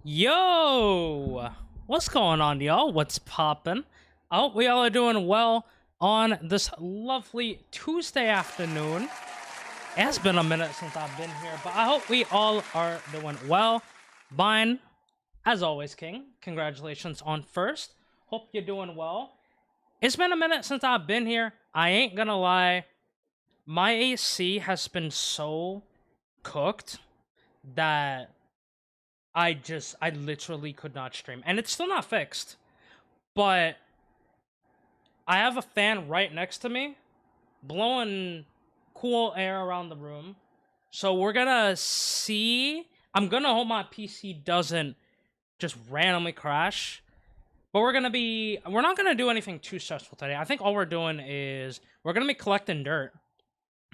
Yo! What's going on, y'all? What's poppin'? I hope we all are doing well on this lovely Tuesday afternoon. It has been a minute since I've been here, but I hope we all are doing well. Mine, as always, King, congratulations on first. Hope you're doing well. It's been a minute since I've been here. I ain't gonna lie. My AC has been so cooked that I literally could not stream. And it's still not fixed. But I have a fan right next to me, blowing cool air around the room. So we're gonna see. I'm gonna hope my PC doesn't just randomly crash. But we're not gonna do anything too stressful today. I think all we're doing is we're gonna be collecting dirt.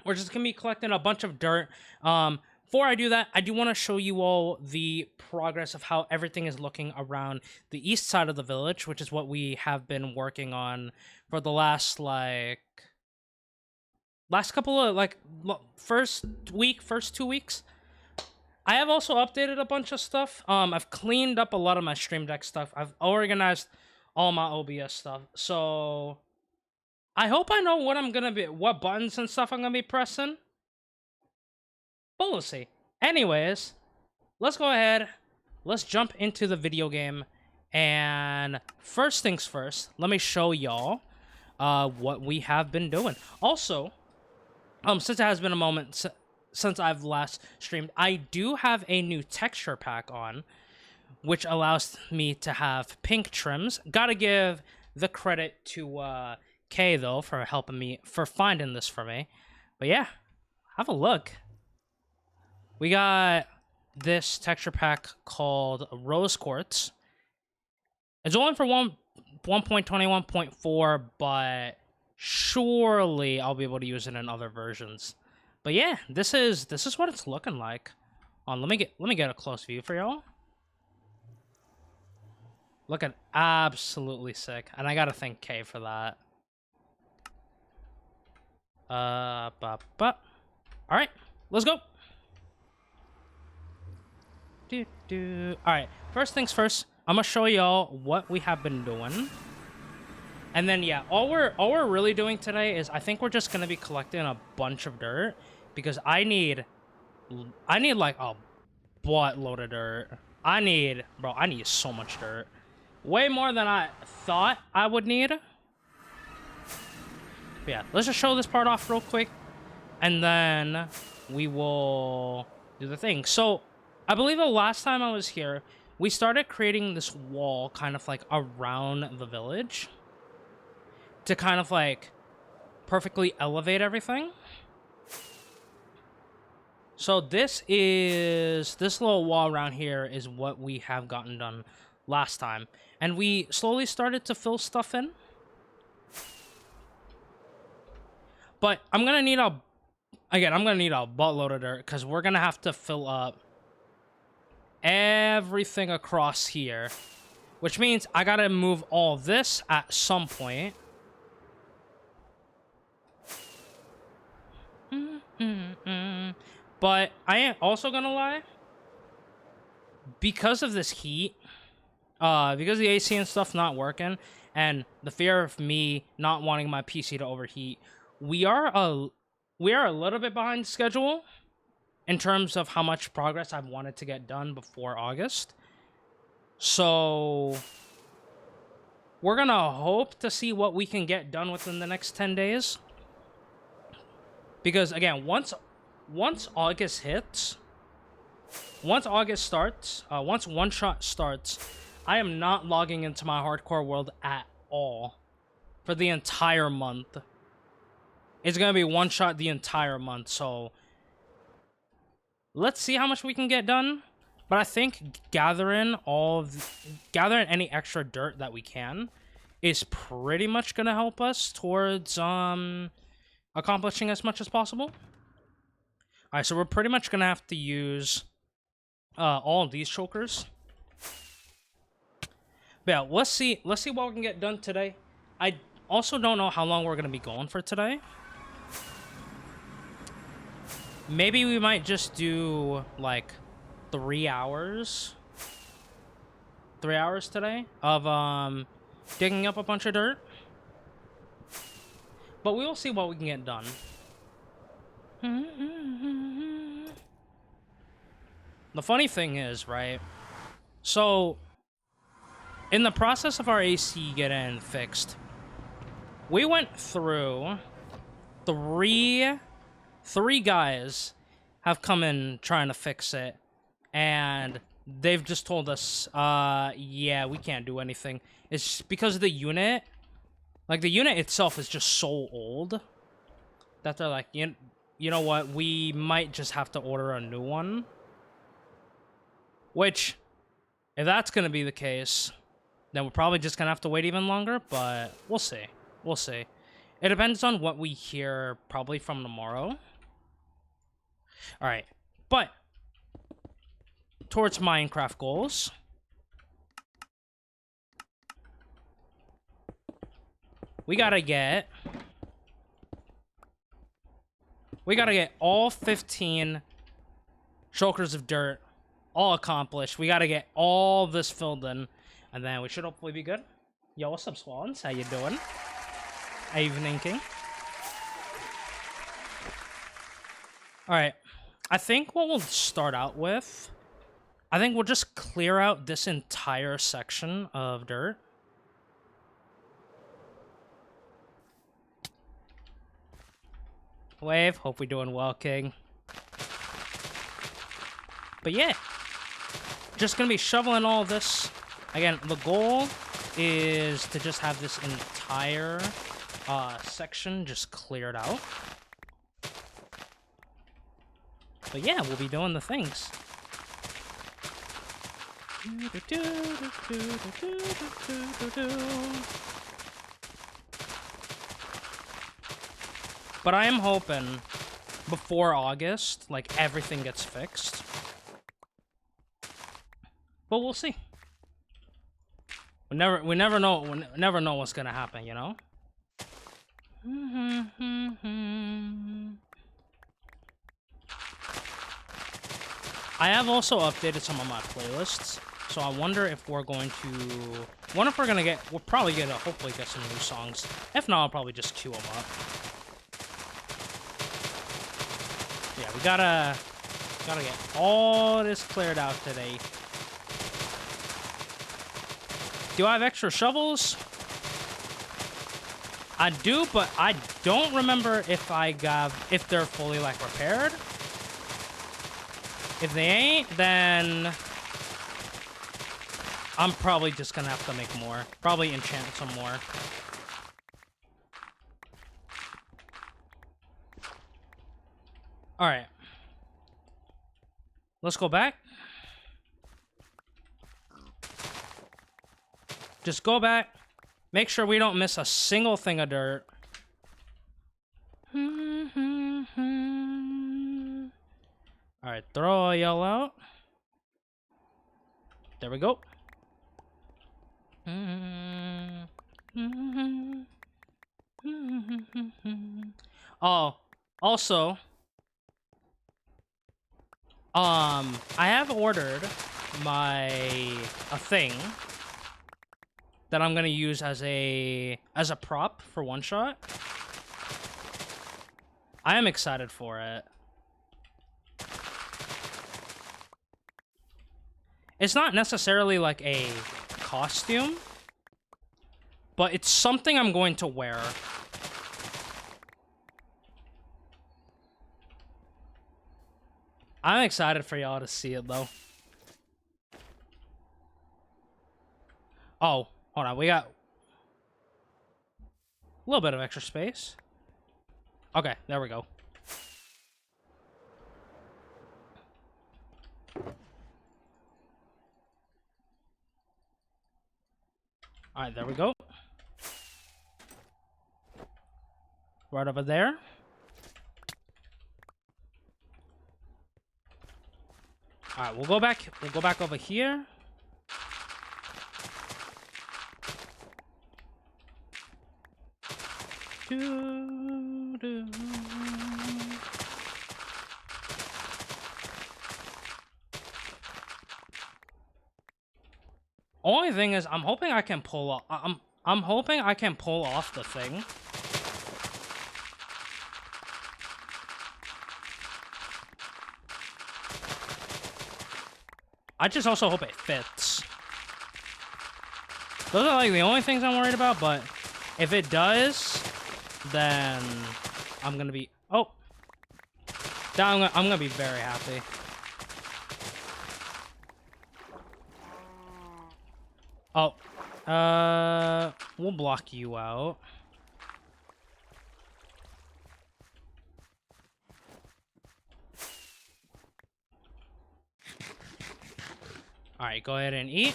We're just gonna be collecting a bunch of dirt. Before I do that, I do want to show you all the progress of how everything is looking around the east side of the village, which is what we have been working on for the last couple of first 2 weeks. I have also updated a bunch of stuff. I've cleaned up a lot of my Stream Deck stuff. I've organized all my OBS stuff. So I hope I know what buttons and stuff I'm gonna be pressing. But we'll see. Anyways, let's go ahead. Let's jump into the video game. And first things first, let me show y'all what we have been doing. Also, since it has been a moment since I've last streamed, I do have a new texture pack on, which allows me to have pink trims. Gotta give the credit to Kay, though, for helping me, for finding this for me. But yeah, have a look. We got this texture pack called Rose Quartz. It's only for 1.21.4, but surely I'll be able to use it in other versions. But yeah, this is what it's looking like. Let me get a close view for y'all. Looking absolutely sick, and I gotta thank Kay for that. All right, let's go. Alright, first things first, I'm gonna show y'all what we have been doing. And then yeah, all we're really doing today is I think we're just gonna be collecting a bunch of dirt because I need like a buttload of dirt. I need so much dirt. Way more than I thought I would need. But yeah, let's just show this part off real quick and then we will do the thing. So I believe the last time I was here, we started creating this wall kind of like around the village to kind of like perfectly elevate everything. So this little wall around here is what we have gotten done last time. And we slowly started to fill stuff in. But I'm gonna need a buttload of dirt because we're gonna have to fill up everything across here, which means I gotta move all this at some point. But I ain't also gonna lie, because of this heat, because the AC and stuff not working, and the fear of me not wanting my PC to overheat, we are a little bit behind schedule in terms of how much progress I've wanted to get done before August. So we're gonna hope to see what we can get done within the next 10 days. Because again, once August hits, once One Shot starts, I am not logging into my hardcore world at all for the entire month. It's gonna be One Shot the entire month, so let's see how much we can get done. But I think gathering any extra dirt that we can is pretty much gonna help us towards accomplishing as much as possible. All right, so we're pretty much gonna have to use all of these chokers. But yeah, let's see what we can get done today. I also don't know how long we're gonna be going for today. Maybe we might just do like 3 hours 3 hours today of digging up a bunch of dirt. But we will see what we can get done. The funny thing is, right? So, in the process of our AC getting fixed, we went through three guys have come in trying to fix it, and they've just told us, yeah, we can't do anything. It's because of the unit. Like, the unit itself is just so old that they're like, you know what, we might just have to order a new one. Which, if that's gonna be the case, then we're probably just gonna have to wait even longer, but we'll see. We'll see. It depends on what we hear probably from tomorrow. Alright, but towards Minecraft goals. We gotta get all 15 shulkers of dirt all accomplished. We gotta get all this filled in, and then we should hopefully be good. Yo, what's up, Swans? How you doing? Evening King. Alright, I think what we'll start out with, I think we'll just clear out this entire section of dirt. Wave, hope we're doing well, King. But yeah, just gonna be shoveling all this. Again, the goal is to just have this entire section just cleared out. But yeah, we'll be doing the things. But I am hoping before August, like, everything gets fixed. But we'll see. We never know what's gonna happen, you know? I have also updated some of my playlists, so I wonder if we're going to... We'll probably hopefully get some new songs. If not, I'll probably just queue them up. Yeah, we gotta get all this cleared out today. Do I have extra shovels? I do, but I don't remember if they're fully, like, repaired. If they ain't, then I'm probably just gonna have to make more. Probably enchant some more. Alright. Let's go back. Just go back. Make sure we don't miss a single thing of dirt. Alright, throw y'all out. There we go. Oh, also, I have ordered a thing that I'm gonna use as a prop for one shot. I am excited for it. It's not necessarily like a costume, but it's something I'm going to wear. I'm excited for y'all to see it, though. Oh, hold on. We got a little bit of extra space. Okay, there we go. Alright, there we go. Right over there. Alright, we'll go back over here. Only thing is, I'm hoping I can pull off. I'm hoping I can pull off the thing. I just also hope it fits. Those are like the only things I'm worried about, but if it does, then I'm gonna be... Oh! I'm gonna be very happy. Oh. We'll block you out. Alright, go ahead and eat.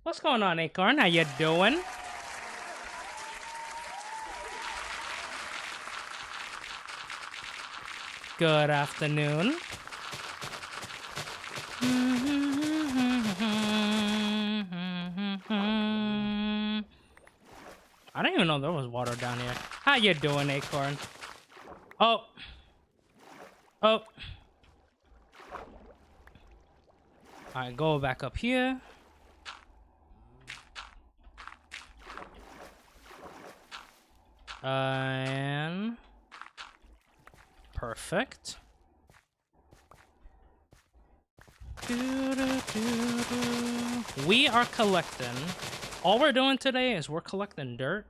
What's going on, Acorn? How you doing? Good afternoon. I didn't even know there was water down here. How you doing, Acorn? Oh. Oh. Alright, go back up here. And... Perfect. We are collecting. All we're doing today is we're collecting dirt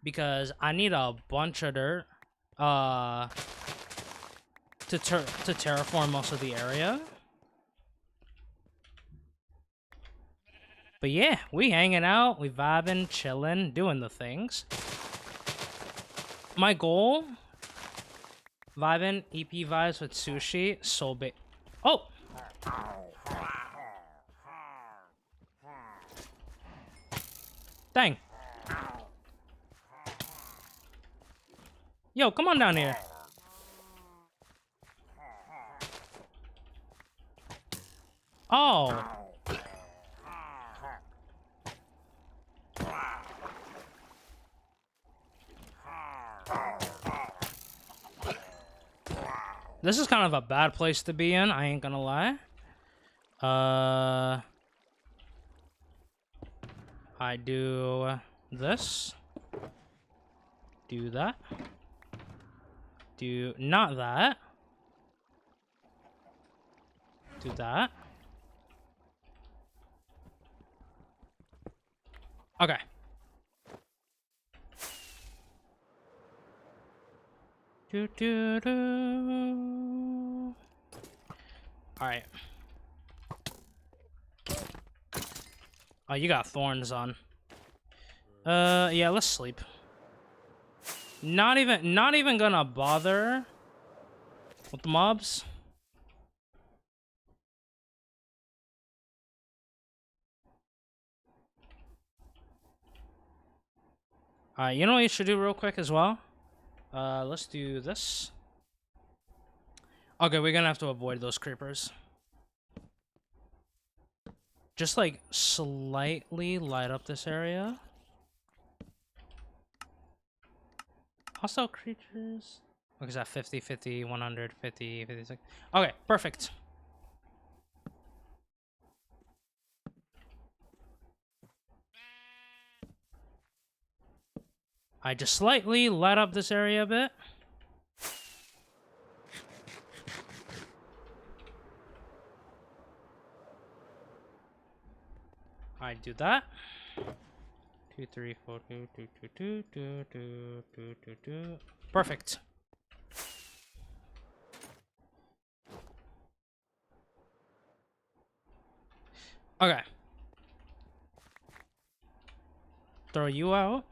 because I need a bunch of dirt to terraform most of the area. But yeah, we hanging out, we vibing, chilling, doing the things. My goal, vibing, EP vibes with sushi, so big. Oh! Dang. Yo, come on down here. Oh. This is kind of a bad place to be in, I ain't gonna lie. I do this. Do that. Do not that. Do that. Okay. Alright. Oh, you got thorns on. Yeah, let's sleep. Not even gonna bother with the mobs. Alright, you know what you should do real quick as well? Let's do this. Okay, we're gonna have to avoid those creepers. Just like slightly light up this area. Hostile creatures. What is that? 50, 50, 100, 50, 56. Okay, perfect. I just slightly light up this area a bit. I do that. 2, 3, 4, 2, 2, 2, 2, 2, 2, 2, 2, 2. Perfect. Okay. Throw you out.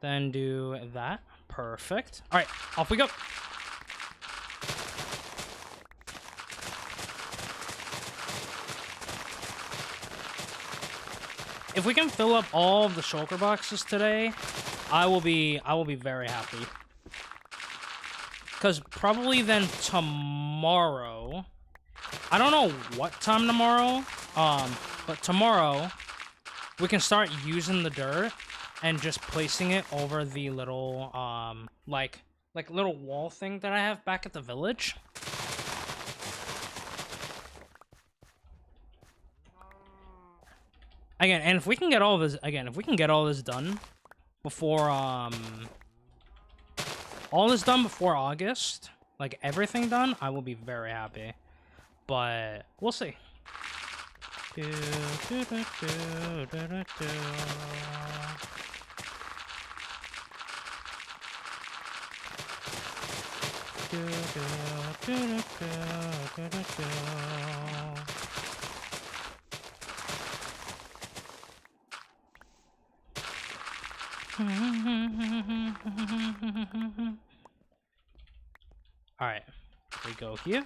Then do that. Perfect. All right, off we go. If we can fill up all of the shulker boxes today, I will be very happy. Because probably then tomorrow, I don't know what time tomorrow, but tomorrow we can start using the dirt and just placing it over the little like little wall thing that I have back at the village. Again, and if we can get all this done before all this done before August, like everything done, I will be very happy. But we'll see. Alright, we go here.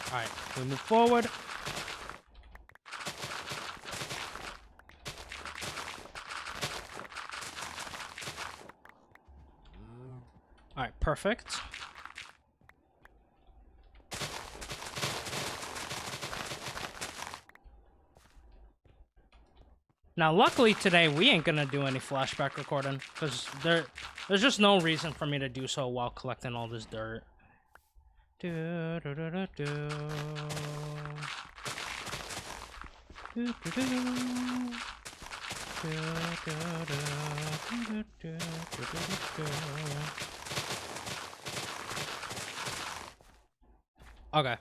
Alright, we move forward. Alright, perfect. Now, luckily today, we ain't gonna do any flashback recording, because there's just no reason for me to do so while collecting all this dirt. Okay,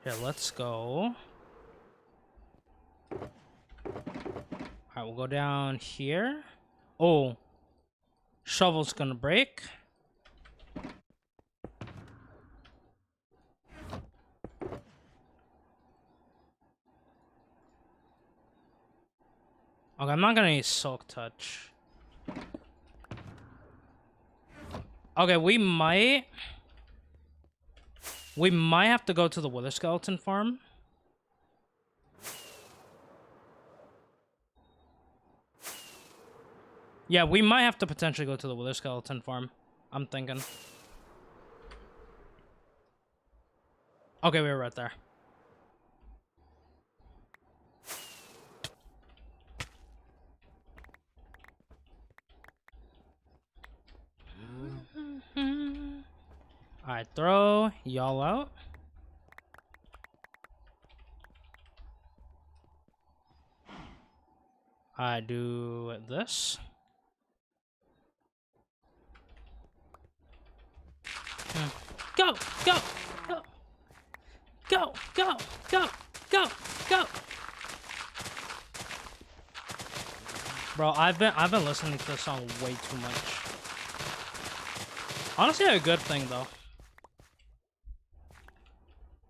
here, let's go. Alright, we'll go down here. Oh, shovel's gonna break. Okay, I'm not gonna use Silk Touch. Okay, we might have to go to the Wither Skeleton farm. Yeah, we might have to potentially go to the Wither Skeleton farm. I'm thinking. Okay, we were right there. Alright, throw y'all out. I do this. Go, go, go, go, go, go, go, go. Bro, I've been listening to this song way too much. Honestly, a good thing though.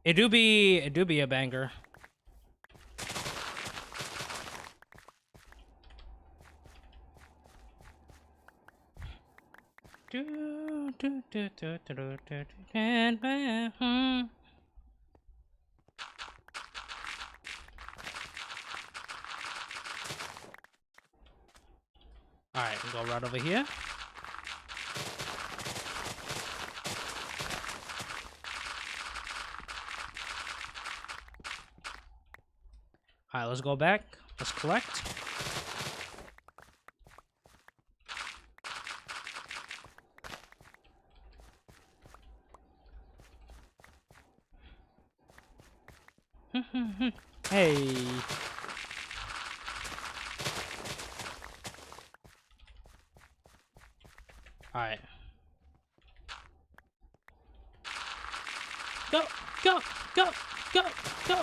It do be a banger. Alright, we'll go right over here. Alright, let's go back. Let's collect. Hey. Alright. Go, go, go, go, go.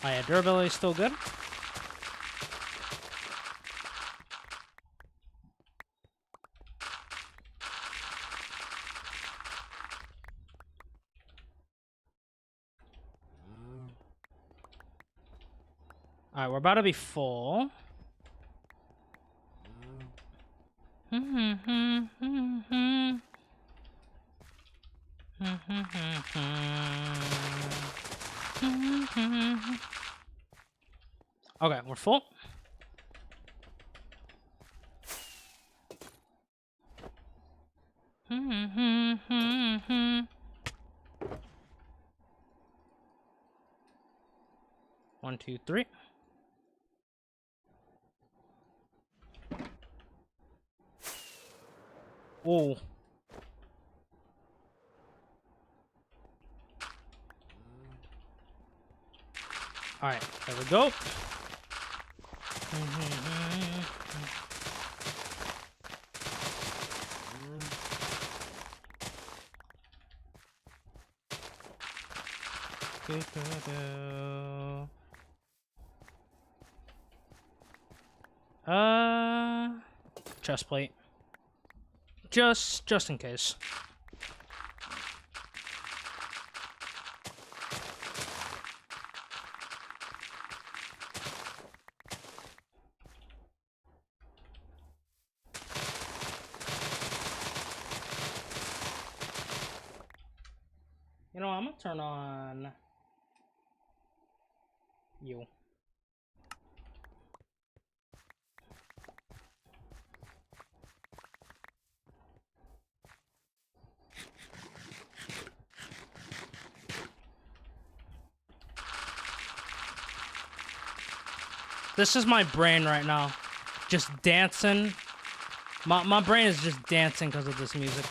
Oh yeah, durability is still good. Alright, we're about to be full. Okay, we're full. One, two, three. Oh. Alright, there we go. Chest plate. Just in case. You know, I'm gonna turn on you. This is my brain right now. Just dancing. My brain is just dancing because of this music.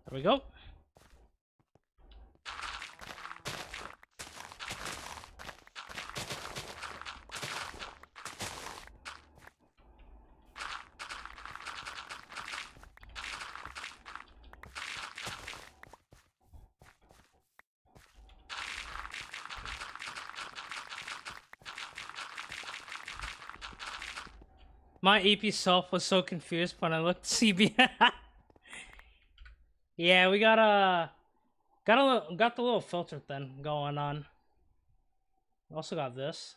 There we go. My EP self was so confused when I looked CB. Yeah, we got the little filter thing going on. Also got this.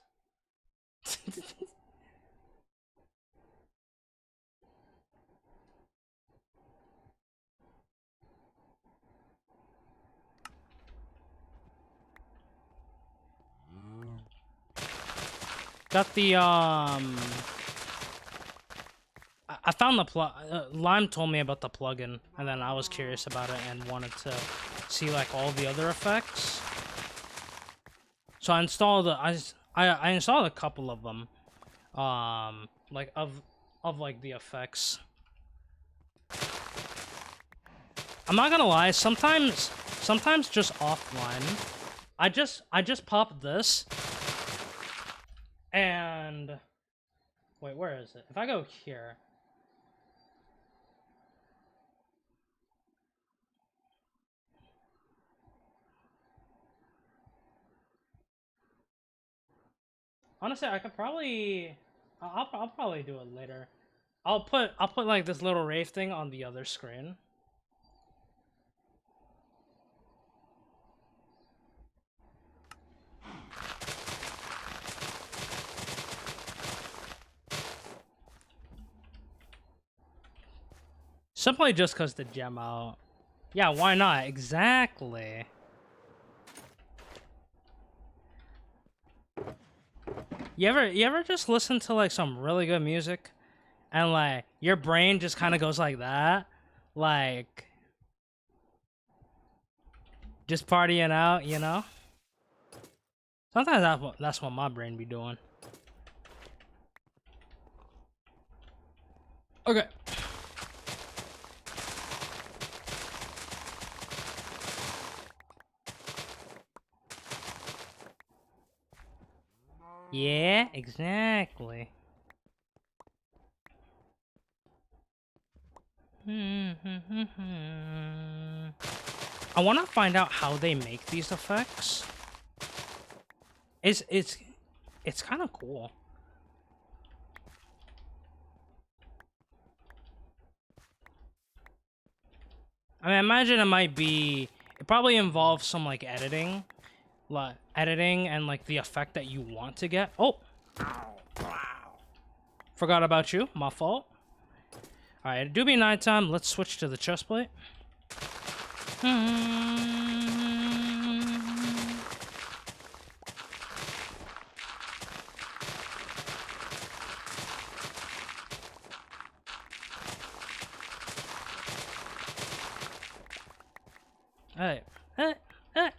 Got the I found the plug. Lime told me about the plugin, and then I was curious about it and wanted to see like all the other effects. So I installed I installed a couple of them, like of like the effects. I'm not gonna lie. Sometimes just offline, I just pop this, and wait, where is it? If I go here. Honestly, I could probably, I'll probably do it later. I'll put like this little rave thing on the other screen. Simply just cause the gem out. Yeah, why not? Exactly. You ever just listen to like some really good music and like your brain just kind of goes like that? Like just partying out, you know? Sometimes that's what my brain be doing. Okay. Yeah, exactly. I want to find out how they make these effects. It's kind of cool. I mean, I imagine it probably involves some like editing and like the effect that you want to get. Oh. Forgot about you. My fault. Alright, do be nighttime. Let's switch to the chest plate. Hey, hey, hey.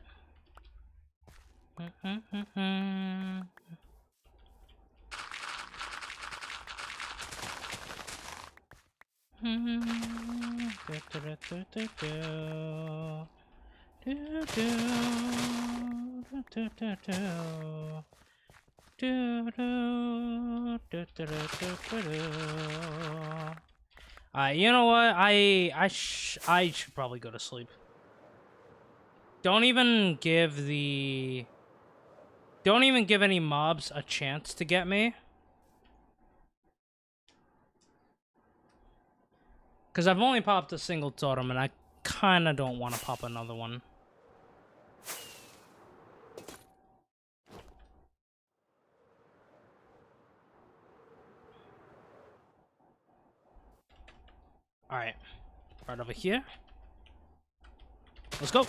You know what? I should probably go to sleep. Don't even give any mobs a chance to get me. Because I've only popped a single totem, and I kind of don't want to pop another one. Alright. Right over here. Let's go.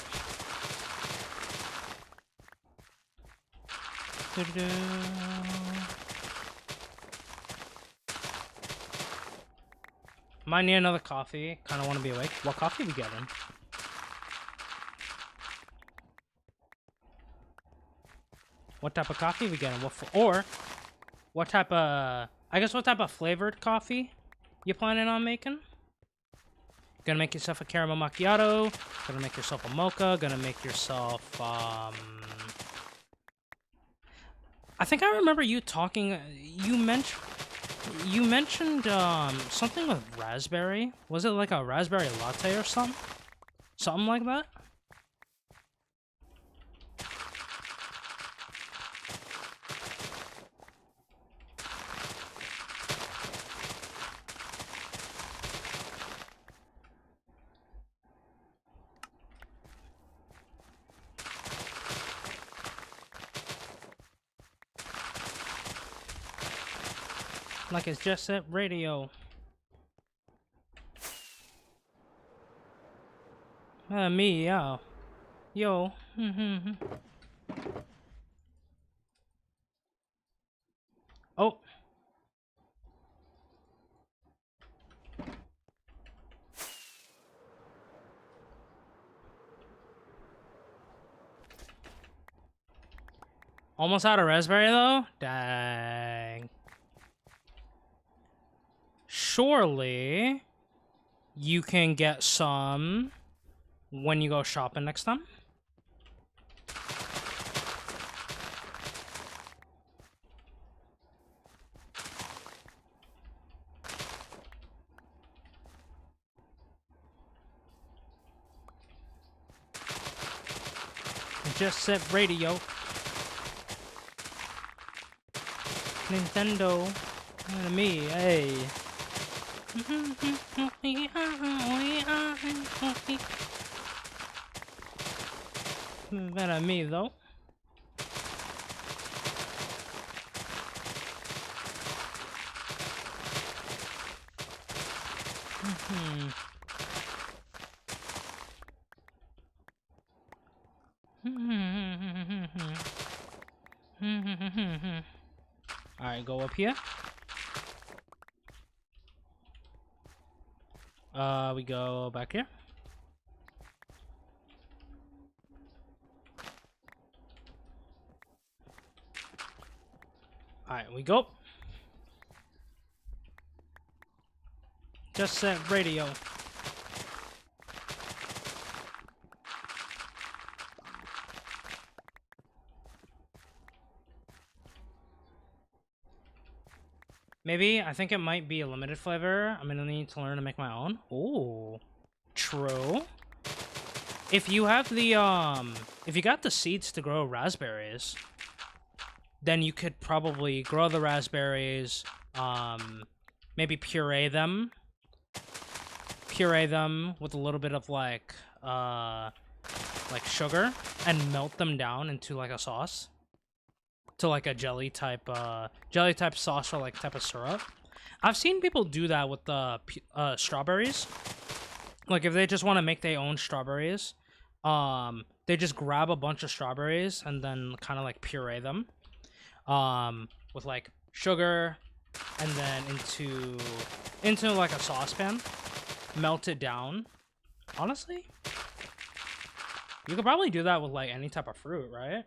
Might need another coffee. Kind of want to be awake. What coffee we getting? What type of coffee we getting? Or what type of... I guess what type of flavored coffee you planning on making? Gonna make yourself a caramel macchiato. Gonna make yourself a mocha. Gonna make yourself... I think I remember you talking... You mentioned something with raspberry. Was it like a raspberry latte or something? Something like that? Like it's just at radio. Me, yeah. Yo. Oh. Almost out of raspberry though? Dang. Surely you can get some when you go shopping next time. Just Set Radio. Nintendo. And me, hey. Better me though. Alright, go up here. We go back here. Alright, we go. Just Set Radio. Maybe, I think it might be a limited flavor. I'm gonna need to learn to make my own. Ooh, true. If you have the, if you got the seeds to grow raspberries, then you could probably grow the raspberries, maybe puree them with a little bit of, like sugar, and melt them down into, like, a sauce. To like a jelly type sauce or like type of syrup, I've seen people do that with the strawberries. Like if they just want to make their own strawberries, they just grab a bunch of strawberries and then kind of like puree them, with like sugar, and then into like a saucepan, melt it down. Honestly, you could probably do that with like any type of fruit, right?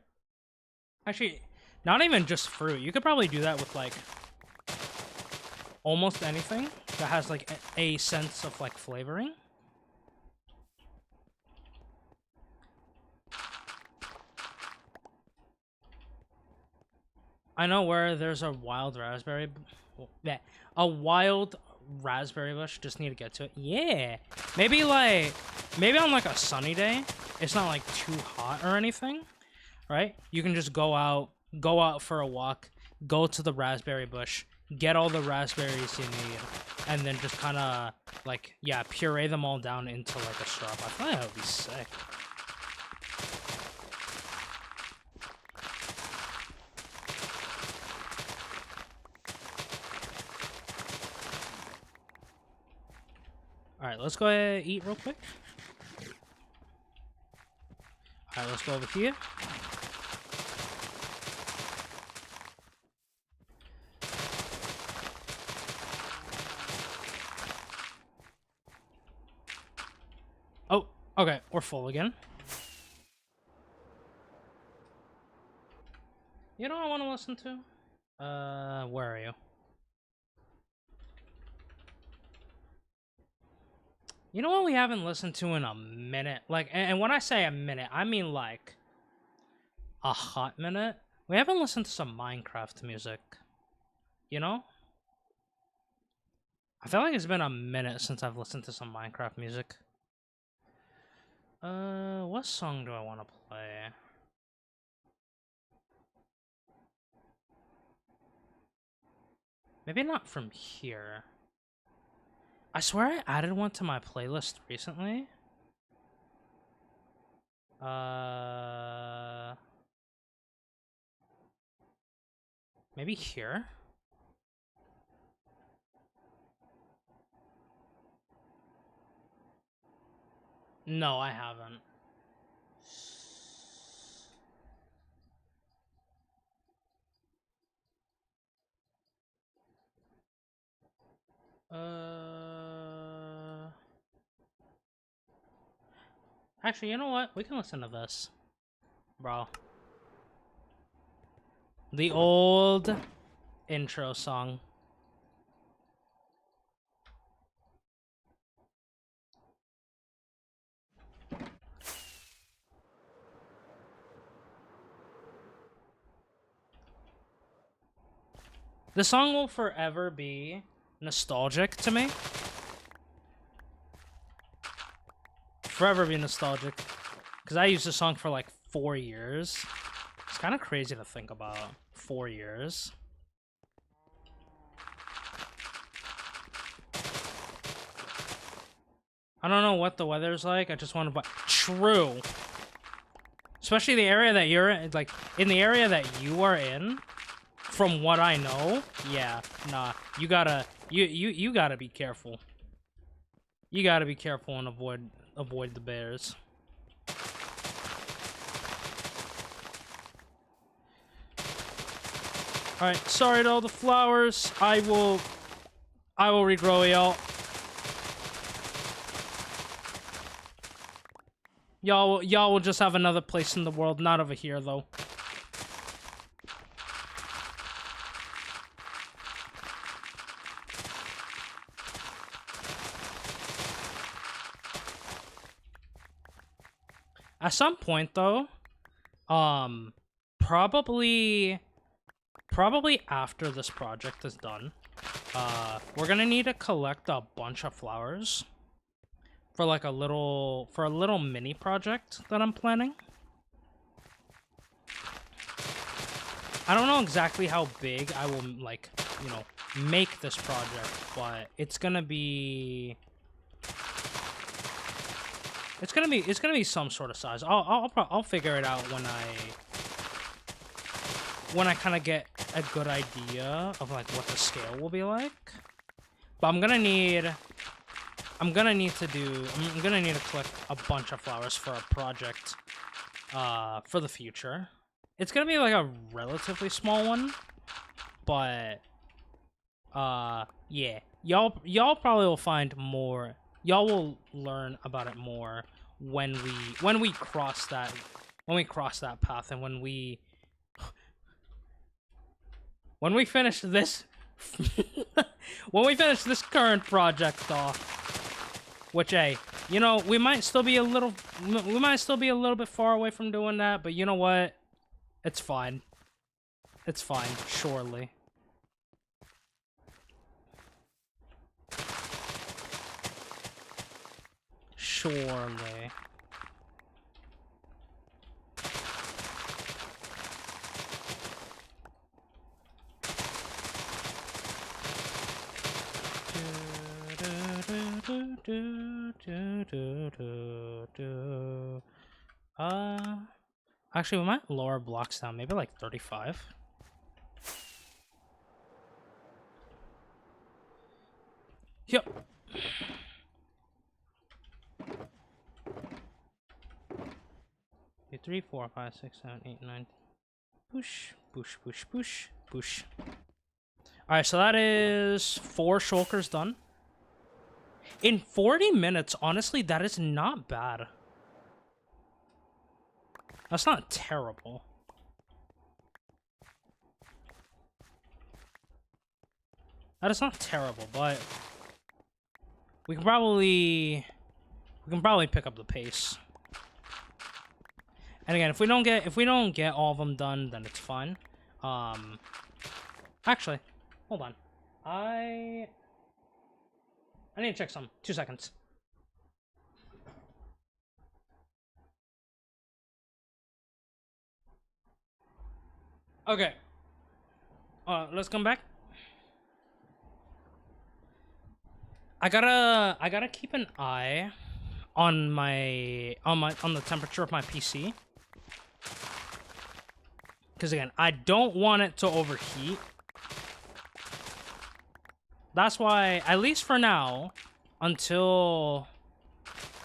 Actually, not even just fruit. You could probably do that with like almost anything that has like a sense of like flavoring. I know where there's a wild raspberry. Yeah, a wild raspberry bush. Just need to get to it. Yeah, maybe on like a sunny day. It's not like too hot or anything, right? You can just go out for a walk, go to the raspberry bush, get all the raspberries you need, and then just kind of like, yeah, puree them all down into like a syrup. I feel like that would be sick. Alright, let's go ahead and eat real quick. Alright, let's go over here. Oh, okay, we're full again. You know what I want to listen to? Where are you? You know what we haven't listened to in a minute? Like, and when I say a minute, I mean like a hot minute. We haven't listened to some Minecraft music. You know? I feel like it's been a minute since I've listened to some Minecraft music. What song do I want to play? Maybe not from here. I swear I added one to my playlist recently. Maybe here? No, I haven't. Actually, you know what? We can listen to this. Bro. The old intro song. The song will forever be nostalgic to me. Forever be nostalgic. Because I used the song for like 4 years. It's kind of crazy to think about. 4 years. I don't know what the weather's like. I just want to buy. True. Especially the area that you're in. Like, in the area that you are in. From what I know. Yeah. Nah. You gotta. You gotta be careful. You gotta be careful and avoid the bears. Alright, sorry to all the flowers. I will regrow y'all. Y'all will just have another place in the world, not over here though. At some point though, probably after this project is done, we're gonna need to collect a bunch of flowers for like a little mini project that I'm planning. I don't know exactly how big I will like, you know, make this project, but it's gonna be some sort of size. I'll figure it out when I kind of get a good idea of like what the scale will be like. But I'm gonna need to collect a bunch of flowers for a project for the future. It's gonna be like a relatively small one, but yeah. Y'all probably will find more. Y'all will learn about it more when we cross that path, and when we finish this when we finish this current project off. Which, hey, you know, we might still be a little bit far away from doing that, but you know what? It's fine. It's fine, surely. Surely. Actually, we might lower blocks down, maybe like 35. Yep. 2, 3, 4, 5, 6, 7, 8, 9. Push, push, push, push, push. Alright, so that is 4 shulkers done. In 40 minutes, honestly, that is not bad. That's not terrible. That is not terrible, but we can probably pick up the pace. And again, if we don't get all of them done, then it's fine. Actually, hold on. I need to check some. 2 seconds. Okay. Let's come back. I gotta keep an eye on the temperature of my PC. Because again, I don't want it to overheat. That's why, at least for now,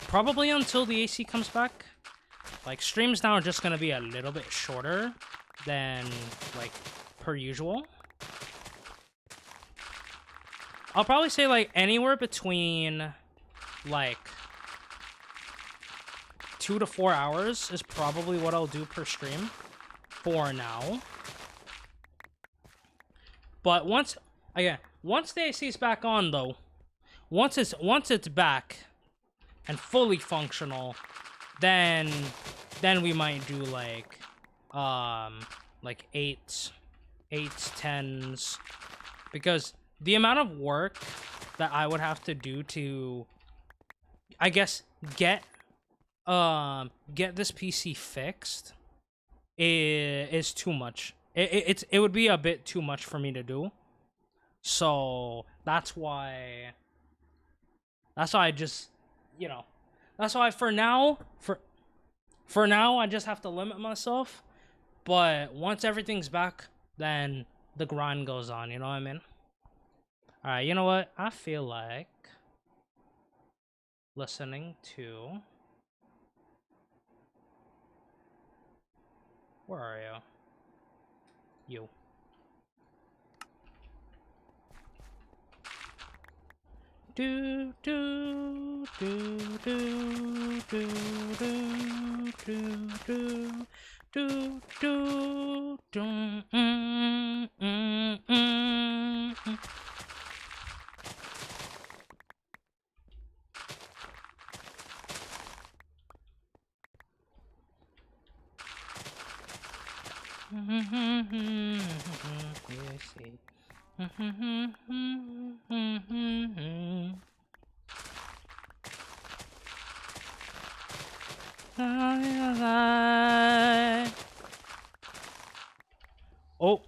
probably until the AC comes back, like, streams now are just gonna be a little bit shorter than, like, per usual. I'll probably say, like, anywhere between, like, 2 to 4 hours is probably what I'll do per stream for now. But once the AC is back on, though, once it's back and fully functional, then we might do like 8s, 10s, because the amount of work that I would have to do to, I guess, get this PC fixed is too much. It would be a bit too much for me to do. So that's why I just, you know, that's why for now I just have to limit myself. But once everything's back, then the grind goes on, you know what I mean? Alright, you know what? I feel like listening to... Where are you? You. Do do do do do do do do do do do Oh.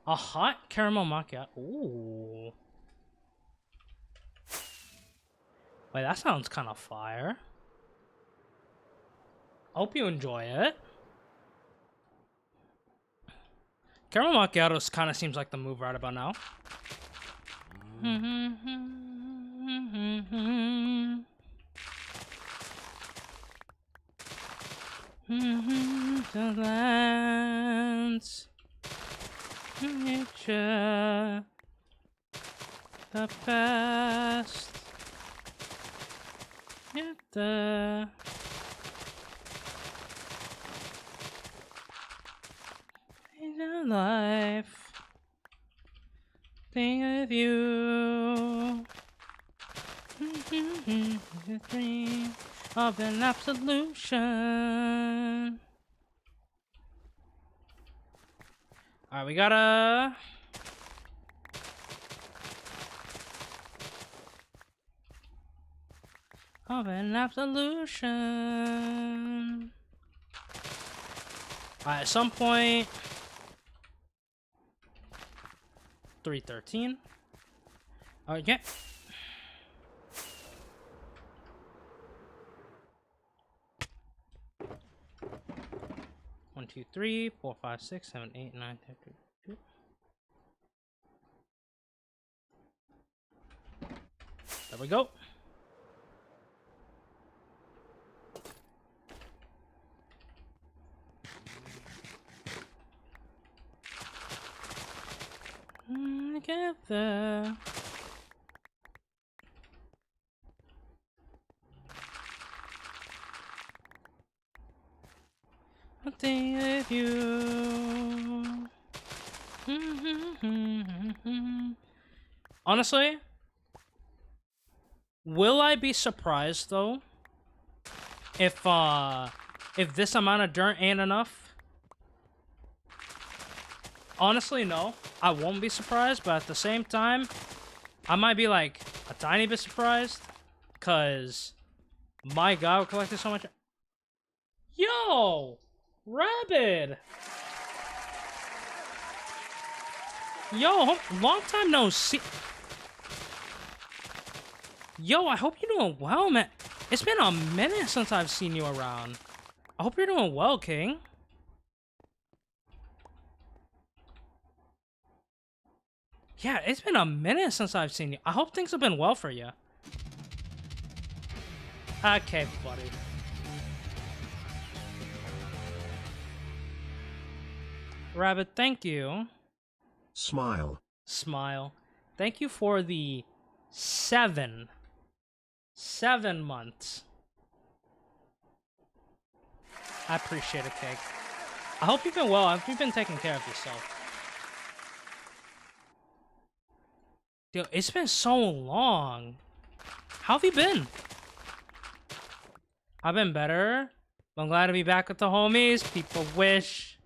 A hot caramel macchiato. Ooh. Wait, that sounds kind of fire. Hope you enjoy it. Caramel macchiatos kind of seems like the move right about now. The lands, nature, the past, yet the life. Think of you. The dream of an absolution. Alright, we gotta. Of an absolution. Alright, at some point. 313. Okay. One, two, three, 4, 5, 6, 7, 8, 9, 10, 2. There we go. Together. I think of you. Honestly, will I be surprised though if this amount of dirt ain't enough? Honestly, no. I won't be surprised, but at the same time, I might be like a tiny bit surprised, cause my God, we collected so much. Yo, Rabbit. Yo, long time no see. Yo, I hope you're doing well, man. It's been a minute since I've seen you around. I hope you're doing well, King. Yeah, it's been a minute since I've seen you. I hope things have been well for you. Okay, buddy. Rabbit, thank you. Smile. Smile. Thank you for the 7 months. I appreciate it, Cake. I hope you've been well. I hope you've been taking care of yourself. Dude, it's been so long. How have you been? I've been better. I'm glad to be back with the homies. People wish.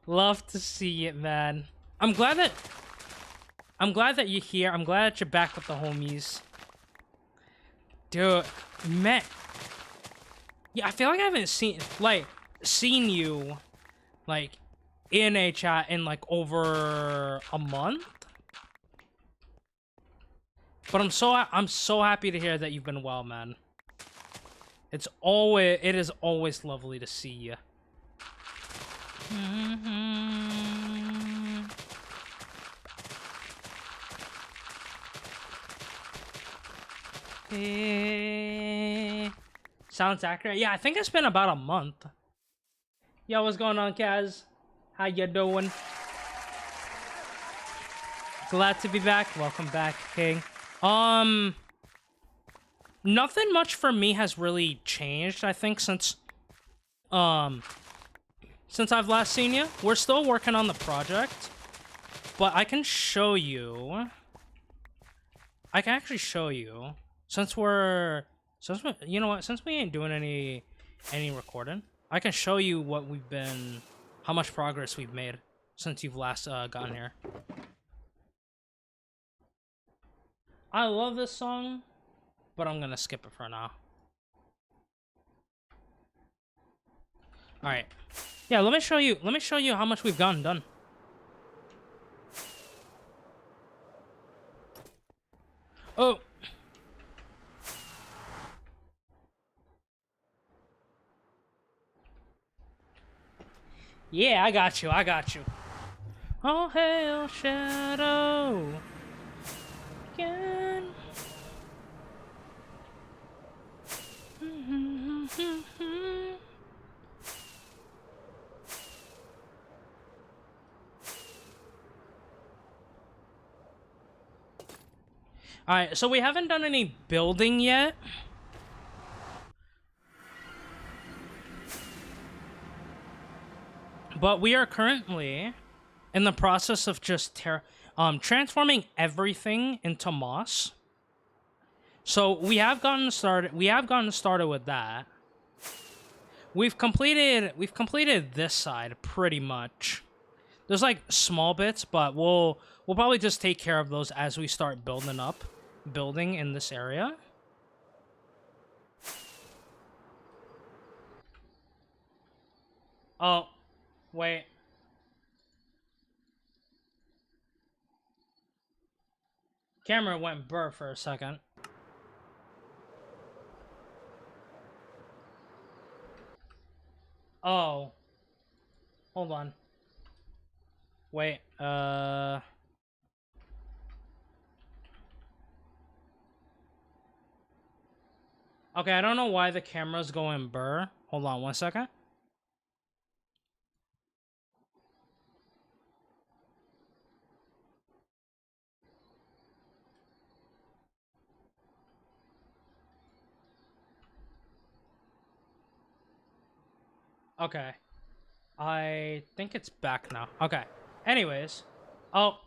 Love to see it, man. I'm glad that you're here. I'm glad that you're back with the homies. Dude, man. Yeah, I feel like I haven't seen you like in a chat in like over a month. But I'm so happy to hear that you've been well, man. It is always lovely to see you. Sounds accurate. Yeah, I think it's been about a month. Yo, what's going on, Kaz? How you doing? Glad to be back. Welcome back, King. Nothing much for me has really changed, I think, since I've last seen you. We're still working on the project, but I can show you. I can actually show you since we you know what? Since we ain't doing any recording, I can show you how much progress we've made since you've last gotten here. I love this song, but I'm gonna skip it for now. All right. Yeah, let me show you how much we've gotten done. Oh. Yeah, I got you. I got you. All hail Shadow. Again. Alright, so we haven't done any building yet. But we are currently in the process of just transforming everything into moss. So we have gotten started. We have gotten started with that. We've completed this side pretty much. There's like small bits, but we'll probably just take care of those as we start building in this area. Oh, wait. Camera went burr for a second. Oh. Hold on. Wait, okay, I don't know why the camera's going burr. Hold on one second. Okay. I think it's back now. Okay. Anyways. Oh.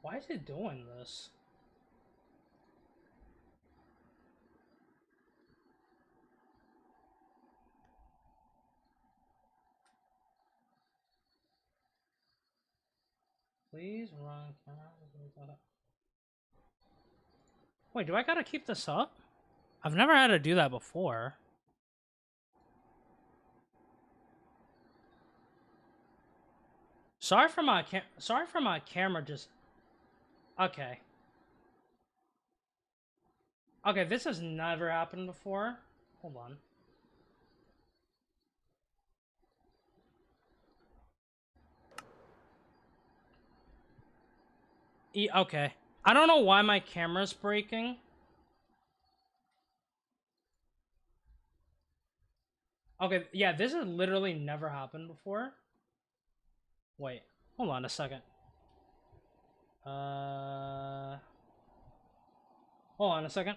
Why is it doing this? Please run camera. Wait, do I gotta keep this up? I've never had to do that before. Sorry for my camera just... Okay. Okay, this has never happened before. Hold on. Okay. I don't know why my camera's breaking. Okay, yeah, this has literally never happened before. Wait, hold on a second. Hold on a second.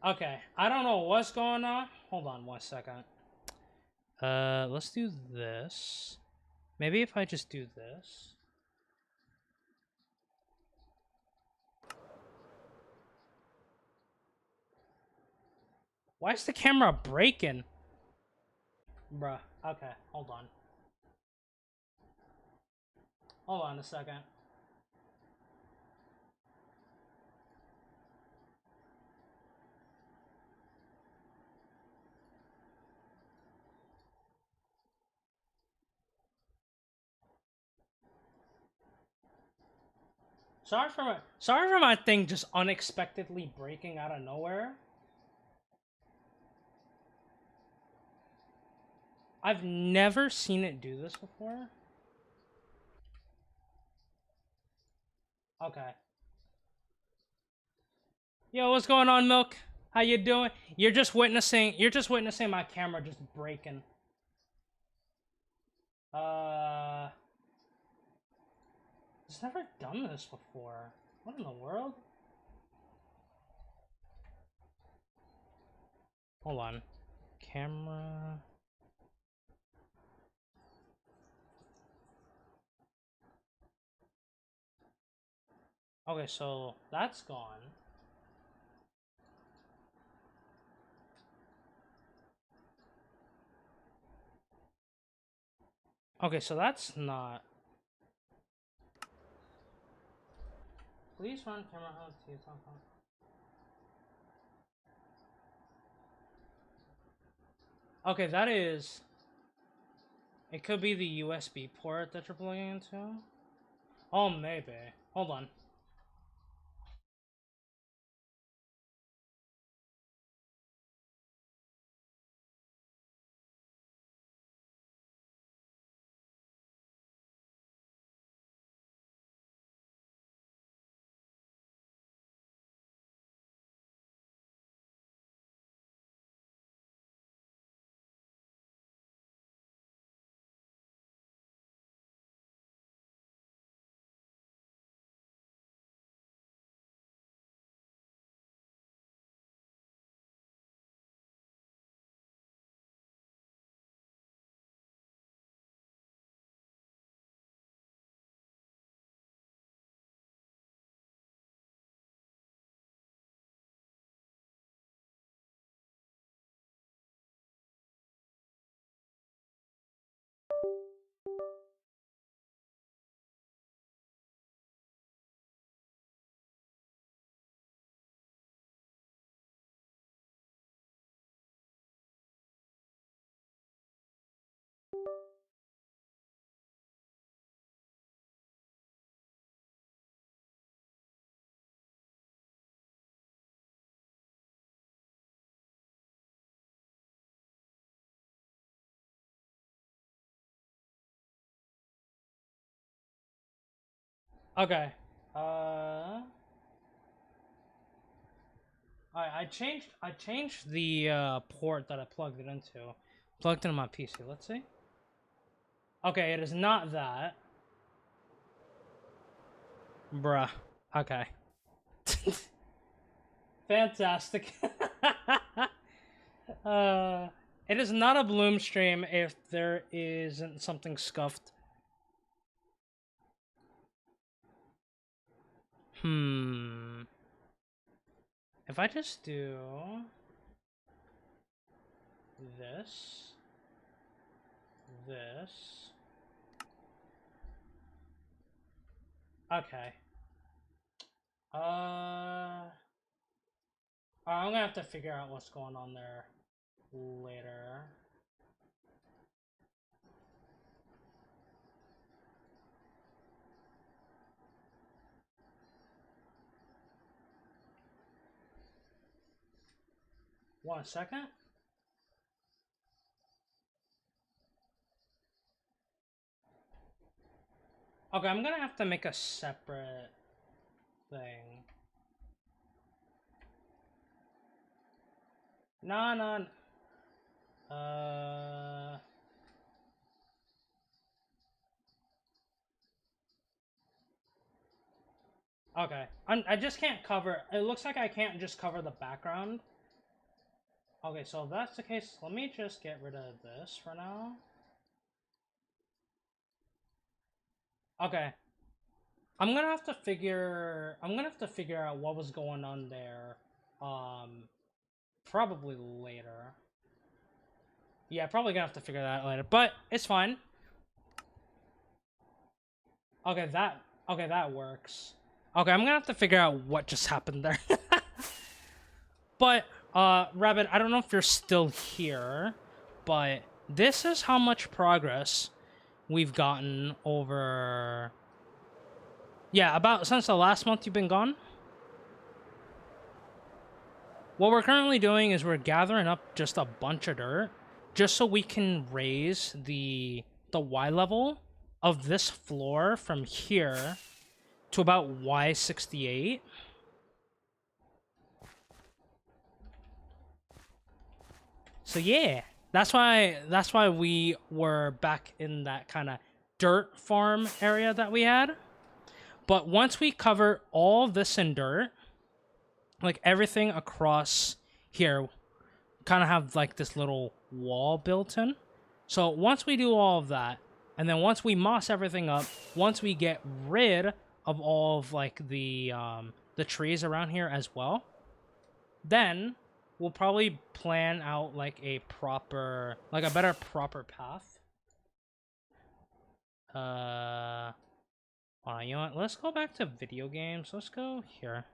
Okay, I don't know what's going on. Hold on one second. Let's do this. Maybe if I just do this. Why is the camera breaking? Bruh, okay, hold on. Hold on a second. Sorry for my thing just unexpectedly breaking out of nowhere. I've never seen it do this before. Okay. Yo, what's going on, Milk? How you doing? You're just witnessing my camera just breaking. It's never done this before. What in the world? Hold on. Camera. Okay, so that's gone. Okay, so that's not. Please run camera out to you. Okay, that is. It could be the USB port that you're plugging into. Oh, maybe. Hold on. Okay. I changed the port that I plugged it into. Plugged into my PC. Let's see. Okay, it is not that. Bruh. Okay. Fantastic. It is not a bloom stream if there isn't something scuffed. If I just do this, this, okay. I'm gonna have to figure out what's going on there later. One second. Okay, I'm gonna have to make a separate thing. No, no. Okay. I just can't cover. It looks like I can't just cover the background. Okay, so if that's the case, let me just get rid of this for now. Okay. I'm gonna have to figure out what was going on there. Probably later. Yeah, probably gonna have to figure that out later, but it's fine. Okay, that works. Okay, I'm gonna have to figure out what just happened there. But Rabbit, I don't know if you're still here, but this is how much progress we've gotten over. Yeah, about since the last month you've been gone. What we're currently doing is we're gathering up just a bunch of dirt, just so we can raise the Y level of this floor from here to about Y68. So yeah, that's why we were back in that kind of dirt farm area that we had. But once we cover all this in dirt, like everything across here, kind of have like this little wall built in. So once we do all of that, and then once we moss everything up, once we get rid of all of like the trees around here as well. Then we'll probably plan out like a better proper path. Hold on, you know what? Let's go back to video games. Let's go here.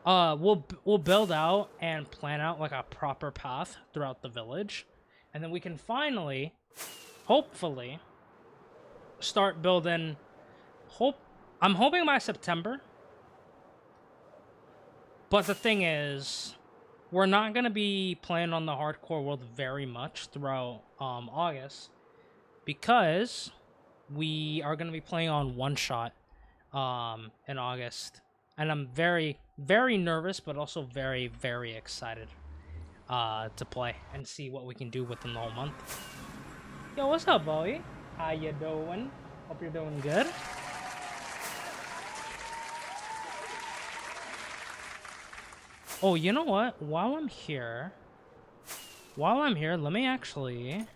We'll build out and plan out like a proper path throughout the village, and then we can finally, hopefully, start building. I'm hoping by September. But the thing is, we're not gonna be playing on the hardcore world very much throughout August, because we are gonna be playing on one shot in August, and I'm very, very nervous, but also very, very excited to play and see what we can do within the whole month. Yo, what's up, boy? How you doing? Hope you're doing good. Oh, you know what? While I'm here, let me actually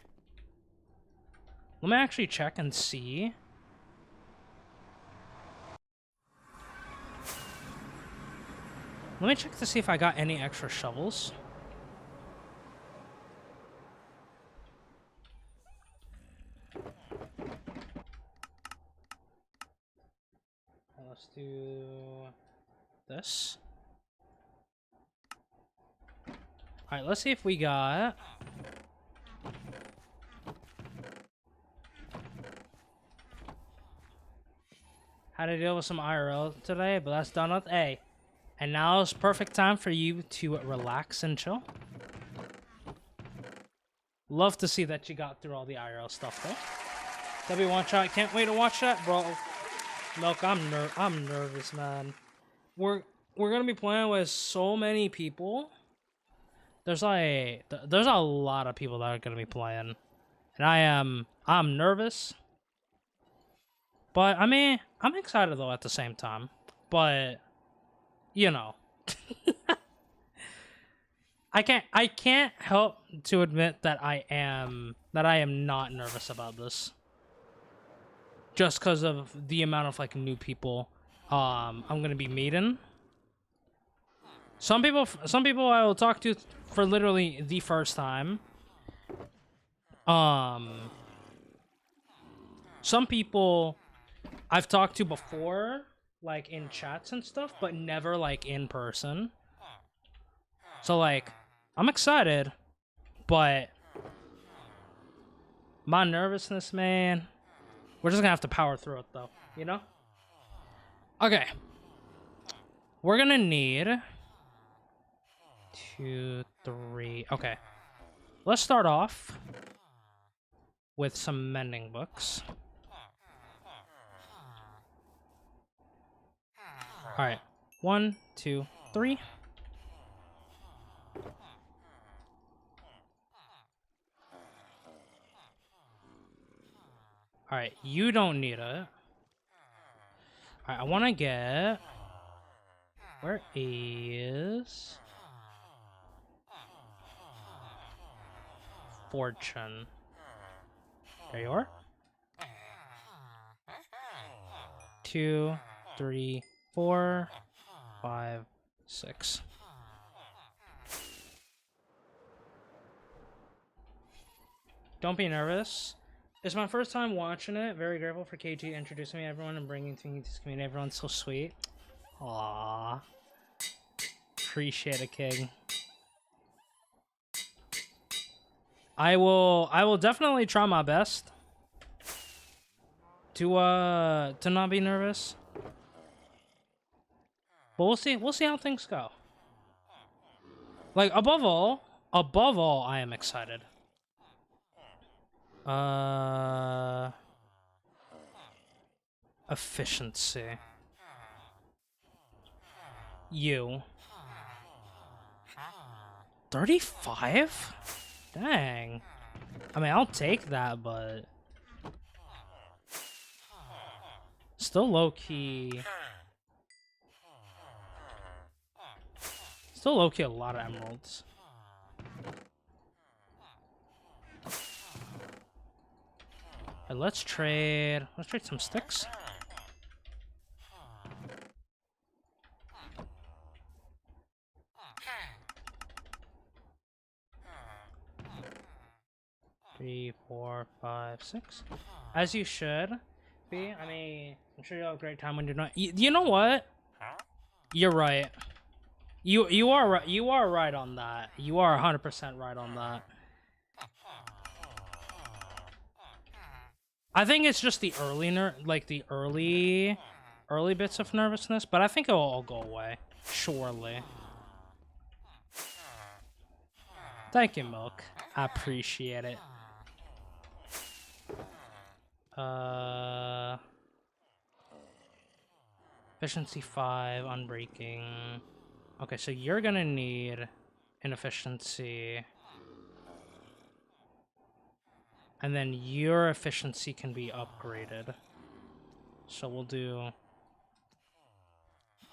check and see. Let me check to see if I got any extra shovels. Let's do this. Alright, let's see if we got... Had to deal with some IRL today, but that's done with A. And now is perfect time for you to relax and chill. Love to see that you got through all the IRL stuff, though. W1 shot, can't wait to watch that, bro. Milk, I'm nervous, man. We're gonna be playing with so many people. There's a lot of people that are gonna be playing, and I'm nervous, but I mean I'm excited though at the same time. But you know, I can't help to admit that I am not nervous about this, just because of the amount of like new people I'm gonna be meeting. Some people I will talk to for literally the first time. Some people I've talked to before, like in chats and stuff, but never like in person. So like, I'm excited, but my nervousness, man, we're just gonna have to power through it though, you know? Okay. We're gonna need 2, 3. Okay. Let's start off with some mending books. Alright. 1, 2, 3. Alright, you don't need it. Alright, I want to get... Where is... Fortune? There you are. 2, 3, 4, 5, 6. Don't be nervous. It's my first time watching it. Very grateful for KG introducing me to everyone and bringing me to this community. Everyone's so sweet. Aww. Appreciate it, King. I will definitely try my best to not be nervous. But we'll see how things go. Like above all, I am excited. Efficiency. You. 35? Dang. I mean, I'll take that, but still low-key. Still low-key a lot of emeralds. Right, let's trade some sticks. 3, 4, 5, 6. As you should be. I mean, I'm sure you'll have a great time when you're not. You know what? You're right. You are right. You are right on that. You are 100% right on that. I think it's just the early bits of nervousness, but I think it'll all go away. Surely. Thank you, Milk. I appreciate it. Efficiency 5, unbreaking. Okay, so you're gonna need an efficiency. And then your efficiency can be upgraded. So we'll do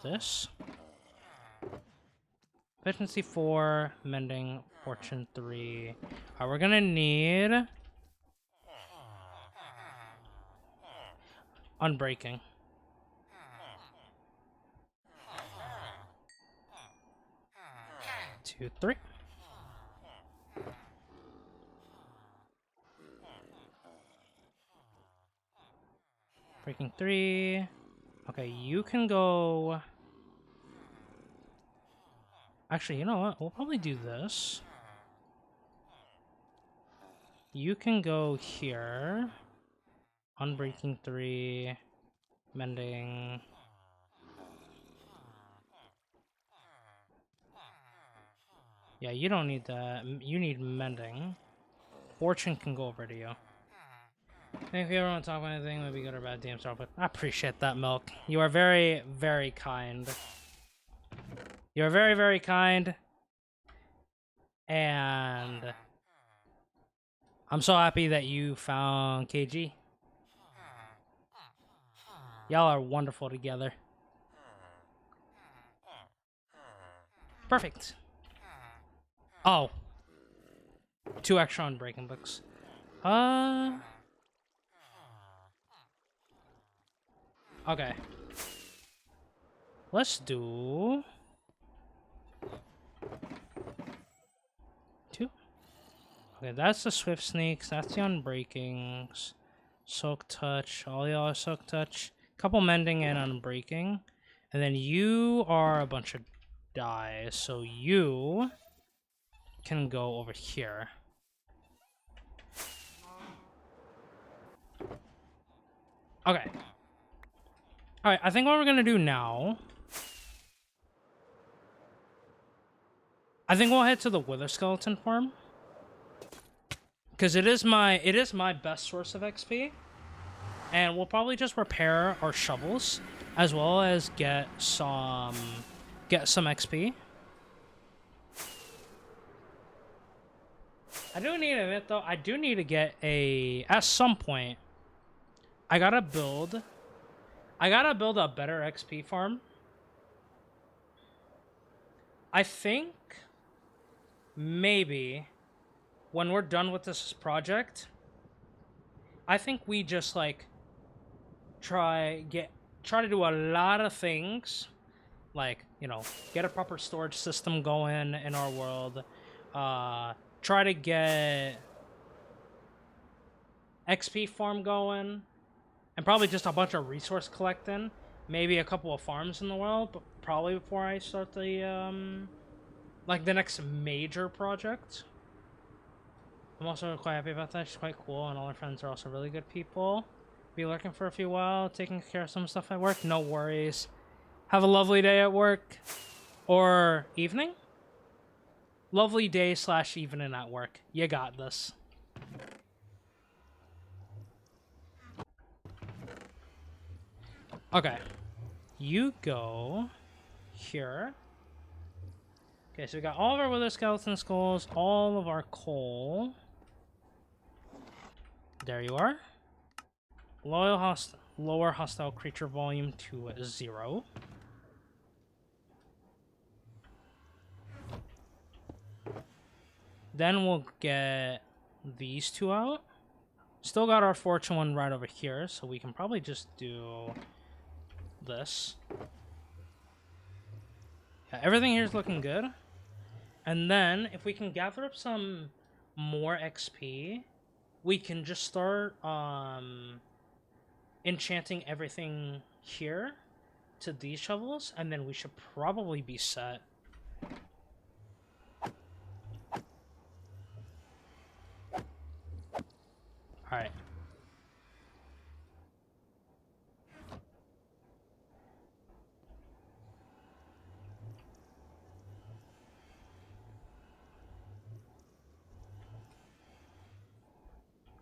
this. Efficiency 4, mending, fortune 3. Alright, we're gonna need unbreaking. Two, 3. Breaking 3. Okay, you can go. Actually, you know what? We'll probably do this. You can go here. Unbreaking 3. Mending. Yeah, you don't need that. You need mending. Fortune can go over to you. If you ever want to talk about anything, maybe good or bad, DM start, but I appreciate that, Milk. You are very, very kind. You are very, very kind. And I'm so happy that you found KG. Y'all are wonderful together. Perfect. Oh. 2 extra on breaking books. Okay. Let's do 2. Okay, that's the swift sneaks. That's the unbreakings. Soak touch. All y'all are soak touch. Couple mending and unbreaking. And then you are a bunch of dies, so you can go over here. Okay. Alright, I think what we're gonna do now, I think we'll head to the Wither Skeleton farm. Because it is my best source of XP. And we'll probably just repair our shovels as well as get some XP. I do need to admit though, I do need to get at some point I gotta build a better XP farm. I think maybe when we're done with this project, I think we just like try to do a lot of things, like, you know, get a proper storage system going in our world, try to get XP farm going, and probably just a bunch of resource collecting, maybe a couple of farms in the world, but probably before I start the like the next major project. I'm also quite happy about that. She's quite cool, and all her friends are also really good people. Be lurking for a few while, taking care of some stuff at work. No worries. Have a lovely day at work. Or evening? Lovely day / evening at work. You got this. Okay. You go here. Okay, so we got all of our wither skeleton skulls, all of our coal. There you are. Lower hostile creature volume to 0. Then we'll get these 2 out. Still got our fortune one right over here, so we can probably just do this. Yeah, everything here is looking good. And then if we can gather up some more XP, we can just start enchanting everything here to these shovels, and then we should probably be set. Alright.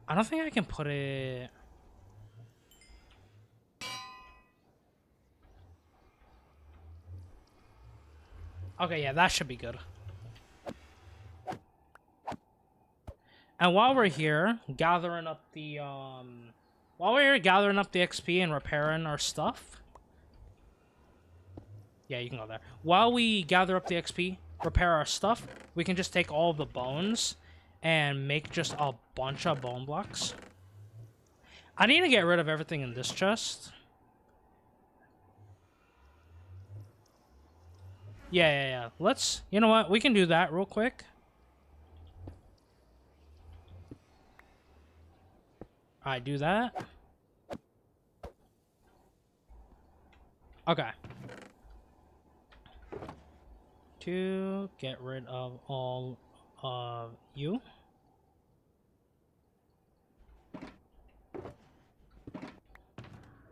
I don't think I can put it... Okay, yeah, that should be good. And while we're here, gathering up the, While we're here gathering up the XP and repairing our stuff... Yeah, you can go there. While we gather up the XP, repair our stuff, we can just take all the bones and make just a bunch of bone blocks. I need to get rid of everything in this chest. Yeah. Let's... You know what? We can do that real quick. Alright, do that. Okay. To get rid of all of you.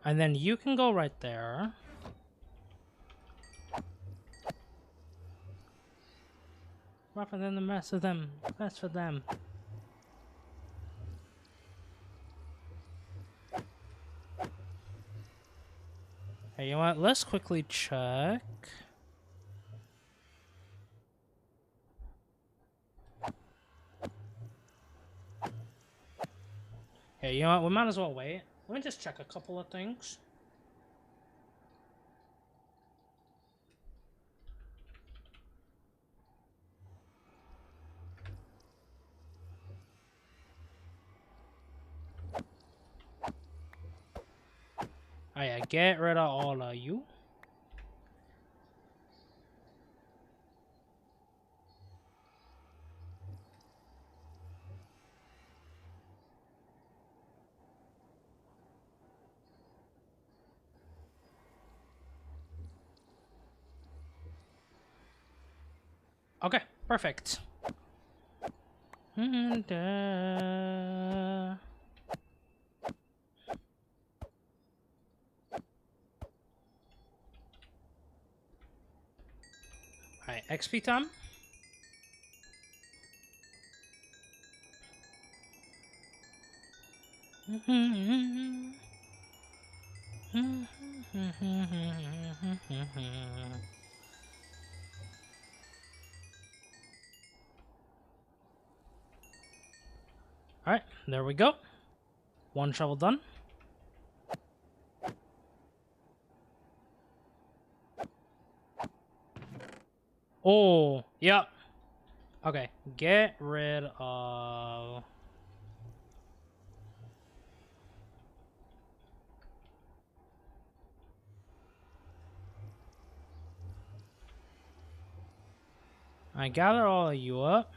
And then you can go right there. Rougher than the rest of them. That's for them. Hey, you know what? Let's quickly check. Hey, you know what? We might as well wait. Let me just check a couple of things. Oh yeah, get rid of all of you. Okay, perfect. And, Alright, XP time. Alright, there we go. One shovel done. Oh, yep. Okay, get rid of... I gather all of you up.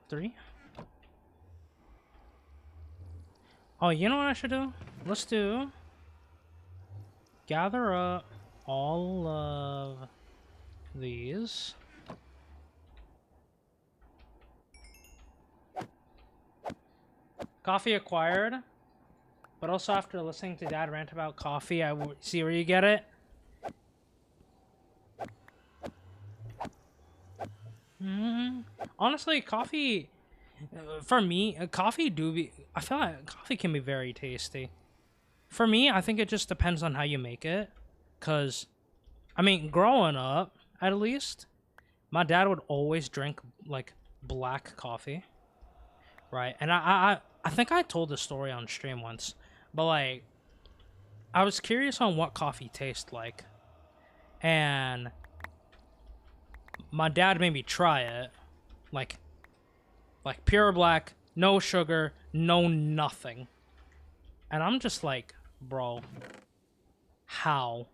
Three. Oh, you know what I should do? Let's do... Gather up all of these. Coffee acquired. But also after listening to Dad rant about coffee, I see where you get it. Honestly, coffee... For me, I feel like coffee can be very tasty. For me, I think it just depends on how you make it. Because, I mean, growing up, at least, my dad would always drink, like, black coffee. Right? And I think I told this story on stream once. But, like, I was curious on what coffee tastes like. And my dad made me try it. Like pure black, no sugar, no nothing. And I'm just like, bro, how?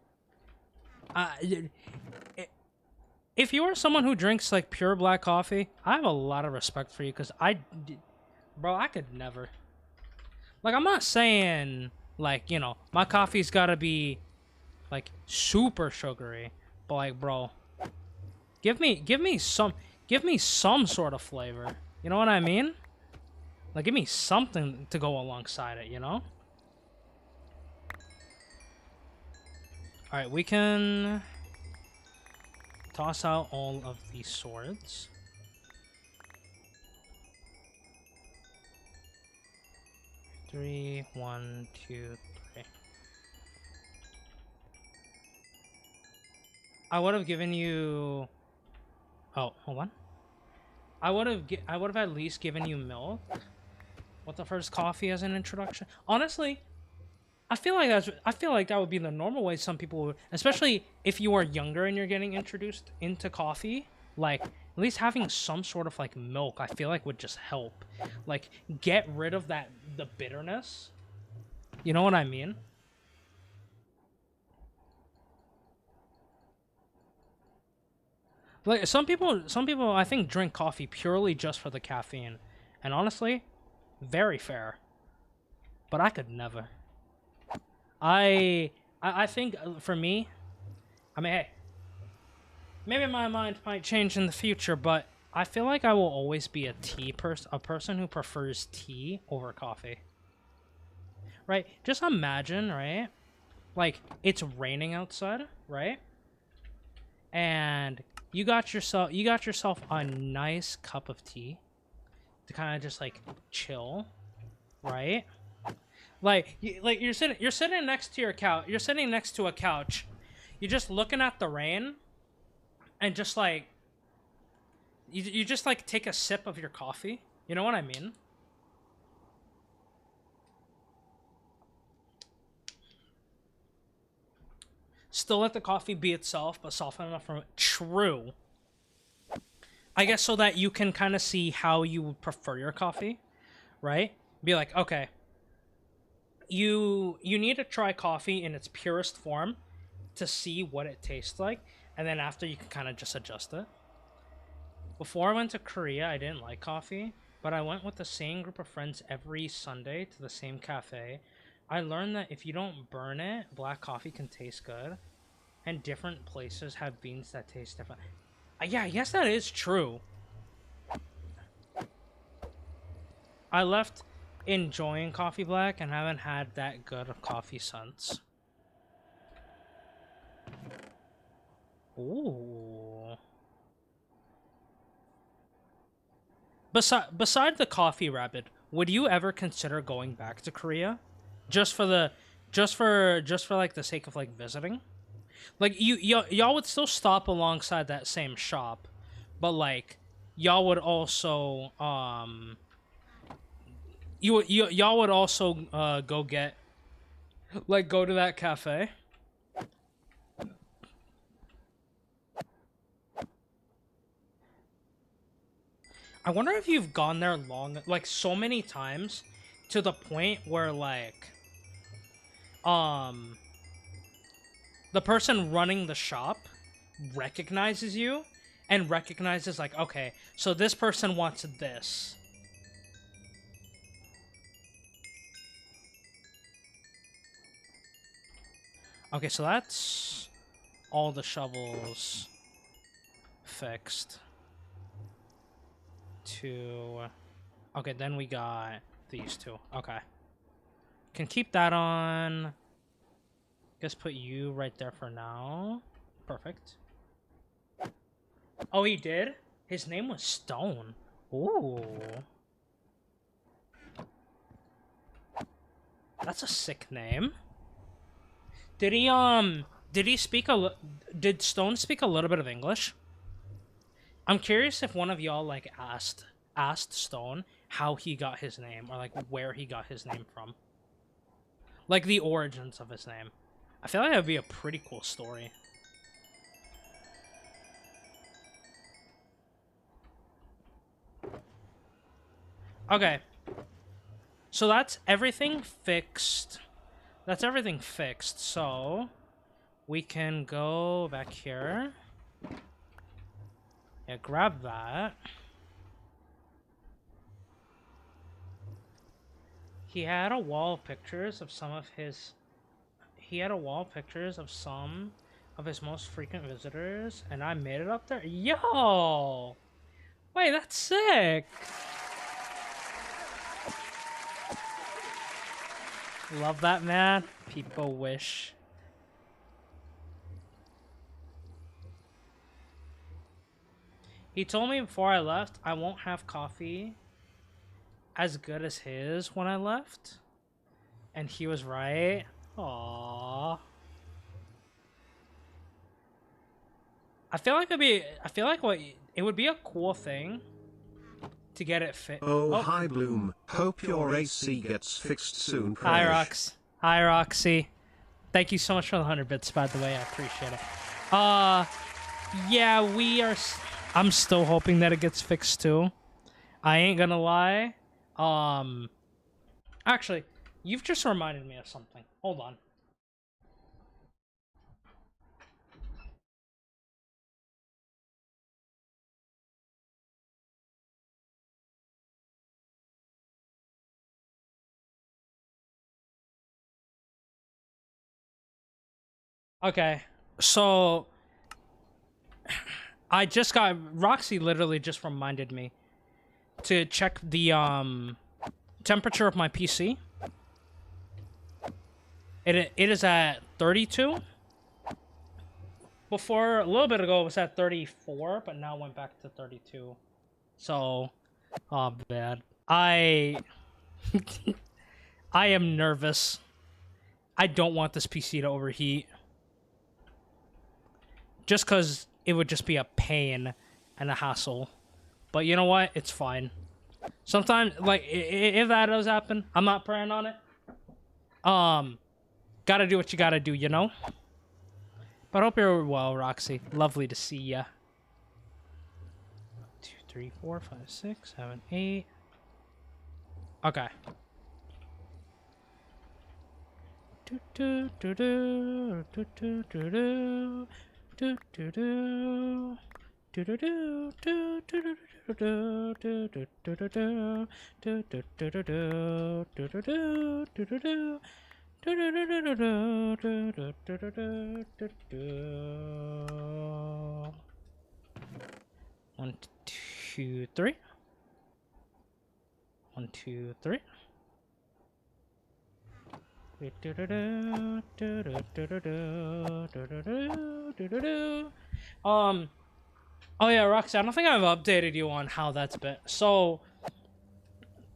if you are someone who drinks like pure black coffee, I have a lot of respect for you because bro, I could never. Like, I'm not saying like, you know, my coffee's gotta be like super sugary, but like, bro, give me some sort of flavor. You know what I mean? Like, give me something to go alongside it, you know? All right, we can toss out all of these swords. Three, one, two, three. I would have given you. Oh, hold on. I would have at least given you milk with the first coffee as an introduction. Honestly, I feel like that would be the normal way some people would, especially if you are younger and you're getting introduced into coffee. Like, at least having some sort of like milk, I feel like would just help. Like, get rid of the bitterness. You know what I mean? Like, some people I think drink coffee purely just for the caffeine. And honestly, very fair. But I could never. I think for me, I mean, hey, maybe my mind might change in the future, but I feel like I will always be a person who prefers tea over coffee. Right? Just imagine, right? Like, it's raining outside, right? And you got yourself a nice cup of tea to kind of just like chill, right? Like you're sitting next to your couch. You're sitting next to a couch. You're just looking at the rain, and just like you just like take a sip of your coffee. You know what I mean? Still let the coffee be itself, but soften enough from it. True. I guess so that you can kind of see how you would prefer your coffee, right? Be like, okay, you need to try coffee in its purest form to see what it tastes like, and then after you can kind of just adjust it. Before I went to Korea, I didn't like coffee, but I went with the same group of friends every Sunday to the same cafe. I learned that if you don't burn it, black coffee can taste good, and different places have beans that taste different. Yeah, I guess that is true. I left enjoying coffee black and haven't had that good of coffee since. Ooh. Beside the coffee rabbit, would you ever consider going back to Korea? Just for the just for like the sake of like visiting? Like y'all would still stop alongside that same shop, but like y'all would also y'all would also go get like go to that cafe. I wonder if you've gone there like so many times to the point where like um the person running the shop recognizes you and recognizes like, okay, so this person wants this. Okay, so that's all the shovels fixed. Okay, then we got these two. Okay. Can keep that on. Guess put you right there for now. Perfect. Oh, he did? His name was Stone. Ooh. That's a sick name. Did did Stone speak a little bit of English? I'm curious if one of y'all like asked Stone how he got his name or like where he got his name from. Like the origins of his name. I feel like that would be a pretty cool story. Okay. So that's everything fixed. That's everything fixed. So we can go back here. Yeah, grab that. He had a wall of pictures of some of his... He had a wall of pictures of some of his most frequent visitors, and I made it up there. Yo! Wait, that's sick! Love that, man. People wish. He told me before I left, I won't have coffee as good as his when I left. And he was right. Aww. I feel like it would be a cool thing to get it fit. Oh, hi Bloom. Hope your AC gets fixed soon. Hi, Presh. Rox. Hi, Roxy. Thank you so much for the 100 bits, by the way. I appreciate it. Yeah, we are... I'm still hoping that it gets fixed, too. I ain't gonna lie. Actually, you've just reminded me of something. Hold on. Okay, so... I just got... Roxy literally just reminded me to check the, temperature of my PC. It is at 32. Before, a little bit ago, it was at 34, but now went back to 32. So, oh, bad. I am nervous. I don't want this PC to overheat. Just because it would just be a pain and a hassle. But you know what? It's fine. Sometimes, like, if that does happen, I'm not praying on it. Gotta do what you gotta do, you know? But I hope you're well, Roxy. Lovely to see ya. 2, 3, 4, 5, 6, 7, 8. Okay. One, two, three. 1, 2, 3. Oh yeah, Roxy, I don't think I've updated you on how that's been. So,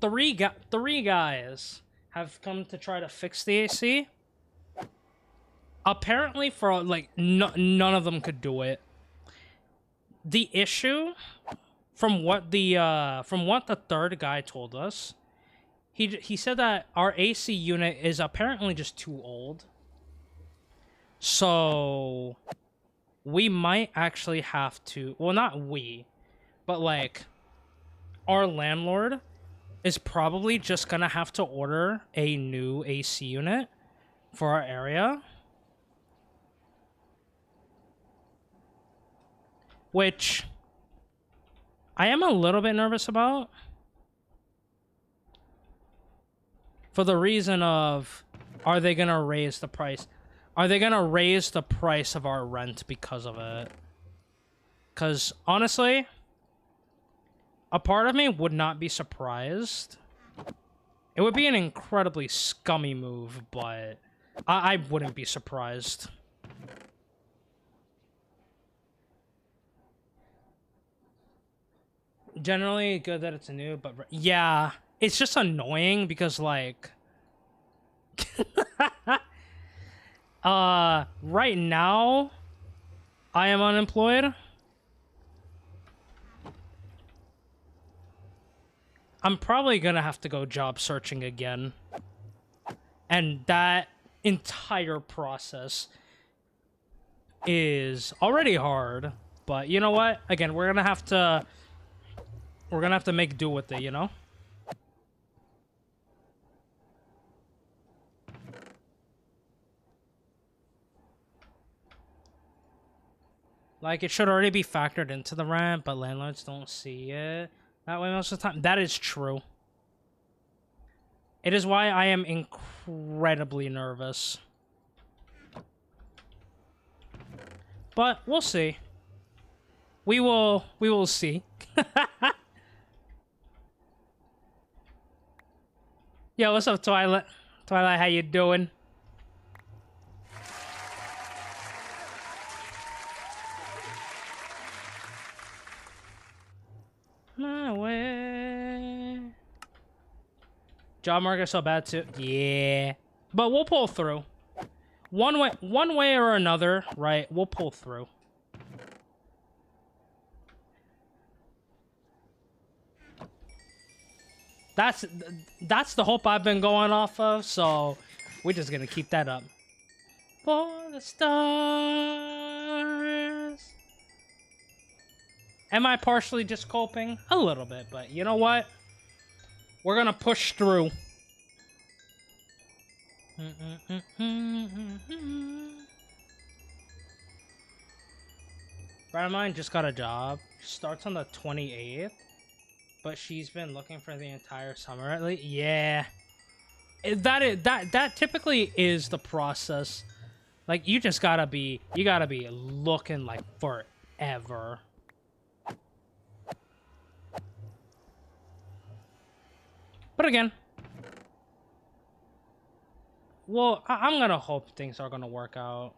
three guys have come to try to fix the AC. Apparently, for like none of them could do it. The issue, from what the third guy told us, he said that our AC unit is apparently just too old. So we might actually have to, well, not we, but like our landlord is probably just gonna have to order a new AC unit for our area. Which I am a little bit nervous about. For the reason of, are they gonna raise the price? Are they gonna raise the price of our rent because of it? Because, honestly, a part of me would not be surprised. It would be an incredibly scummy move, but I wouldn't be surprised. Generally, good that it's new, but yeah, it's just annoying because, like... right now, I am unemployed. I'm probably gonna have to go job searching again. And that entire process is already hard. But you know what? Again, we're gonna have to make do with it, you know? Like, it should already be factored into the rent, but landlords don't see it that way most of the time. That is true. It is why I am incredibly nervous. But we'll see. We will see. Yo, what's up, Twilight? Twilight, how you doing? My way. Job market so bad too. Yeah, but we'll pull through. One way or another, right? We'll pull through. That's the hope I've been going off of, so we're just gonna keep that up. For the stars. Am I partially just coping? A little bit, but you know what? We're gonna push through. Friend of mine just got a job. Starts on the 28th. But she's been looking for the entire summer at least. Yeah. That typically is the process. Like, you just gotta be looking like forever. But again, well, I'm gonna hope things are gonna work out.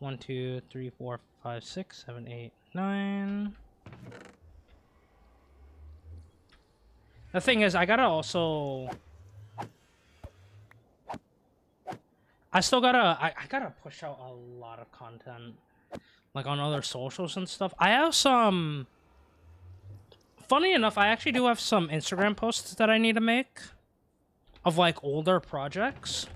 1, 2, 3, 4, 5, 6, 7, 8, 9. The thing is, I gotta also... I gotta push out a lot of content. Like, on other socials and stuff. I have some... Funny enough, I actually do have some Instagram posts that I need to make. Of, like, older projects.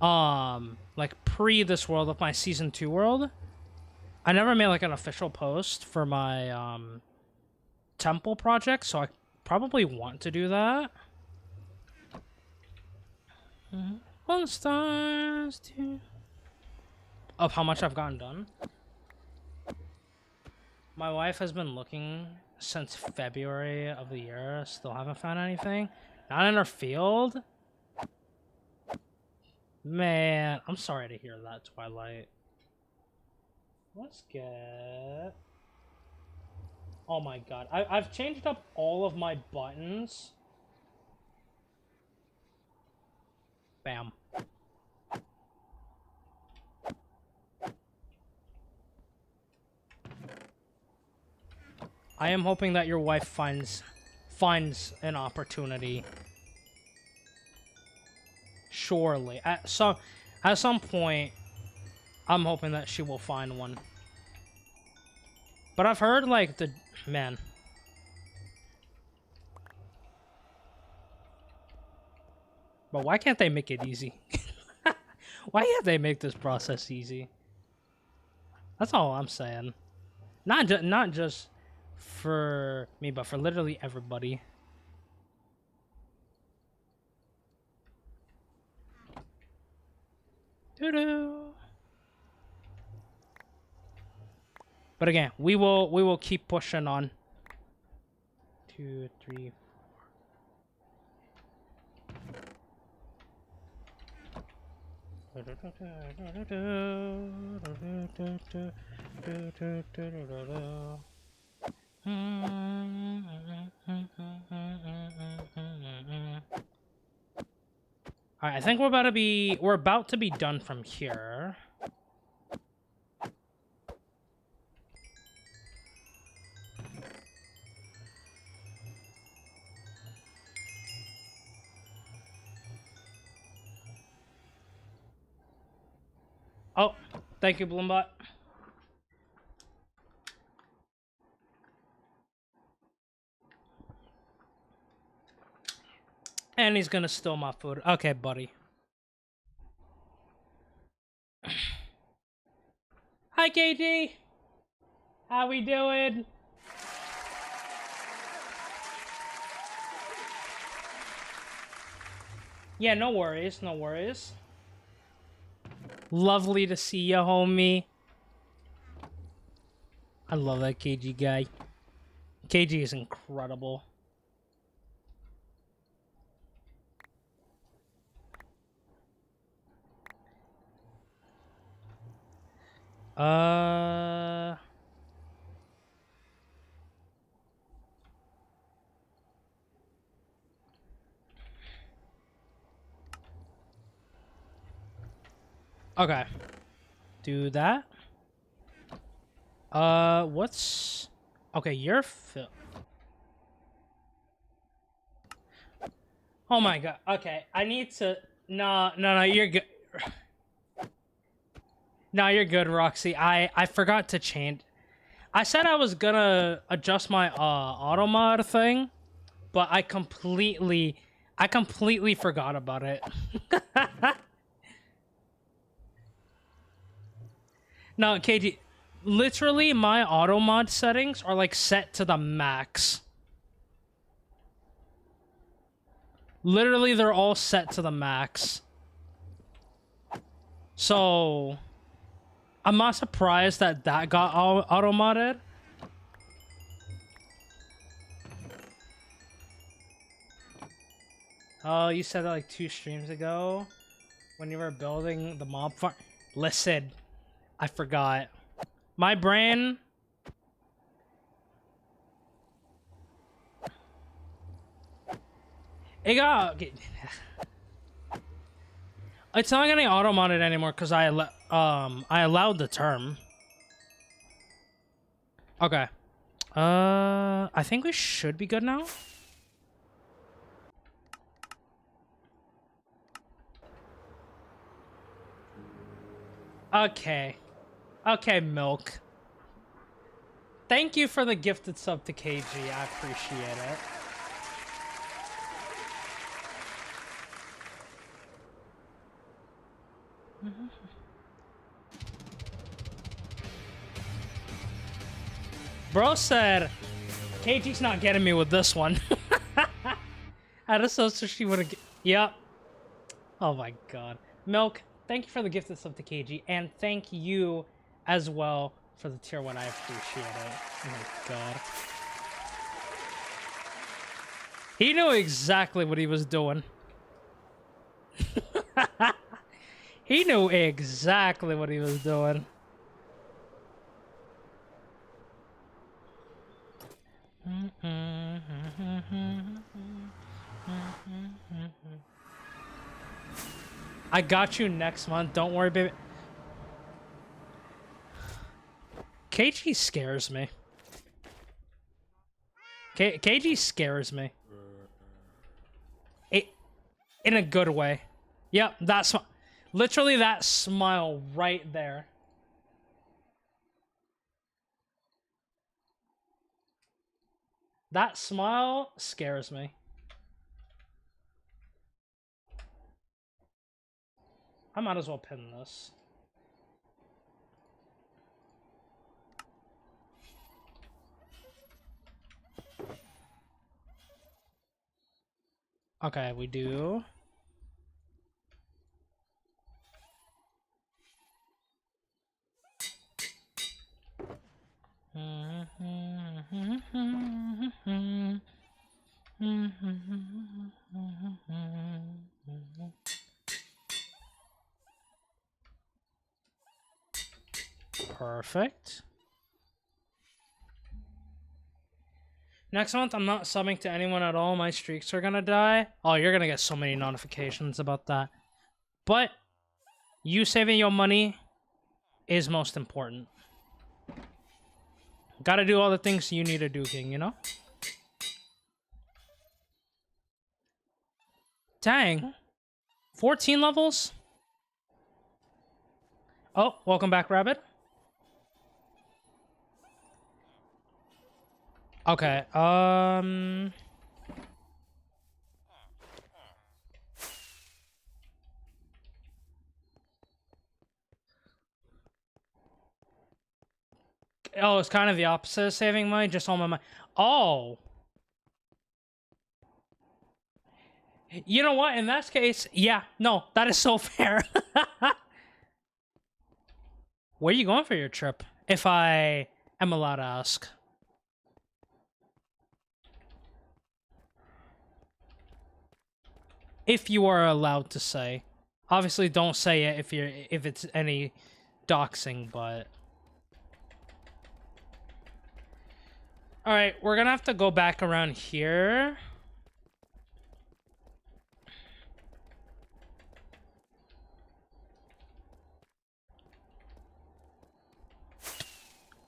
Like, pre this world of my Season 2 world. I never made, like, an official post for my, temple project, so I probably want to do that. All the stars, too. Of how much I've gotten done. My wife has been looking since February of the year. Still haven't found anything. Not in her field. Man, I'm sorry to hear that, Twilight. Let's get... Oh my god. I've changed up all of my buttons. Bam. I am hoping that your wife finds an opportunity. Surely. At some point, I'm hoping that she will find one. But I've heard, like, man. But why can't they make it easy? Why can't they make this process easy? That's all I'm saying. Not just for me, but for literally everybody. Doo-doo. But again, we will keep pushing on. 2, 3, 4. Alright, I think we're about to be done from here. Oh, thank you, Bloombot. And he's gonna steal my food. Okay, buddy. Hi, KG. How we doing? Yeah, no worries, no worries. Lovely to see you, homie. I love that KG guy. KG is incredible. Okay. Do that. What's... Okay, you're... Oh my god. Okay, I need to... No, you're good. No, you're good, Roxy. I forgot to change... I said I was gonna adjust my, auto mod thing, but I completely forgot about it. No, KG... Literally, my auto mod settings are, like, set to the max. Literally, they're all set to the max. So... I'm not surprised that that got auto-modded. Oh, you said that like 2 streams ago when you were building the mob farm. Listen, I forgot. My brain... It got... It's not getting auto-modded anymore because I allowed the term. Okay. I think we should be good now. Okay. Okay, Milk. Thank you for the gifted sub to KG. I appreciate it. Bro said, KG's not getting me with this one. I just so she would have... Yep. Oh my god. Milk, thank you for the gifted sub to KG, and thank you as well for the tier 1. I appreciate it. Oh my god. He knew exactly what he was doing. He knew exactly what he was doing. I got you next month. Don't worry, baby. KG scares me. KG scares me. In a good way. Yep, that's literally that smile right there. That smile scares me. I might as well pin this. Okay, we do. Perfect. Next month, I'm not subbing to anyone at all. My streaks are gonna die. Oh, you're gonna get so many notifications about that. But you saving your money is most important. Gotta do all the things you need to do, King, you know? Dang. 14 levels? Oh, welcome back, Rabbit. Okay, Oh, it's kind of the opposite of saving money, just on my mind. Oh! You know what? In that case, yeah, no, that is so fair. Where are you going for your trip? If I am allowed to ask. If you are allowed to say. Obviously don't say it if it's any doxing, but alright, we're gonna have to go back around here.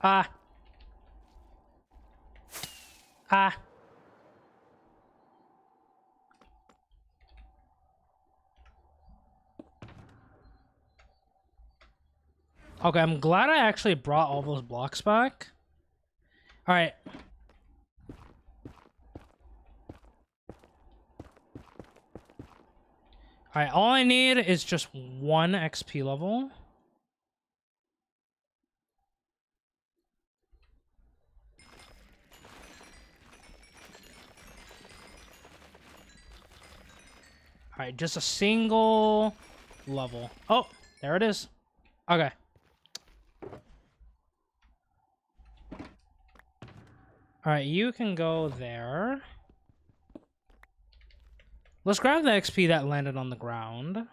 Ah. Ah. Okay, I'm glad I actually brought all those blocks back. Alright. Alright, all I need is just 1 XP level. Alright, just a single level. Oh, there it is. Okay. Alright, you can go there. Let's grab the XP that landed on the ground.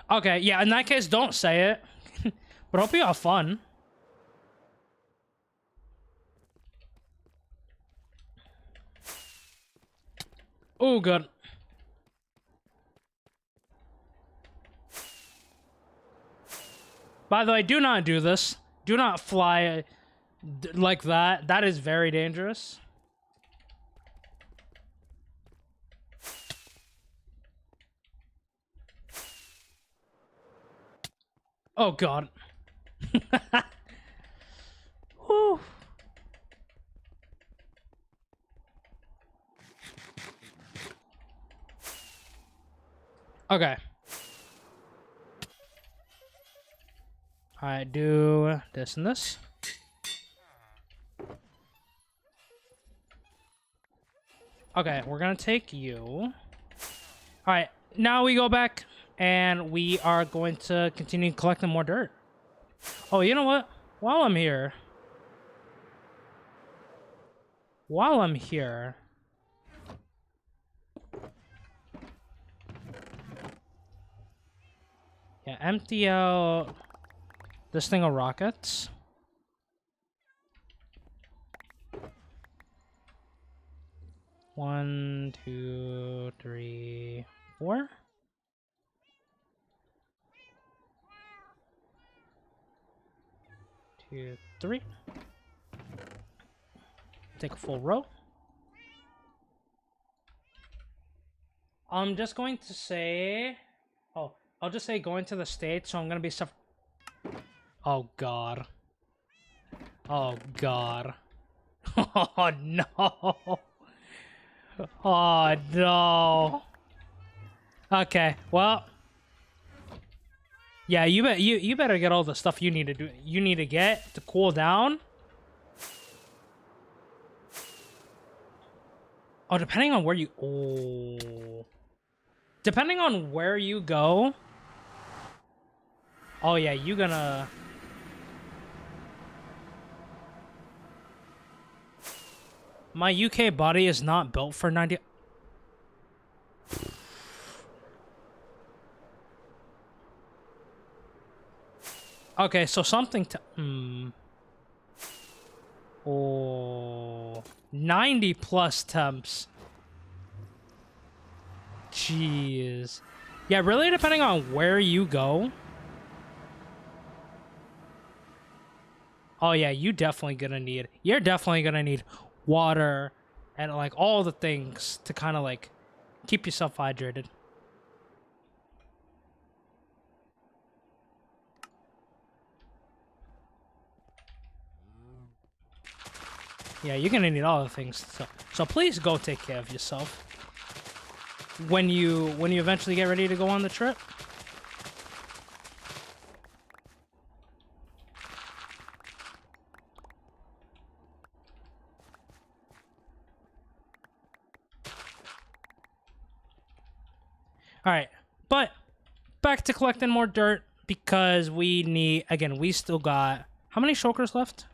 Okay, yeah, in that case, don't say it. But hope you have fun. Oh, good. By the way, do not do this. Do not fly like that. That is very dangerous. Oh, God. Whew. Okay. Alright, do this and this. Okay, we're gonna take you. Alright, now we go back and we are going to continue collecting more dirt. Oh, you know what? While I'm here... Yeah, empty out this thing of rockets. One, two, three, four. Two, three. Take a full row. I'm just going to say... Oh, I'll just say going to the States, so I'm gonna be stuff. Oh, God. Oh, God. Oh, no. Oh, no. Okay, well... Yeah, you better get all the stuff you need to do. You need to get to cool down. Oh, depending on where you... Oh... Depending on where you go... Oh, yeah, you gonna... My UK body is not built for 90... Okay, so something to... Oh... 90 plus temps. Jeez. Yeah, really depending on where you go. Oh yeah, you're definitely gonna need water and like all the things to kind of like keep yourself hydrated. Yeah, you're gonna need all the things. So please go take care of yourself when you eventually get ready to go on the trip. Alright, but back to collecting more dirt because we need, again, we still got, how many shulkers left?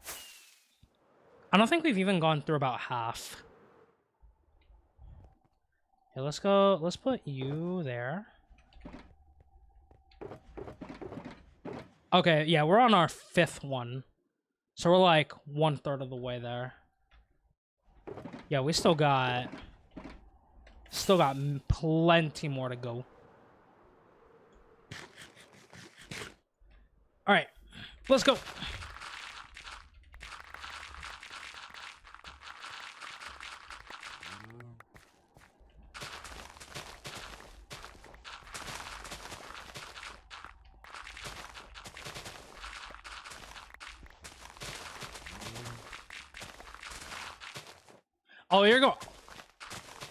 I don't think we've even gone through about half. Okay, let's go, let's put you there. Okay, yeah, we're on our 5th one. So we're like 1/3 of the way there. Yeah, we still got plenty more to go. All right, let's go.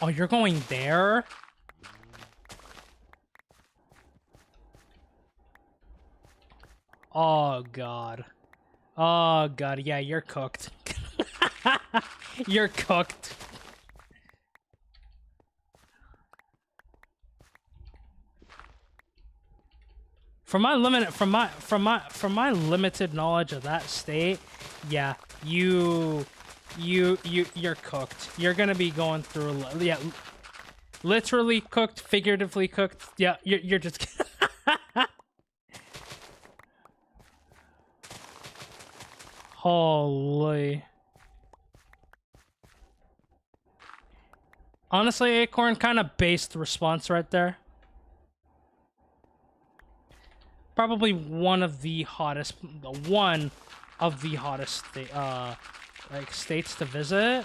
Oh, you're going there? Oh god. Oh god, yeah, you're cooked. You're cooked. From my limited knowledge of that state, yeah, you're cooked. You're gonna be going through, yeah, literally cooked, figuratively cooked. Yeah, you're just. Holy. Honestly, Acorn, kind of based response right there. Probably one of the hottest like states to visit.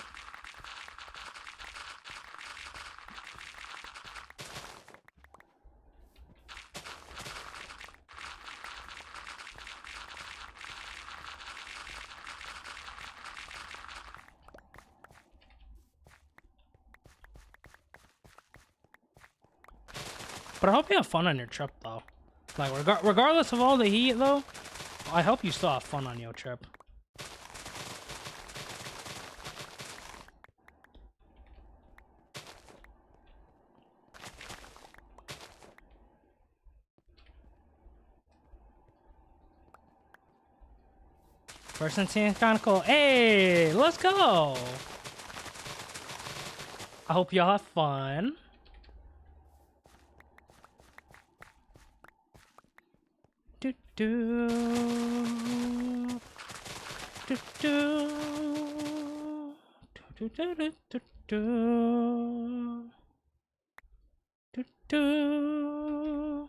But I hope you have fun on your trip, though. Like, regardless of all the heat, though, I hope you still have fun on your trip. First and 10th Chronicle. Hey, let's go! I hope y'all have fun. Do do do do do do do do do do.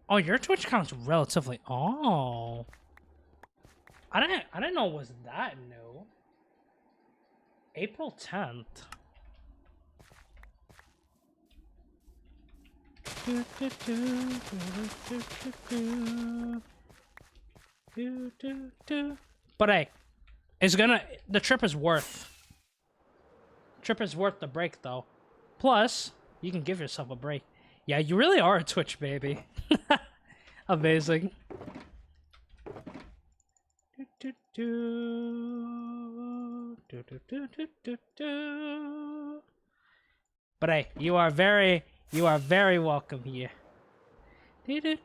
Oh, your Twitch account's relatively. Oh, I didn't know it was that new. April 10th. But hey, the trip is worth the break though. Plus, you can give yourself a break. Yeah, you really are a Twitch baby. Amazing. But hey, you are very welcome here. And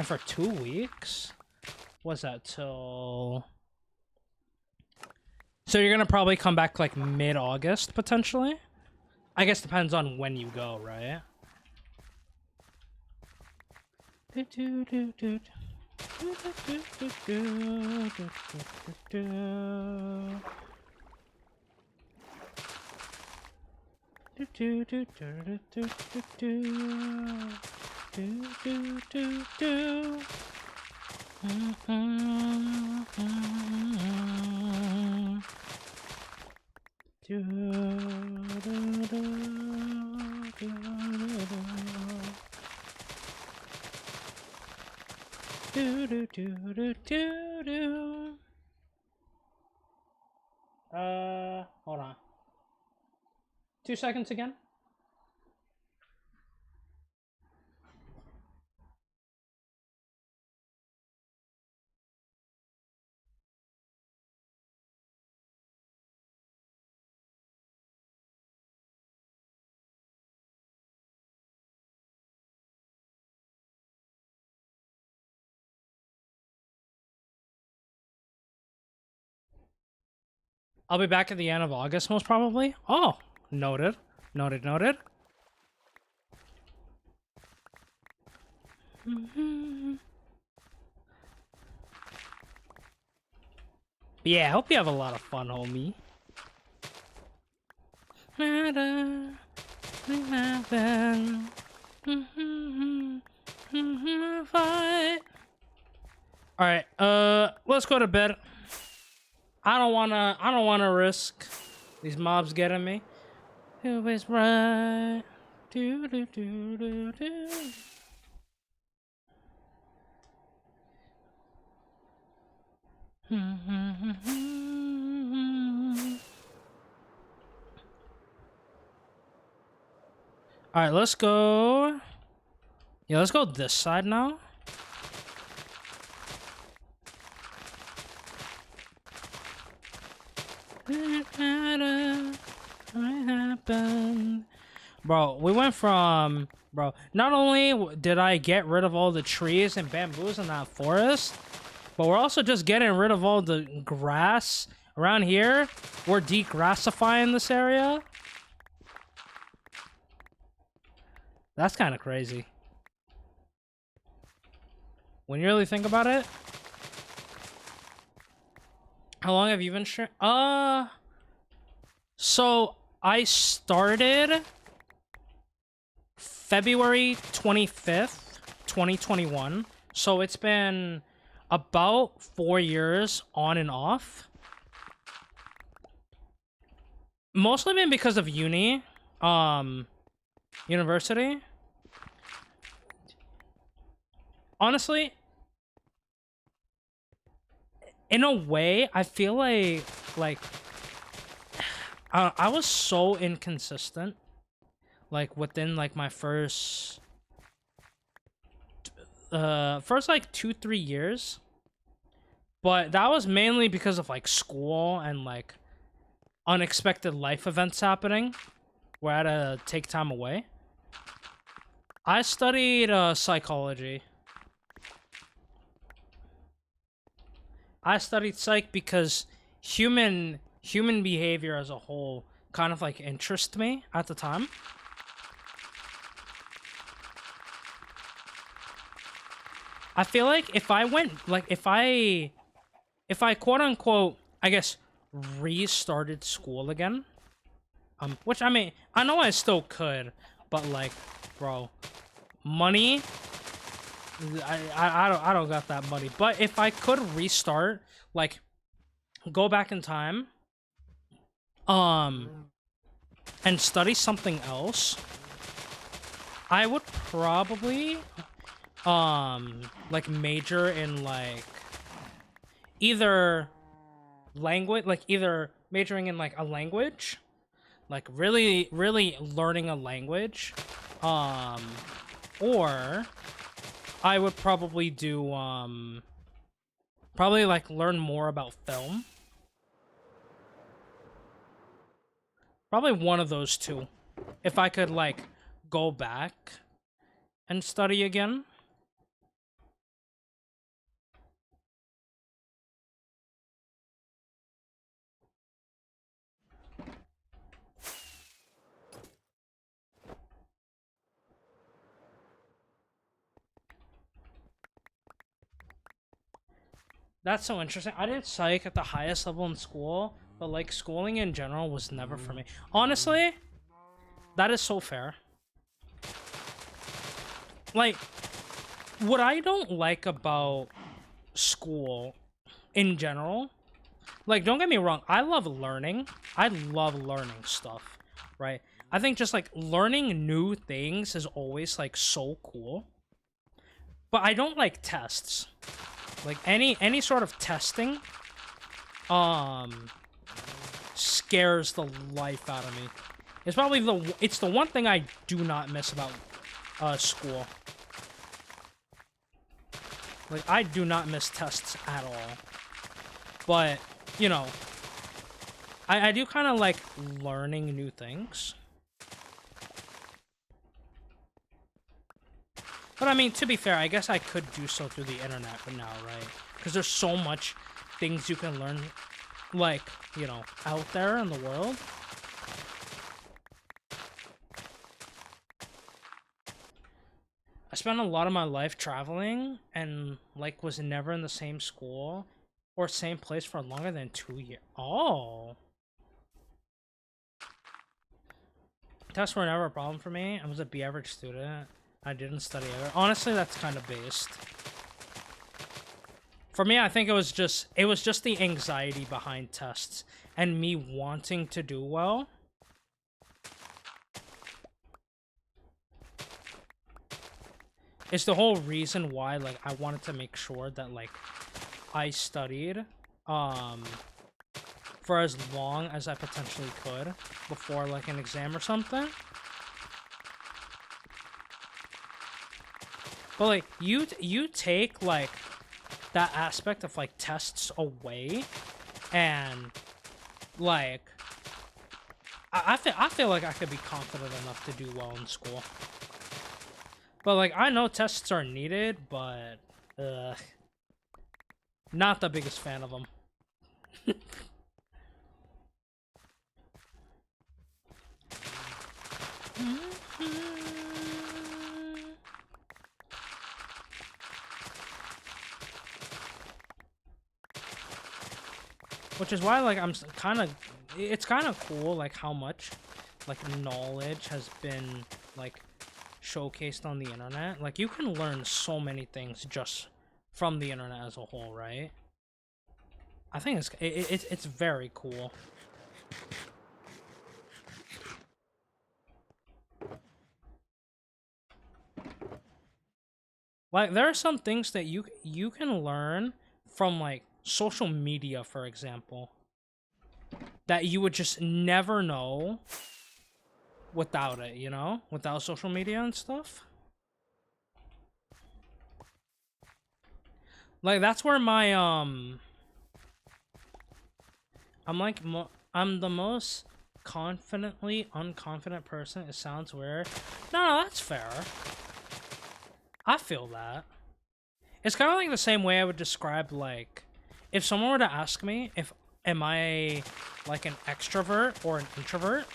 for 2 weeks? What's that till? So you're gonna probably come back like mid-August, potentially? I guess depends on when you go, right? Hold on. 2 seconds again. I'll be back at the end of August, most probably. Oh, noted. Noted. Yeah, I hope you have a lot of fun, homie. All right, let's go to bed. I don't wanna risk these mobs getting me. Who is right? Do do do do do. All right, let's go. Yeah, let's go this side now. Bro, we went from... Bro, not only did I get rid of all the trees and bamboos in that forest, but we're also just getting rid of all the grass around here. We're degrassifying this area. That's kind of crazy. When you really think about it. How long have you been streaming? So I started February 25th, 2021. So it's been about 4 years on and off. Mostly been because of university. Honestly, in a way, I feel like I was so inconsistent, like within like my first like 2-3 years, but that was mainly because of like school and like unexpected life events happening where I had to take time away. I studied psychology. I studied psych because human behavior as a whole kind of like interested me at the time. I feel like if I went like if I quote unquote I guess restarted school again, which I mean I know I still could, but like bro, money, I don't got that money. But if I could restart, like go back in time and study something else, I would probably like major in like either language, like either majoring in like a language, like really learning a language, or I would probably do probably like learn more about film. Probably one of those two. If I could like go back and study again. That's so interesting. I did psych at the highest level in school, but like schooling in general was never for me. Honestly, that is so fair. Like, what I don't like about school in general, like, don't get me wrong, I love learning. I love learning stuff, right? I think just like learning new things is always like so cool. But I don't like tests. Like any sort of testing scares the life out of me. It's probably the one thing I do not miss about school. Like, I do not miss tests at all. But, you know, I do kind of like learning new things. But I mean, to be fair, I guess I could do so through the internet now, right? Because there's so much things you can learn, like, you know, out there in the world. I spent a lot of my life traveling and, like, was never in the same school or same place for longer than 2 years. Oh. Tests were never a problem for me. I was a B average student. I didn't study ever. Honestly, that's kind of based. For me, I think it was just the anxiety behind tests and me wanting to do well. It's the whole reason why, like, I wanted to make sure that, like, I studied for as long as I potentially could before, like, an exam or something. But, like, you take, like, that aspect of, like, tests away, and, like, I feel like I could be confident enough to do well in school. But, like, I know tests are needed, but, not the biggest fan of them. Which is why, like, it's kind of cool, like, how much, like, knowledge has been, like, showcased on the internet. Like, you can learn so many things just from the internet as a whole, right? I think it's very cool. Like, there are some things that you can learn from, like, social media, for example, that you would just never know without it, you know? Without social media and stuff. Like, that's where my, I'm the most confidently unconfident person. It sounds weird. No, that's fair. I feel that. It's kind of like the same way I would describe, like, if someone were to ask me if am I, like, an extrovert or an introvert,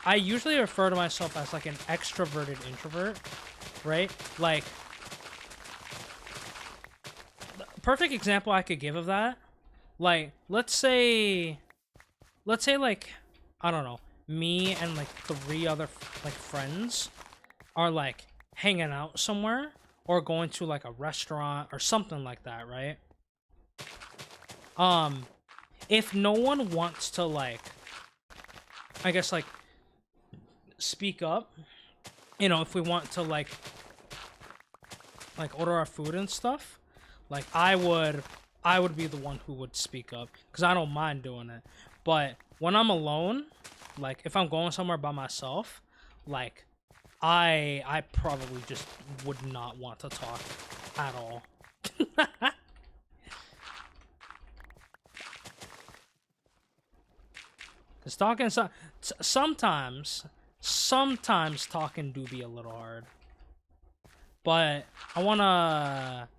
I usually refer to myself as, like, an extroverted introvert, right? Like, perfect example I could give of that, like, let's say, like, I don't know, me and, like, 3 other, like, friends are, like, hanging out somewhere or going to, like, a restaurant or something like that, right? If no one wants to, like, I guess, like, speak up, you know, if we want to, like, order our food and stuff, like, I would be the one who would speak up, because I don't mind doing it. But when I'm alone, like, if I'm going somewhere by myself, like, I probably just would not want to talk at all. Cause talking sometimes talking do be a little hard. But I wanna.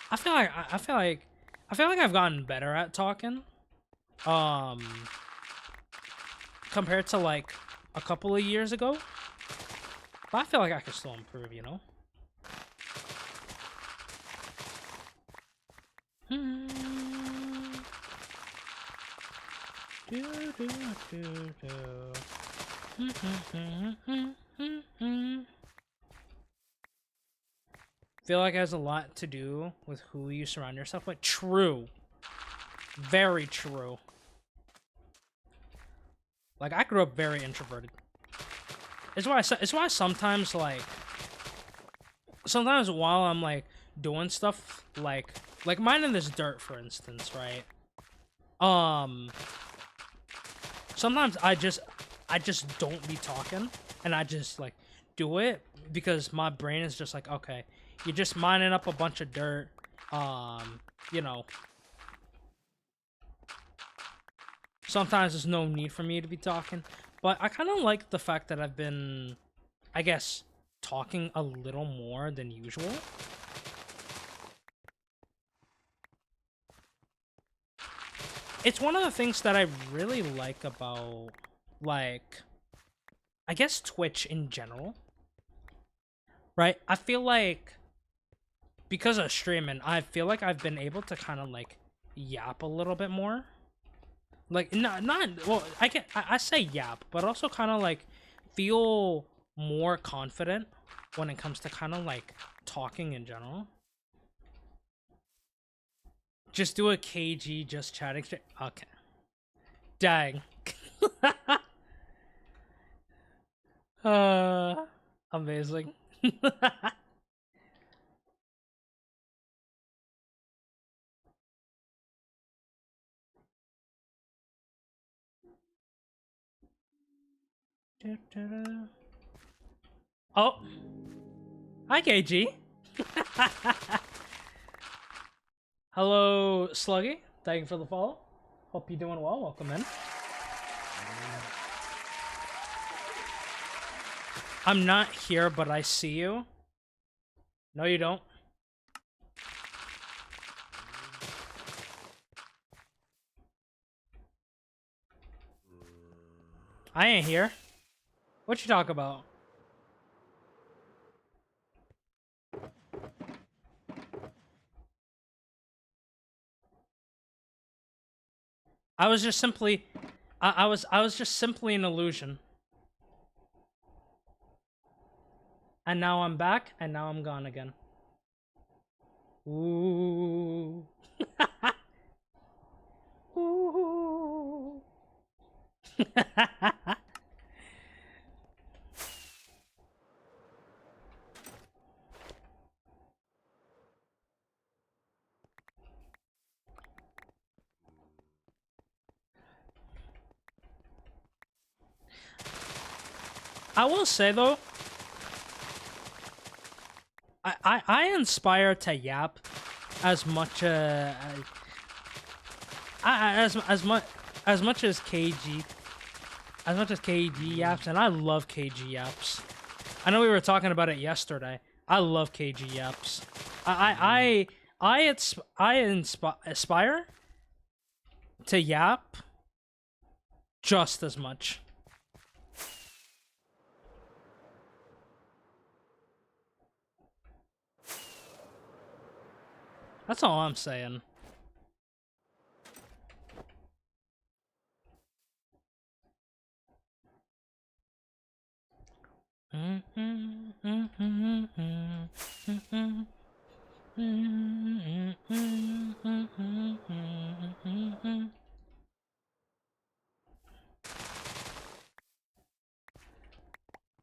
I feel like I've gotten better at talking. Compared to, like, a couple of years ago. But I feel like I can still improve, you know? Feel like it has a lot to do with who you surround yourself with. True. Very true. Like, I grew up very introverted. It's why sometimes, like, sometimes while I'm like doing stuff like mining this dirt, for instance, right? Sometimes I just don't be talking, and I just like do it because my brain is just like, okay, you're just mining up a bunch of dirt. You know, sometimes there's no need for me to be talking, but I kind of like the fact that I've been, I guess, talking a little more than usual. It's one of the things that I really like about, like, I guess Twitch in general, right? I feel like because of streaming, I feel like I've been able to kind of like yap a little bit more. Like, not well, I say yap, but also kind of like feel more confident when it comes to kind of like talking in general. Just do a KG, just chatting straight. Okay. Dang. uh, Amazing. Oh, hi KG. Hello, Sluggy. Thank you for the follow. Hope you're doing well. Welcome in. I'm not here, but I see you. No, you don't. I ain't here. What you talk about? I was just simply, I was just simply an illusion. And now I'm back, and now I'm gone again. Ooh. Ooh. I will say though, I inspire to yap as much as much as KG yaps, and I love KG yaps. I know we were talking about it yesterday. I love KG yaps. I aspire to yap just as much. That's all I'm saying.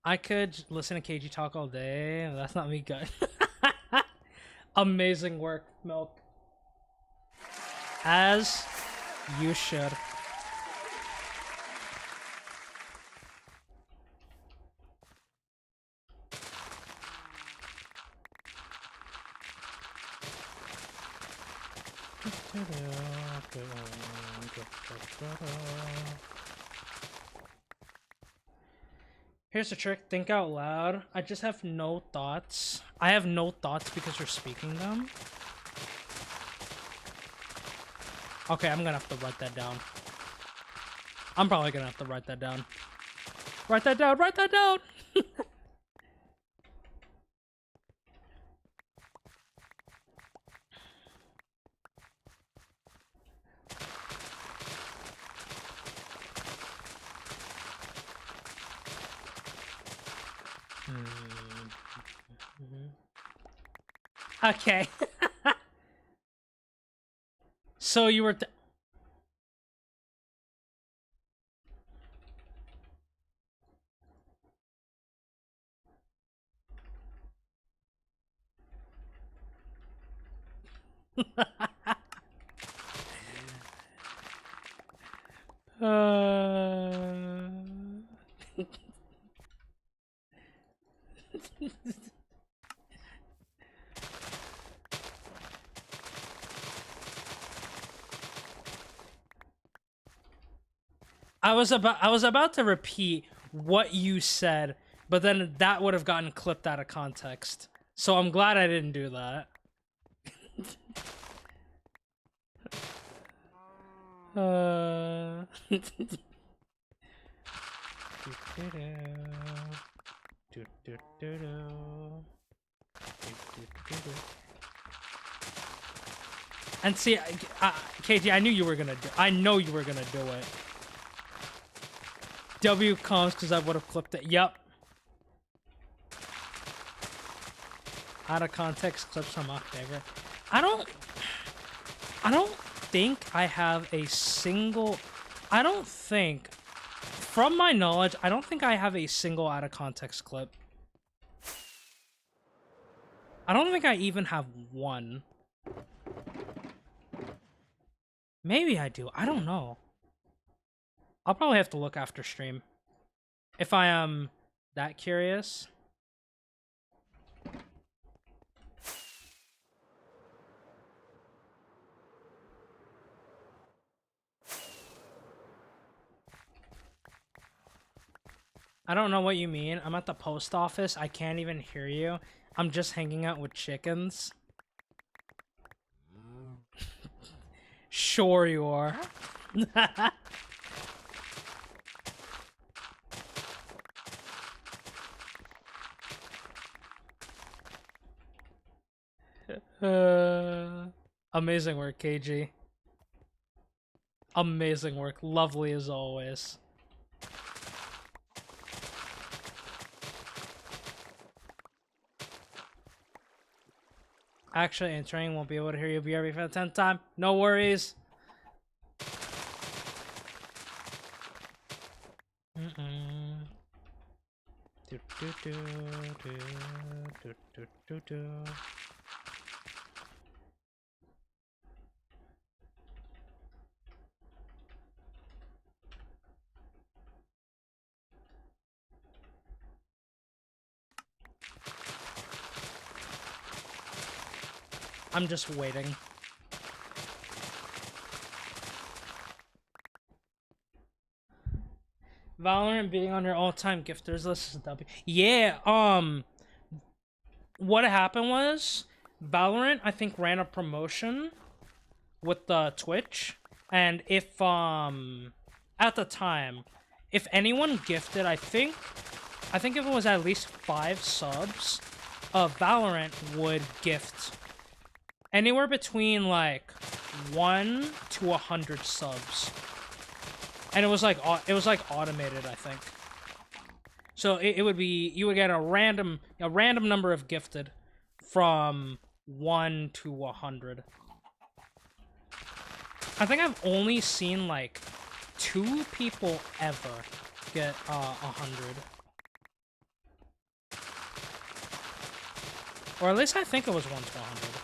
I could listen to KG talk all day. That's not me good. Amazing work, Milk. As you should. Here's the trick, think out loud. I just have no thoughts. I have no thoughts because you're speaking them. Okay, I'm gonna have to write that down. I'm probably gonna have to write that down. Write that down, write that down! Okay. So you were I was about to repeat what you said, but then that would have gotten clipped out of context. So I'm glad I didn't do that. And see, KT, I knew you were gonna do. I know you were gonna do it. W comes because I would have clipped it. Yep. Out of context clips from Octaver. I don't think I have a single. I don't think, from my knowledge, I don't think I have a single out of context clip. I don't think I even have one. Maybe I do. I don't know. I'll probably have to look after stream. If I am that curious. I don't know what you mean. I'm at the post office. I can't even hear you. I'm just hanging out with chickens. Sure you are. Amazing work, KG. Amazing work. Lovely as always. Actually, entering won't be able to hear you BRB for the 10th time. No worries. I'm just waiting. Valorant being on your all-time gifters list is a W. Yeah, what happened was Valorant, I think, ran a promotion with the Twitch, and if at the time, if anyone gifted, I think if it was at least 5 subs, Valorant would gift anywhere between like 1 to 100 subs. And it was like automated, I think. So it would be, you would get a random number of gifted from 1 to 100. I think I've only seen like 2 people ever get 100. Or at least I think it was 1 to 100.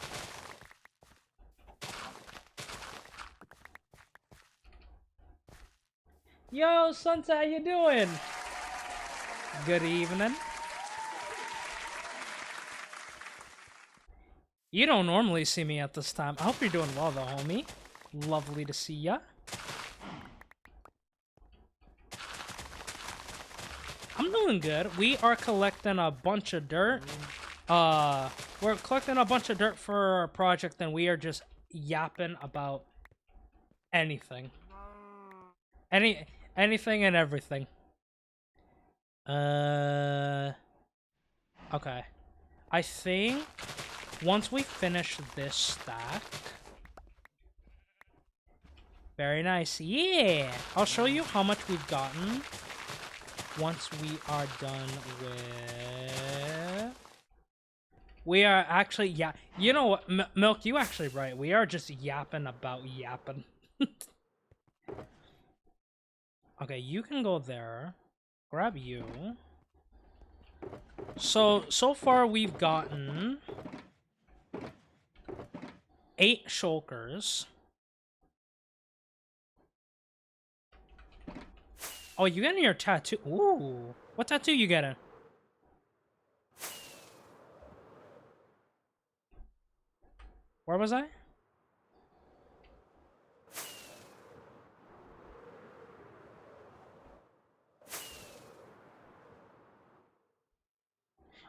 Yo, Sunset, how you doing? Good evening. You don't normally see me at this time. I hope you're doing well, though, homie. Lovely to see ya. I'm doing good. We are collecting a bunch of dirt. We're collecting a bunch of dirt for our project, and we are just yapping about anything. Anything and everything. Okay. I think once we finish this stack. Very nice. Yeah! I'll show you how much we've gotten once we are done with... We are actually, yeah. You know what, Milk, you actually right. We are just yapping about yapping. Okay, you can go there. Grab you. So far we've gotten 8 shulkers. Oh, you getting your tattoo? Ooh, what tattoo you getting? Where was I?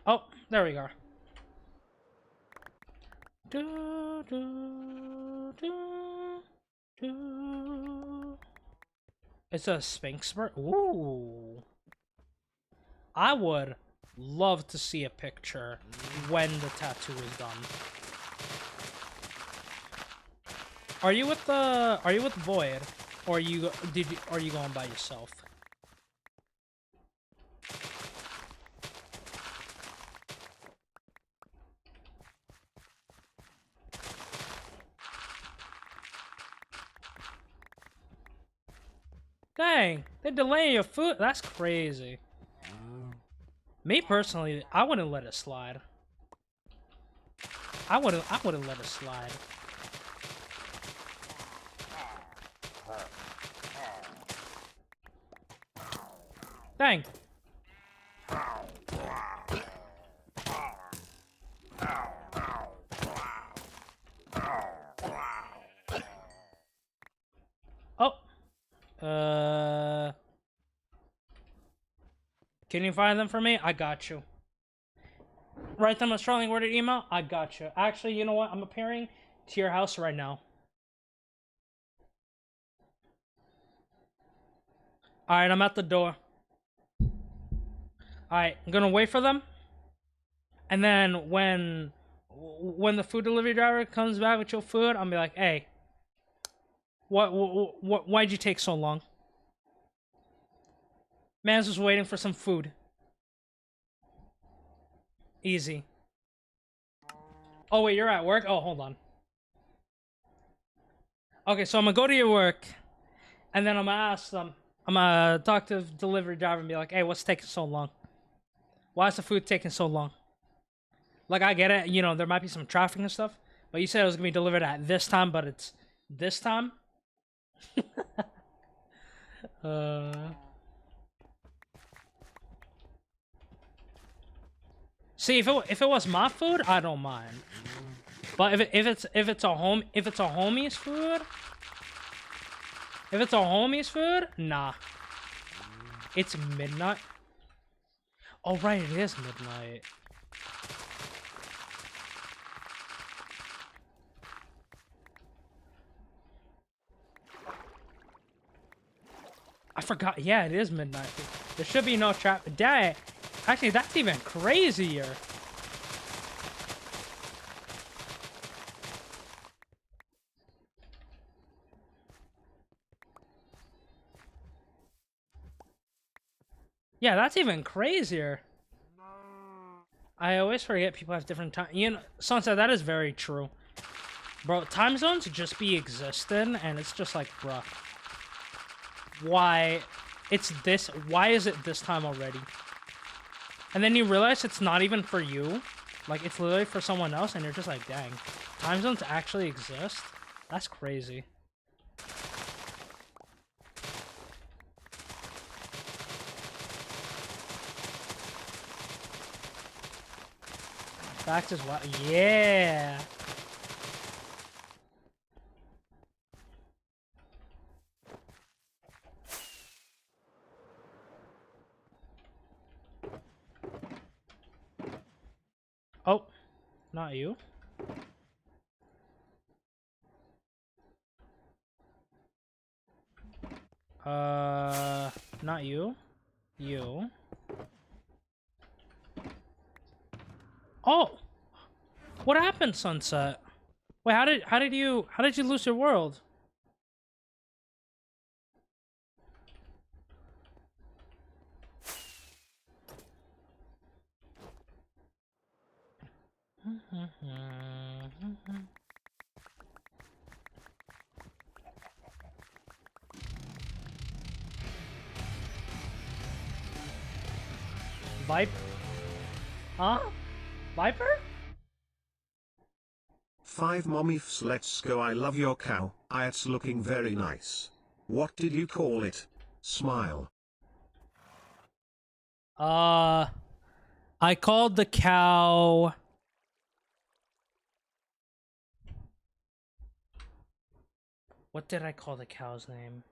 Oh, there we go. Do, do, do, do. It's a Sphinx bird. Ooh. I would love to see a picture when the tattoo is done. Are you with Void? Or are you going by yourself? Dang, they're delaying your food. That's crazy. Me personally, I wouldn't let it slide. I wouldn't let it slide. Dang. Oh. Can you find them for me? I got you. Write them a strongly worded email? I got you. Actually, you know what? I'm appearing to your house right now. Alright, I'm at the door. Alright, I'm gonna wait for them. And then when the food delivery driver comes back with your food, I'll be like, hey, why'd you take so long? Man's just waiting for some food. Easy. Oh, wait, you're at work? Oh, hold on. Okay, so I'm gonna go to your work, and then I'm gonna ask them. I'm gonna talk to the delivery driver and be like, hey, what's taking so long? Why is the food taking so long? Like, I get it, you know, there might be some traffic and stuff, but you said it was gonna be delivered at this time, but it's this time? See, if it was my food, I don't mind. But if it's a homie's food, nah. It's midnight. Oh right, it is midnight. I forgot. Yeah, it is midnight. There should be no traffic. Dang. Actually, that's even crazier. Yeah, that's even crazier. I always forget people have different time. You know, Sunset, that is very true. Bro, time zones just be existing, and it's just like, bruh. Why? Why is it this time already? And then you realize it's not even for you. Like, it's literally for someone else, and you're just like, dang. Time zones actually exist? That's crazy. Fact is what? Yeah! Oh, not you. Not you. You. Oh! What happened, Sunset? Wait, how did you lose your world? Viper? Huh? Viper? 5 mommyfs, let's go. I love your cow. It's looking very nice. What did you call it? Smile. I called the cow... What did I call the cow's name?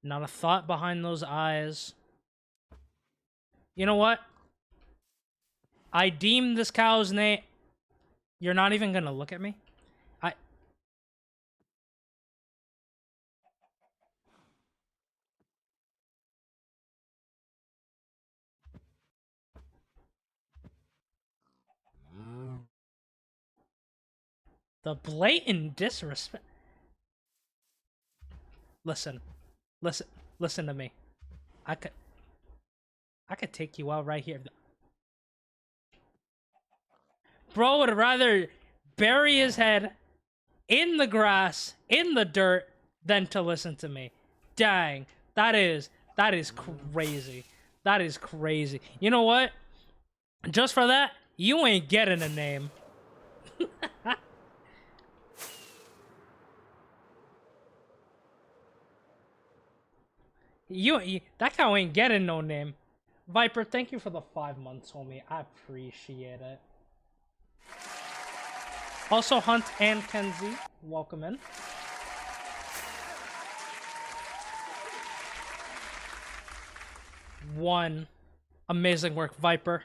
Not a thought behind those eyes. You know what? I deem this cow's name... You're not even gonna look at me? The blatant disrespect. Listen to me. I could take you out right here. Bro would rather bury his head in the grass, in the dirt, than to listen to me. Dang, that is crazy. That is crazy. You know what? Just for that, you ain't getting a name. You that cow ain't getting no name. Viper, thank you for the 5 months, homie. I appreciate it. Also, Hunt and Kenzie, welcome in. One. Amazing work, Viper.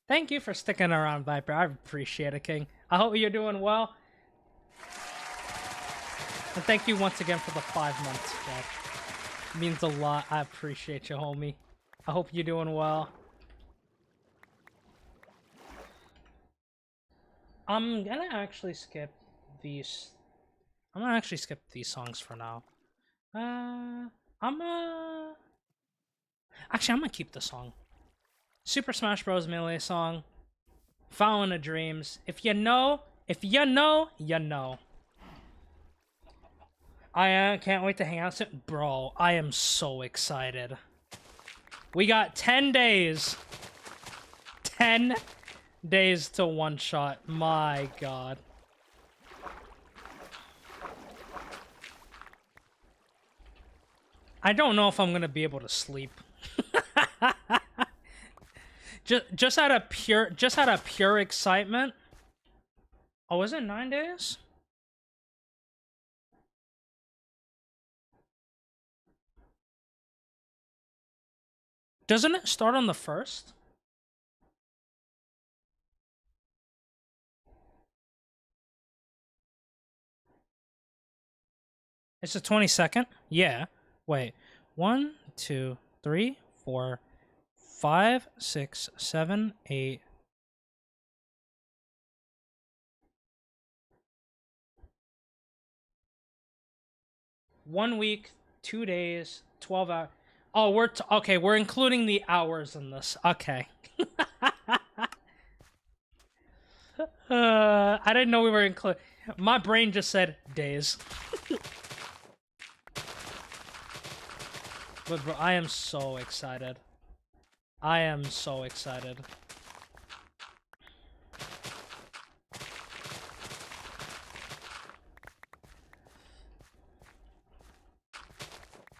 Thank you for sticking around, Viper. I appreciate it, King. I hope you're doing well. And thank you once again for the 5 months. That means a lot. I appreciate you, homie. I hope you're doing well. I'm gonna actually skip these. I'm gonna actually skip these songs for now. Actually, I'm gonna keep the song. Super Smash Bros. Melee song. Fountain of Dreams. If you know, you know. I can't wait to hang out soon. Bro, I am so excited. We got 10 days. 10 days to one shot. My god. I don't know if I'm gonna be able to sleep. just out of pure excitement. Oh, is it 9 days? Doesn't it start on the 1st? It's the 22nd? Yeah. Wait. 1, 2, 3, 4, 5, 6, 7, 8. One week, 2 days, 12 hours. Oh, okay, we're including the hours in this. Okay. I didn't know we were including. My brain just said days. But bro, I am so excited. I am so excited.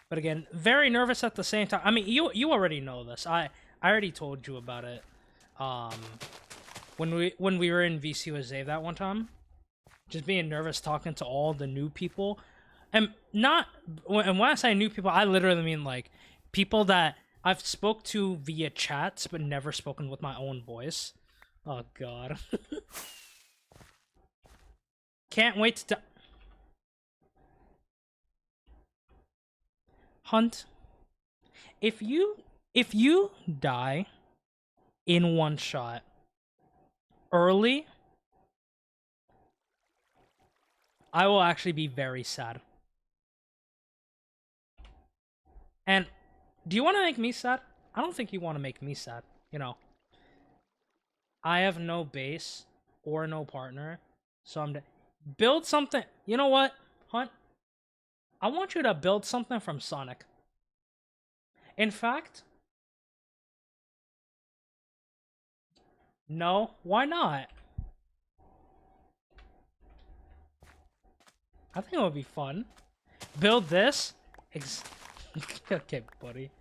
But again, very nervous at the same time. I mean, you already know this. I already told you about it. When we were in VC with Zave that one time, just being nervous talking to all the new people, and when I say new people, I literally mean like people that I've spoke to via chats but never spoken with my own voice. Oh god. Can't wait to Hunt. If you die in one shot early, I will actually be very sad. And do you want to make me sad? I don't think you want to make me sad. You know, I have no base or no partner, so build something. You know what, Hunt? I want you to build something from Sonic. In fact, no, why not? I think it would be fun. Build this. Okay, buddy.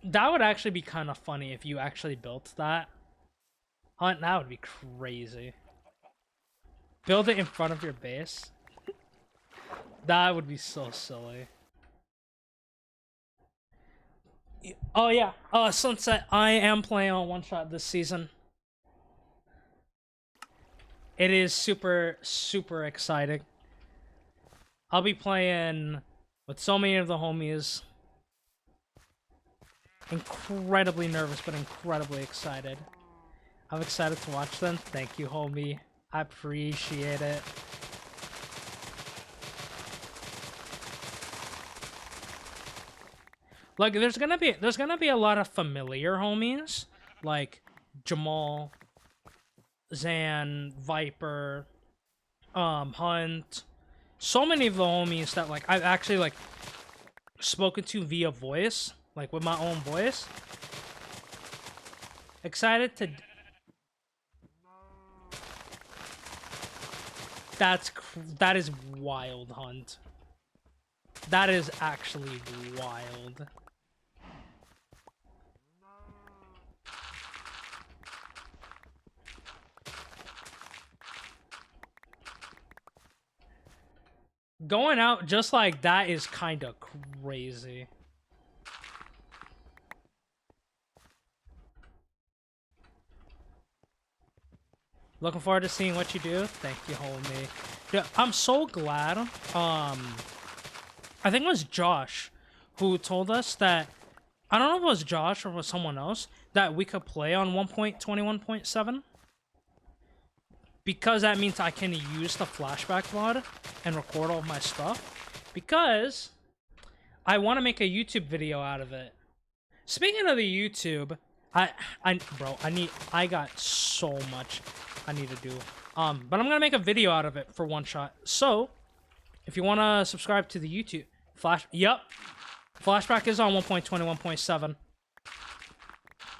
That would actually be kind of funny if you actually built that. Hunt, that would be crazy. Build it in front of your base. That would be so silly. Oh yeah, Sunset, I am playing on one shot this season. It is super, super exciting. I'll be playing with so many of the homies. Incredibly nervous, but incredibly excited. I'm excited to watch them. Thank you, homie. I appreciate it. Like, there's gonna be a lot of familiar homies, like Jamal, Zan, Viper, Hunt. So many of the homies that like I've actually like spoken to via voice, like with my own voice. Excited to. That is wild, Hunt. That is actually wild. Going out just like that is kind of crazy. Looking forward to seeing what you do. Thank you, homie. Yeah, I'm so glad. I think it was Josh who told us that, I don't know if it was Josh or it was someone else, that we could play on 1.21.7. Because that means I can use the flashback mod and record all of my stuff. Because I want to make a YouTube video out of it. Speaking of the YouTube, I got so much I need to do. But I'm gonna make a video out of it for one shot. So, if you wanna subscribe to the YouTube Flashback is on 1.21.7.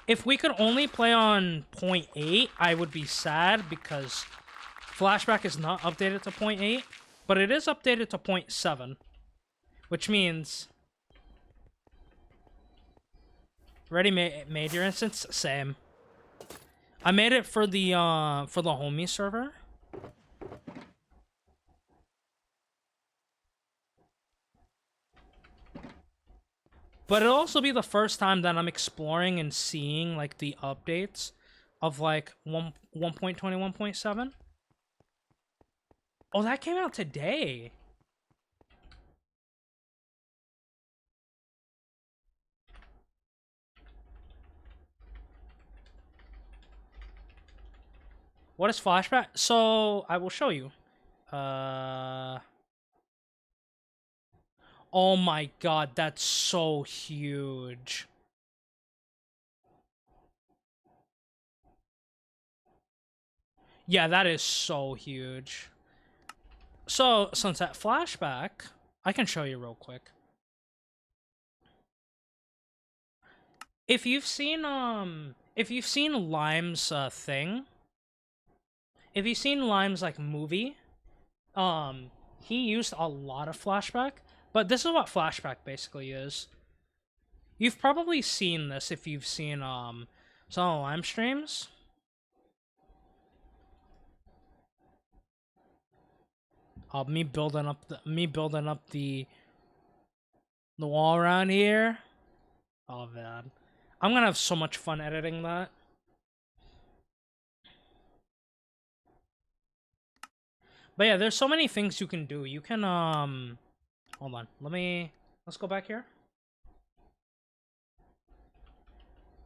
If we could only play on 0.8, I would be sad because Flashback is not updated to 0.8, but it is updated to 0.7, which means already made your instance. Same. I made it for the homie server. But it'll also be the first time that I'm exploring and seeing like the updates of like 1.21.7. Oh, that came out today. What is flashback? So I will show you. Oh my god, that's so huge. Yeah, that is so huge. So, Sunset Flashback, I can show you real quick. If you've seen Lime's thing, if you've seen Lime's like movie, he used a lot of flashback, but this is what flashback basically is. You've probably seen this if you've seen some of Lime streams. Me building up the wall around here. Oh man, I'm gonna have so much fun editing that. But yeah, there's so many things you can do. You can hold on. Let's go back here.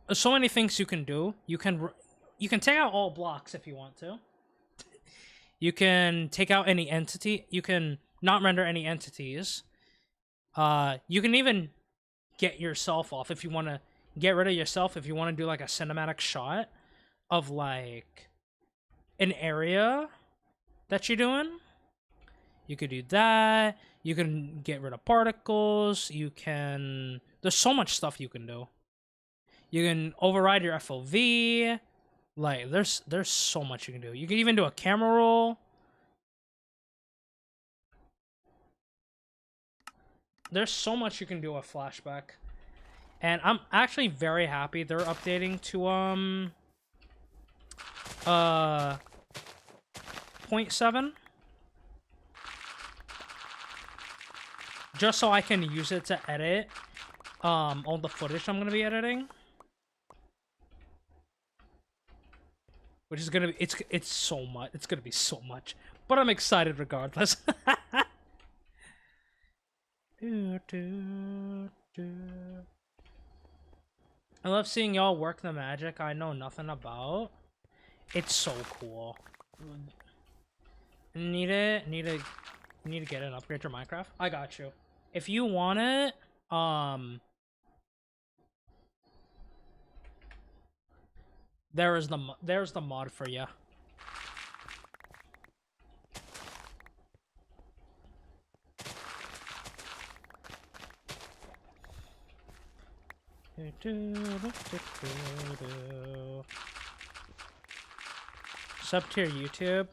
There's so many things you can do. You can take out all blocks if you want to. You can take out any entity. You can not render any entities. You can even get yourself off if you want to get rid of yourself. If you want to do like a cinematic shot of like an area that you're doing, you could do that. You can get rid of particles. You can. There's so much stuff you can do. You can override your FOV. Like there's so much you can do. You can even do a camera roll. There's so much you can do with flashback. And I'm actually very happy they're updating to 0.7. Just so I can use it to edit all the footage I'm gonna be editing. Which is gonna be it's so much. It's gonna be so much. But I'm excited regardless. I love seeing y'all work the magic I know nothing about. It's so cool. Need to get an upgrade to Minecraft? I got you. If you want it, there's the mod for you. Sub tier YouTube.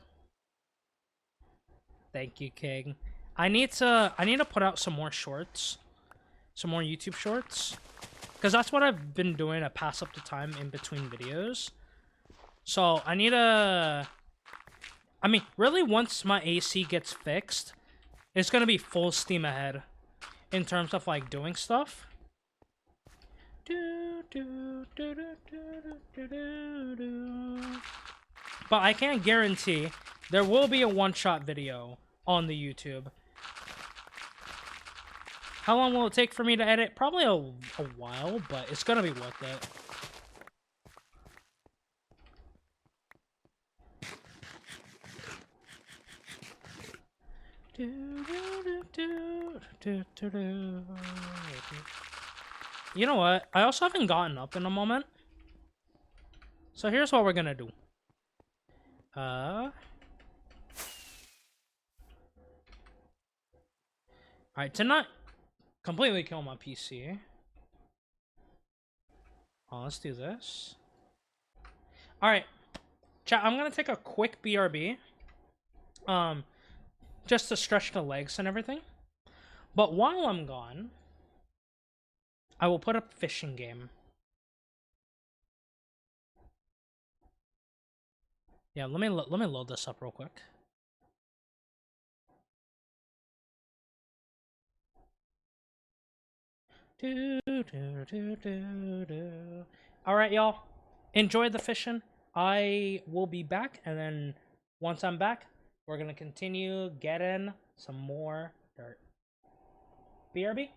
Thank you, King. I need to put out some more shorts. Some more YouTube shorts. Because that's what I've been doing to pass up the time in between videos. So I need to... I mean, really once my AC gets fixed, it's going to be full steam ahead. In terms of like doing stuff. But I can't guarantee there will be a one-shot video on the YouTube. How long will it take for me to edit? Probably a while, but it's gonna be worth it. You know what? I also haven't gotten up in a moment. So here's what we're gonna do. Alright, to not completely kill my PC. Oh, let's do this. Alright. Chat, I'm gonna take a quick BRB. Just to stretch the legs and everything. But while I'm gone, I will put up fishing game. Yeah, let me load this up real quick. All right, y'all. Enjoy the fishing. I will be back, and then once I'm back, we're gonna continue getting some more dirt. BRB.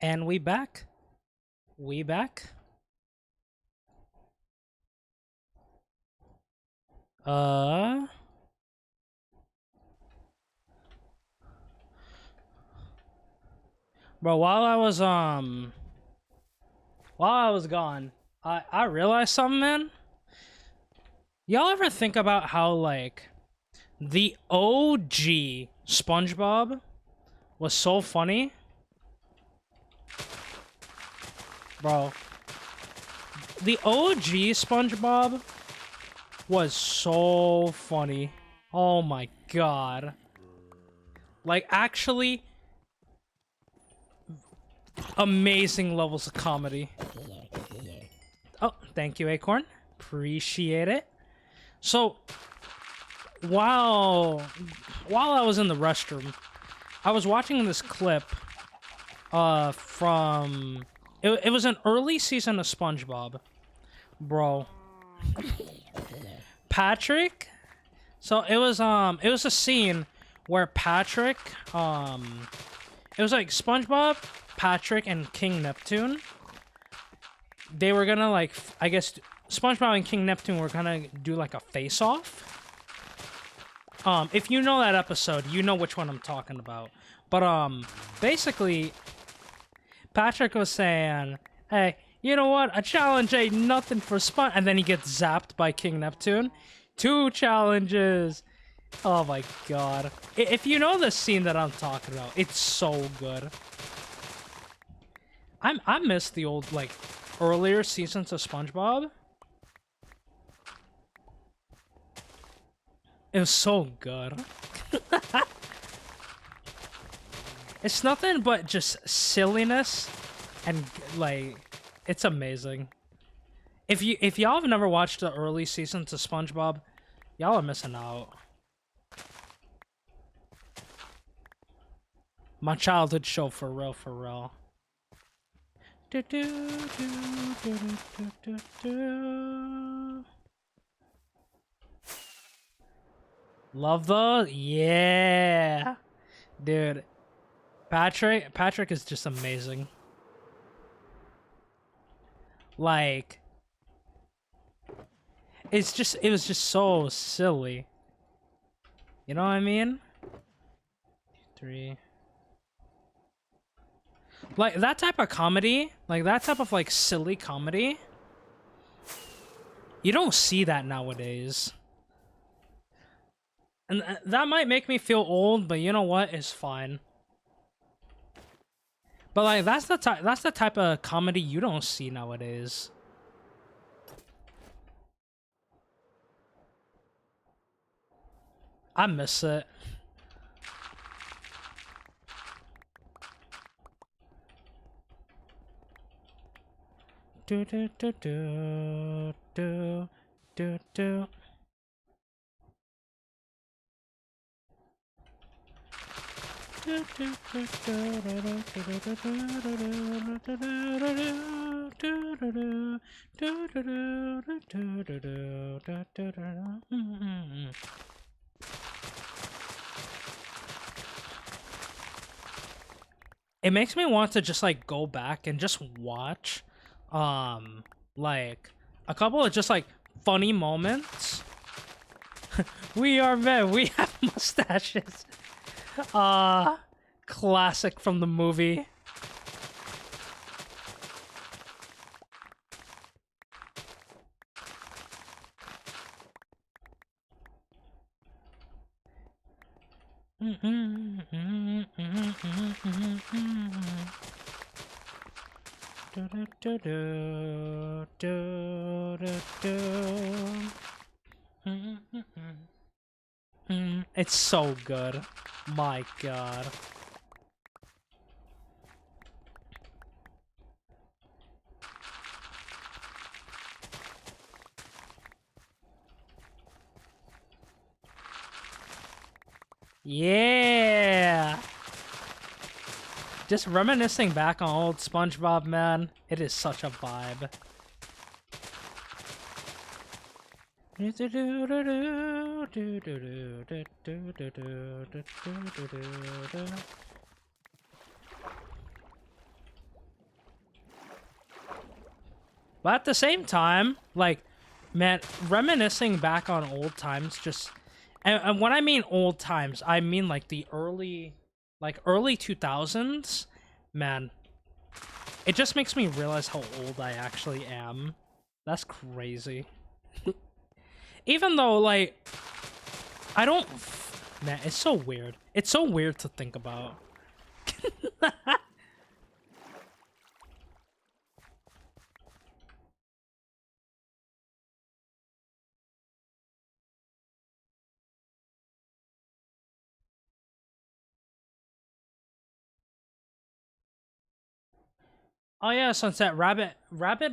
And we back. We back. Bro, while I was gone, I realized something, man. Y'all ever think about how like the OG SpongeBob was so funny? Bro, the OG SpongeBob was so funny. Oh my god. Like, actually, amazing levels of comedy. Oh, thank you, Acorn. Appreciate it. So, while I was in the restroom, I was watching this clip from it was an early season of SpongeBob. Bro. Patrick. So it was a scene where Patrick it was like SpongeBob, Patrick, and King Neptune. They were gonna like I guess SpongeBob and King Neptune were gonna do like a face-off. If you know that episode, you know which one I'm talking about. But basically Patrick was saying, hey, you know what? A challenge ain't nothing for Spon, and then he gets zapped by King Neptune. 2 challenges. Oh my god. If you know the scene that I'm talking about, it's so good. I miss the old, like, earlier seasons of SpongeBob. It was so good. It's nothing but just silliness and, like, it's amazing. If y'all have never watched the early seasons of SpongeBob, y'all are missing out. My childhood show for real, for real. Love the yeah, dude. Patrick is just amazing. Like, it was just so silly. You know what I mean? 3. Like that type of comedy, like that type of like silly comedy. You don't see that nowadays. And that might make me feel old, but you know what? It's fine. But like that's the type of comedy you don't see nowadays. I miss it. Do do do do do do do. It makes me want to just like go back and just watch like a couple of just like funny moments. We are men, we have mustaches. Classic from the movie. It's so good. My god. Yeah. Just reminiscing back on old SpongeBob, man. It is such a vibe. But at the same time, like, man, reminiscing back on old times just... And when I mean old times, I mean, like, the early 2000s. Man, it just makes me realize how old I actually am. That's crazy. Even though, like, I don't... Man, it's so weird. It's so weird to think about. Oh yeah, Sunset Rabbit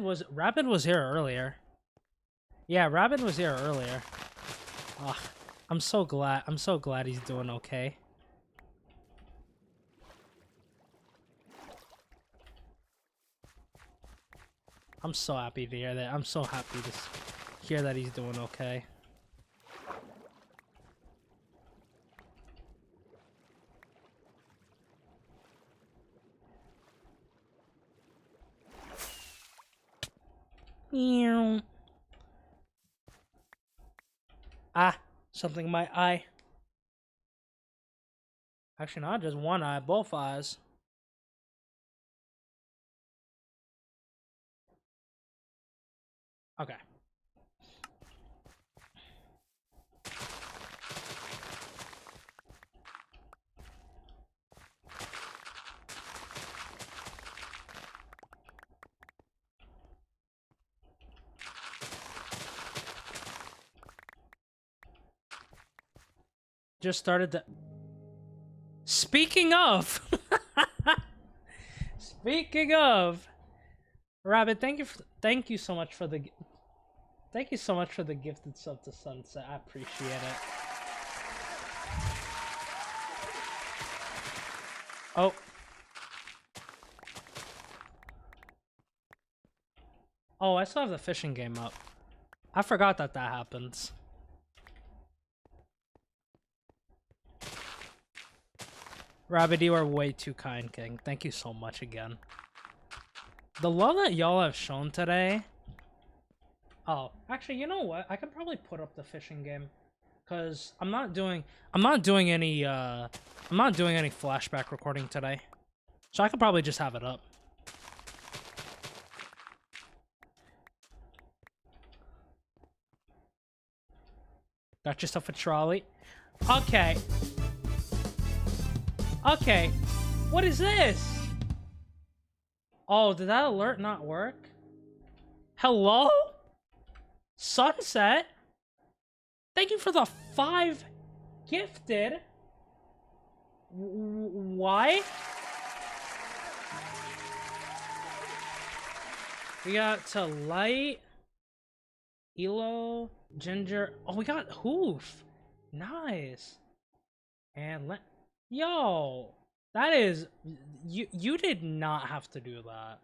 was here earlier. Yeah, Rabbit was here earlier. Ugh, I'm so glad he's doing okay. I'm so happy to hear that. I'm so happy to hear that he's doing okay. Meow. Ah, something in my eye. Actually, not just one eye, both eyes. Okay. Just started the... Speaking of... Speaking of... Rabbit, thank you so much for the... Thank you so much for the gifted sub to Sunset. I appreciate it. Oh. Oh, I still have the fishing game up. I forgot that happens. Rabbit, you are way too kind, King. Thank you so much again. The love that y'all have shown today... Oh, actually, you know what? I could probably put up the fishing game. Cause I'm not doing any flashback recording today. So I could probably just have it up. Got yourself a trolley. Okay. Okay. What is this? Oh, did that alert not work? Hello? Sunset? Thank you for the 5 gifted. Why? We got to light, Elo, Ginger. Oh, we got Hoof. Nice. And yo, that is you did not have to do that.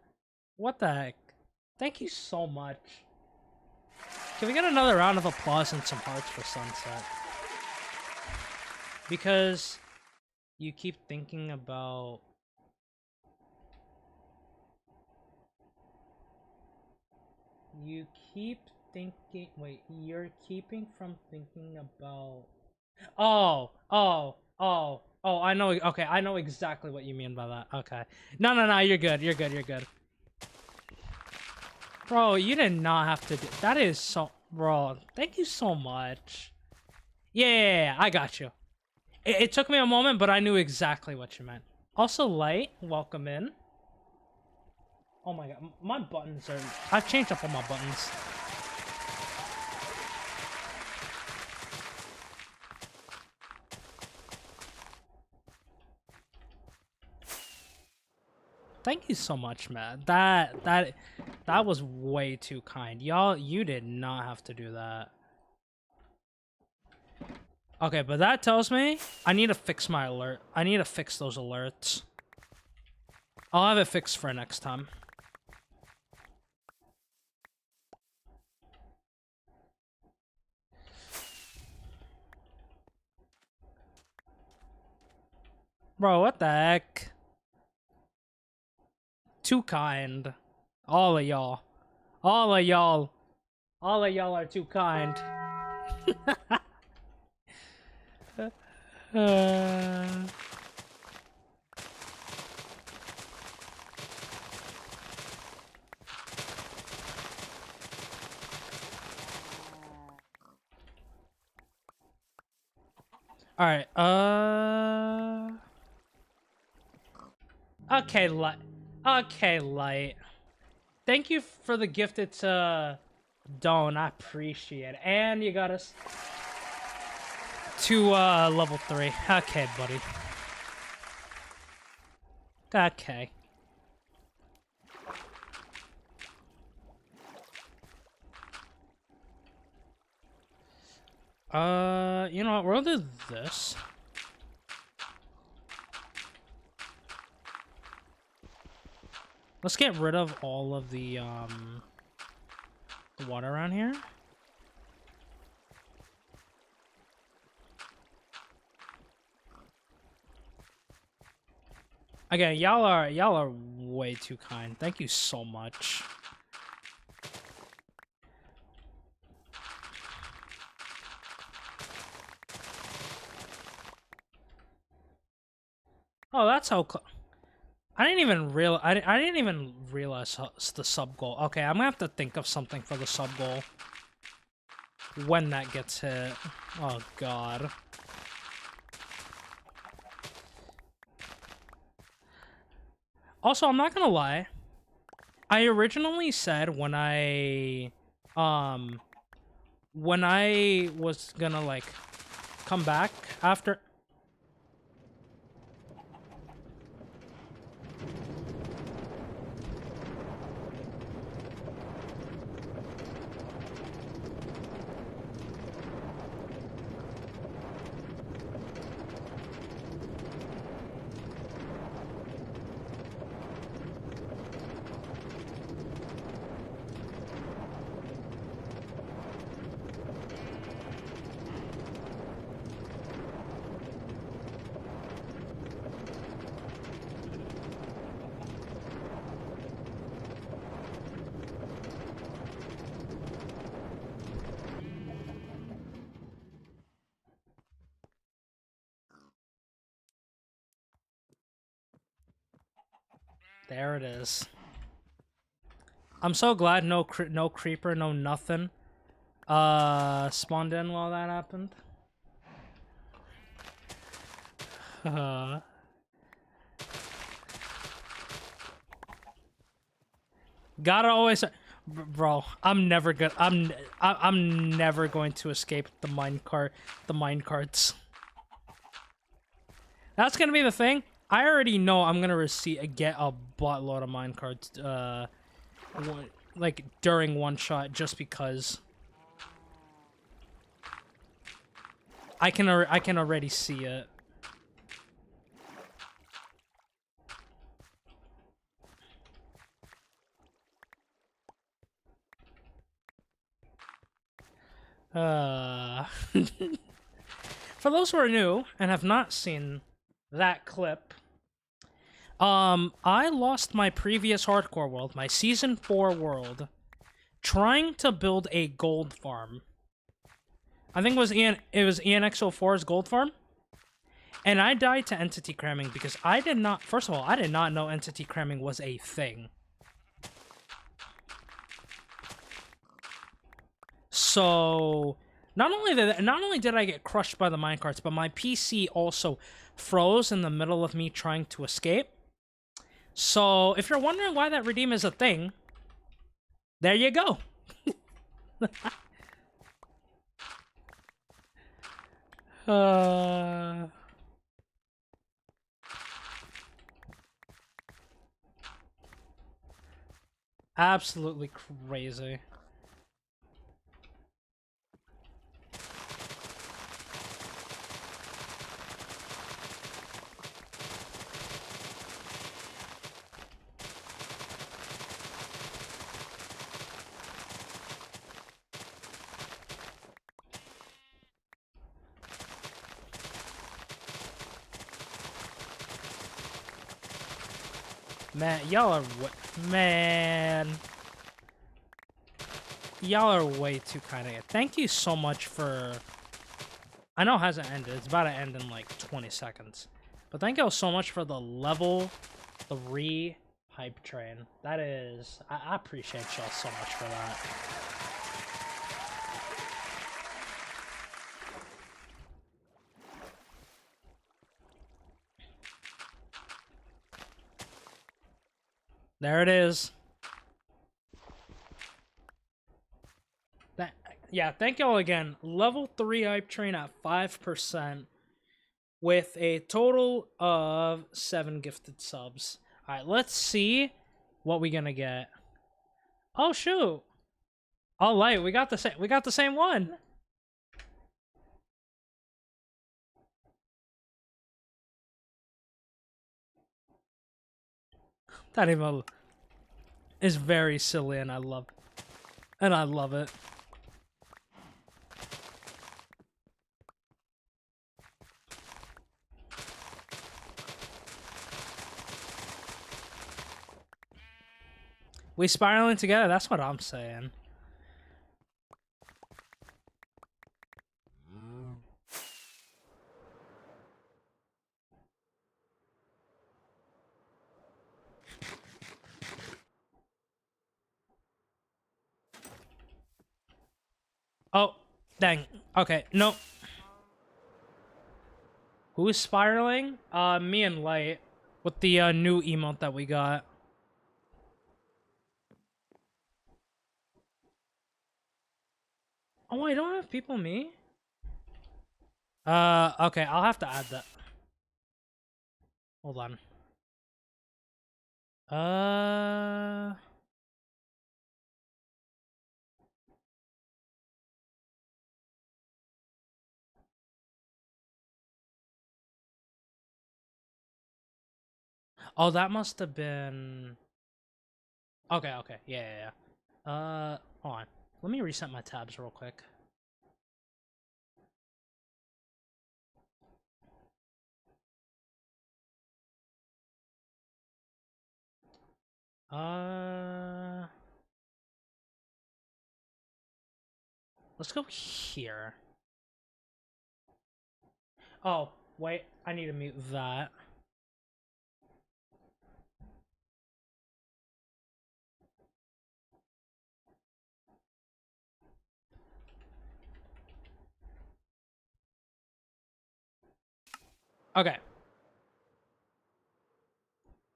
What the heck? Thank you so much. Can we get another round of applause and some hearts for Sunset? Because you keep thinking about... You keep thinking... Wait, you're keeping from thinking about... Oh, I know... Okay, I know exactly what you mean by that. Okay. No, you're good, you're good. Bro, you did not have to do... That is so... Bro, thank you so much. Yeah, I got you. It took me a moment, but I knew exactly what you meant. Also, Light, welcome in. Oh my god, my buttons are... I've changed up all my buttons. Thank you so much, man. That was way too kind. Y'all, you did not have to do that. Okay, but that tells me I need to fix my alert. I need to fix those alerts. I'll have it fixed for next time. Bro, what the heck? Too kind. All of y'all. All of y'all are too kind. uh... All right. Okay, light. Okay, light. Thank you for the gifted to Dawn. I appreciate it. And you got us to level 3. Okay, buddy. Okay. You know what? We'll do this. Let's get rid of all of the water around here. Again, y'all are way too kind. Thank you so much. Oh, that's how. I didn't even realize the sub goal. Okay, I'm gonna have to think of something for the sub goal when that gets hit. Oh God. Also, I'm not gonna lie. I originally said when I was gonna like come back after. There it is. I'm so glad no creeper, no nothing spawned in while that happened. Gotta always, bro. I'm never good. I'm never going to escape the mine carts. That's gonna be the thing. I already know I'm gonna get a buttload of mine carts. Like during one shot, just because I can already see it. For those who are new and have not seen that clip, I lost my previous hardcore world, my season 4 world, trying to build a gold farm. I think it was ENX04's gold farm, and I died to entity cramming because I did not. First of all, I did not know entity cramming was a thing. So not only did I get crushed by the minecarts, but my PC also froze in the middle of me trying to escape. So if you're wondering why that redeem is a thing, there you go. Absolutely crazy. Man, y'all are man. Y'all are way too kind of. Thank you so much for... I know it hasn't ended. It's about to end in like 20 seconds. But thank y'all so much for the level 3 hype train. That is... I appreciate y'all so much for that. There it is. Yeah, thank y'all again. Level 3 hype train at 5% with a total of 7 gifted subs. Alright, let's see what we gonna get. Oh shoot. All right, we got the same one. That email is very silly and I love it. We spiraling together, that's what I'm saying. Oh, dang. Okay, no. Who is spiraling? Me and Light. With the new emote that we got. Oh, I don't have people me? Okay, I'll have to add that. Hold on. Oh, that must have been... Okay, okay. Yeah. Hold on. Let me reset my tabs real quick. Let's go here. Oh, wait. I need to mute that. Okay.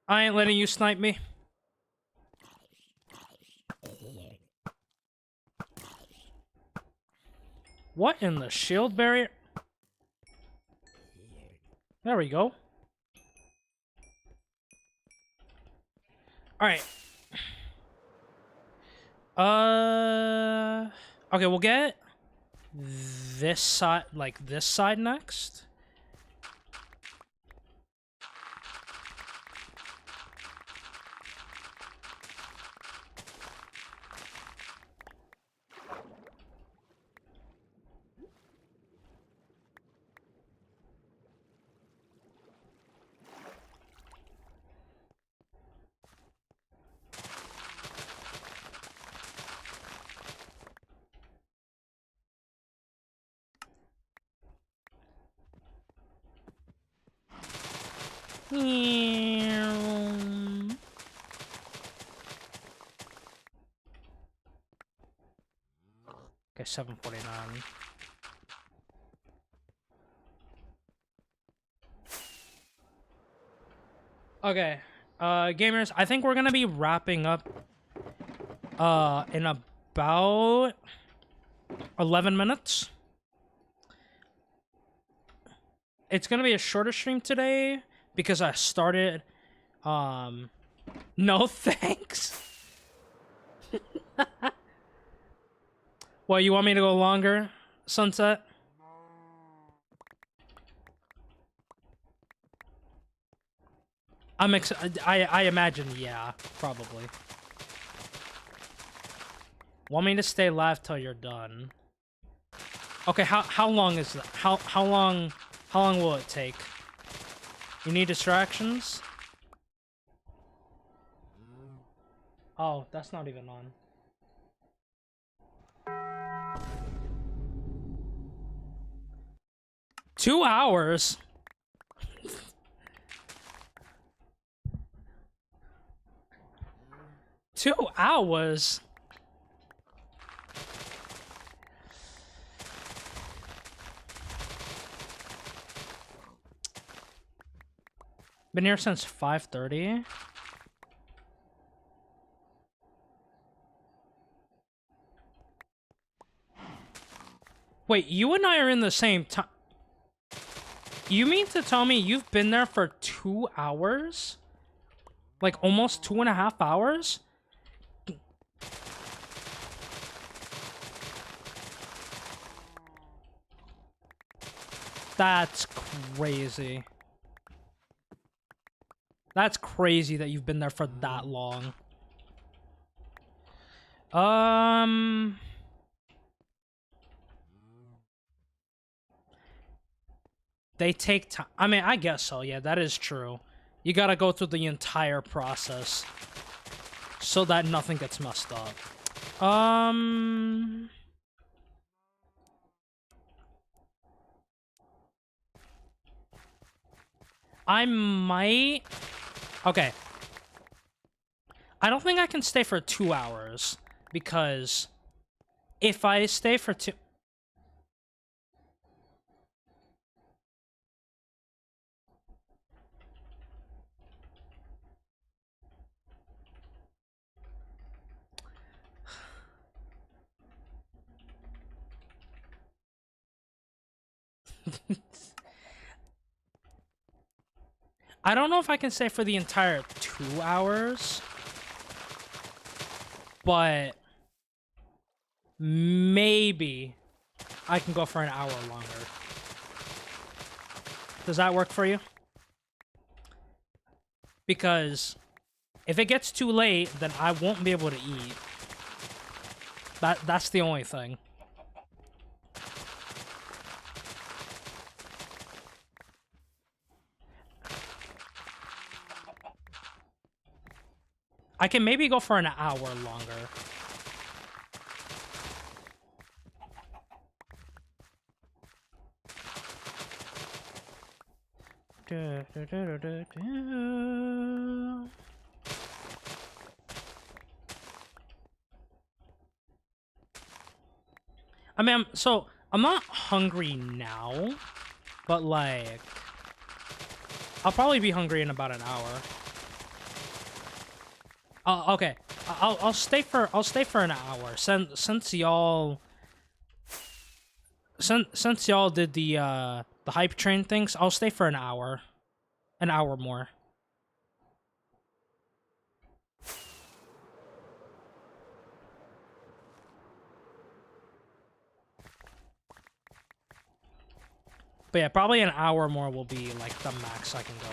I ain't letting you snipe me. What in the shield barrier? There we go. Alright. Okay, we'll get this side, like this side next. Okay, 749. Okay, gamers, I think we're gonna be wrapping up, in about 11 minutes. It's gonna be a shorter stream today because I started, no thanks. Well, you want me to go longer, Sunset? I imagine, yeah, probably. Want me to stay live till you're done? Okay, how long is that? How long will it take? You need distractions? Oh, that's not even on. 2 hours? 2 hours? Been here since 5:30. Wait, you and I are in the same time. You mean to tell me you've been there for 2 hours? Like almost 2.5 hours? That's crazy. That's crazy that you've been there for that long. They take time. I mean, I guess so. Yeah, that is true. You gotta go through the entire process so that nothing gets messed up. I might... Okay. I don't think I can stay for 2 hours, because if I stay for 2... I don't know if I can stay for the entire 2 hours, but maybe I can go for an hour longer. Does that work for you? Because if it gets too late, then I won't be able to eat. That's the only thing. I can maybe go for an hour longer. I mean, I'm not hungry now, but like, I'll probably be hungry in about an hour. Okay. I'll stay for an hour. Since y'all did the hype train things, I'll stay for an hour. An hour more. But yeah, probably an hour more will be like the max I can go.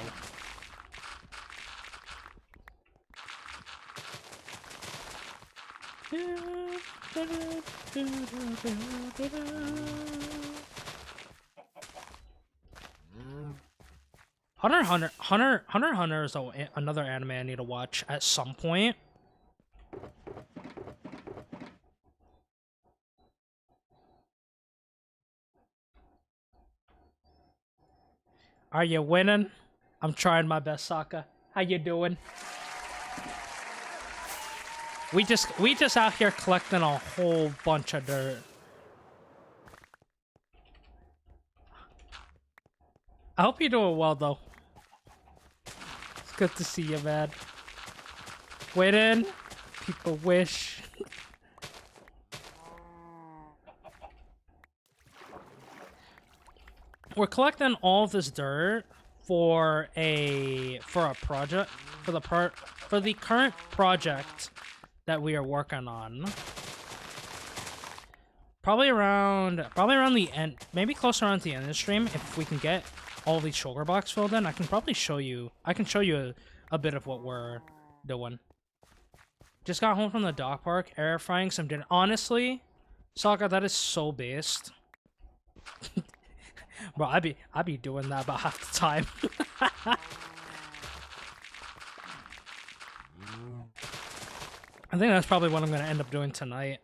Hunter x Hunter is another anime I need to watch at some point. Are you winning? I'm trying my best, Sokka. How you doing? We just out here collecting a whole bunch of dirt. I hope you're doing well, though. It's good to see you, man. Winning. People wish. We're collecting all this dirt for a project, for the current project that we are working on. Probably around the end, maybe closer on to the end of the stream. If we can get all these shulker blocks filled in, I can probably show you. I can show you a bit of what we're doing. Just got home from the dog park, air frying some dinner. Honestly, Sokka, that is so based. Bro, I be doing that about half the time. I think that's probably what I'm gonna end up doing tonight.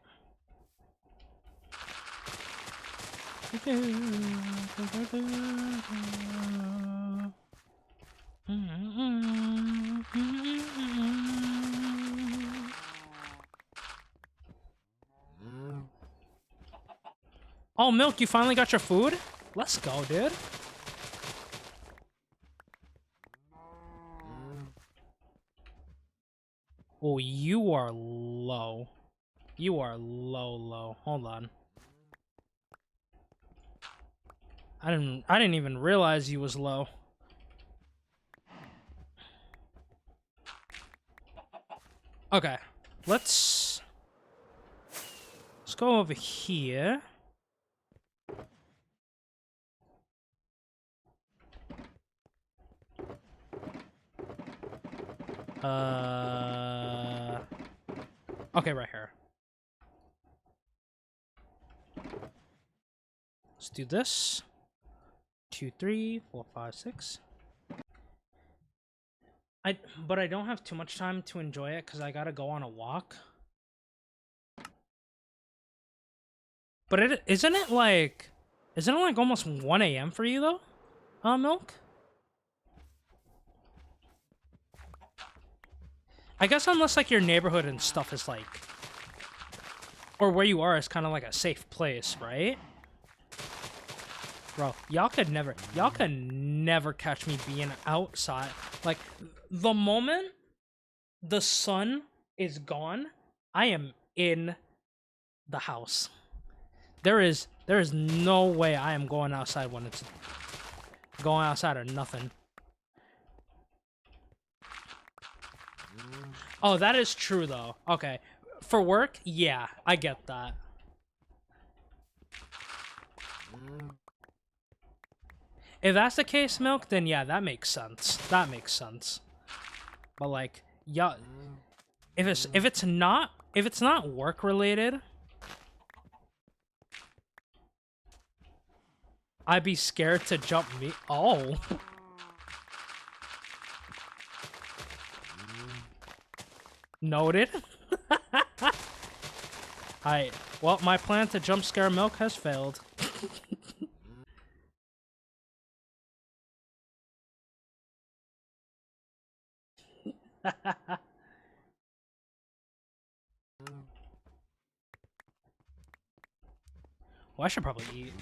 Oh, Milk, you finally got your food? Let's go, dude. Oh, you are low. You are low. Hold on. I didn't even realize you was low. Okay. Let's go over here. Okay, right here. Let's do this. 2, 3, 4, 5, 6. But I don't have too much time to enjoy it because I gotta go on a walk. But isn't it like almost 1 a.m. for you though? Milk? I guess unless like your neighborhood and stuff is like, or where you are is kind of like a safe place, right? Bro, y'all could never catch me being outside. Like, the moment the sun is gone, I am in the house. There is no way I am going outside when it's going outside or nothing. Oh, that is true though. Okay. For work, yeah, I get that. If that's the case, Milk, then yeah, that makes sense. That makes sense. But like, yeah, if it's not work related, I'd be scared to jump me. Oh. Noted. Alright. Well, my plan to jump scare Milk has failed. Well, I should probably eat.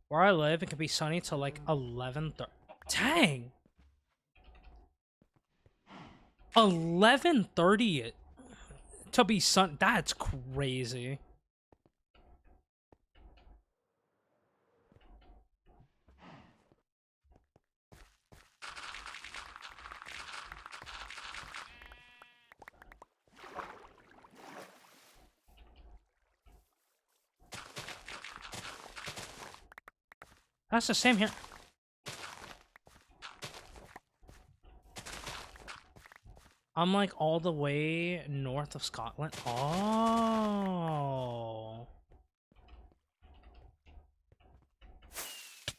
Where I live, it can be sunny till like 11:30. Dang! 11:30 to be sun. That's crazy. That's the same here. I'm like all the way north of Scotland. Oh.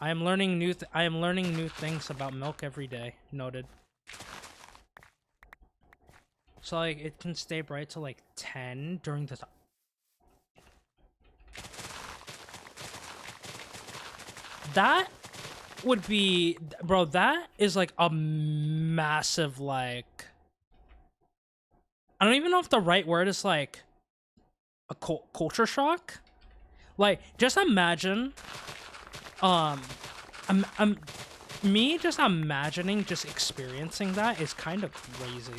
I am learning new things about Milk every day. Noted. So like it can stay bright till like 10 during the That would be, bro, that is like a massive, like, I don't even know if the right word is like a culture shock. Like, just imagine, me just imagining just experiencing that is kind of crazy.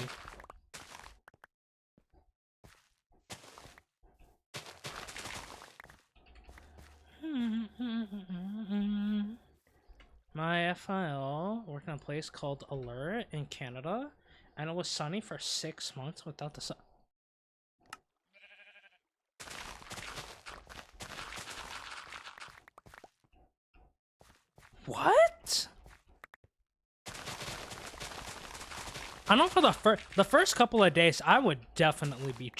My FIL worked on a place called Alert in Canada, and it was sunny for 6 months without the sun. What? I know for the first couple of days, I would definitely be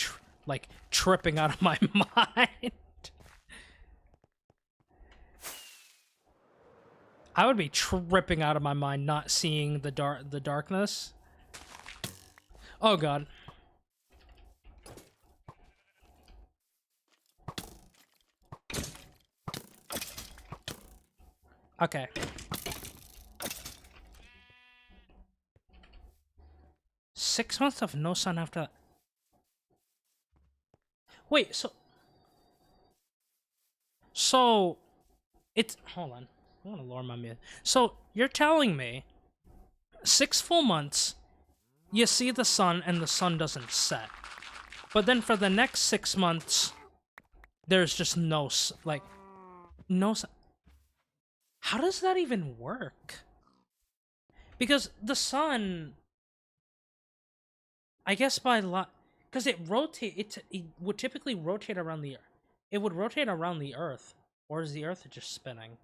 like tripping out of my mind. I would be tripping out of my mind not seeing the darkness. Oh god. Okay. Six months of no sun after that. Wait, so it's hold on. I want to lower my mute. So you're telling me 6 full months you see the sun and the sun doesn't set, but then for the next 6 months there's just no sun. How does that even work? Because the sun, I guess because it would typically rotate around the earth. It would rotate around the earth, or is the earth just spinning?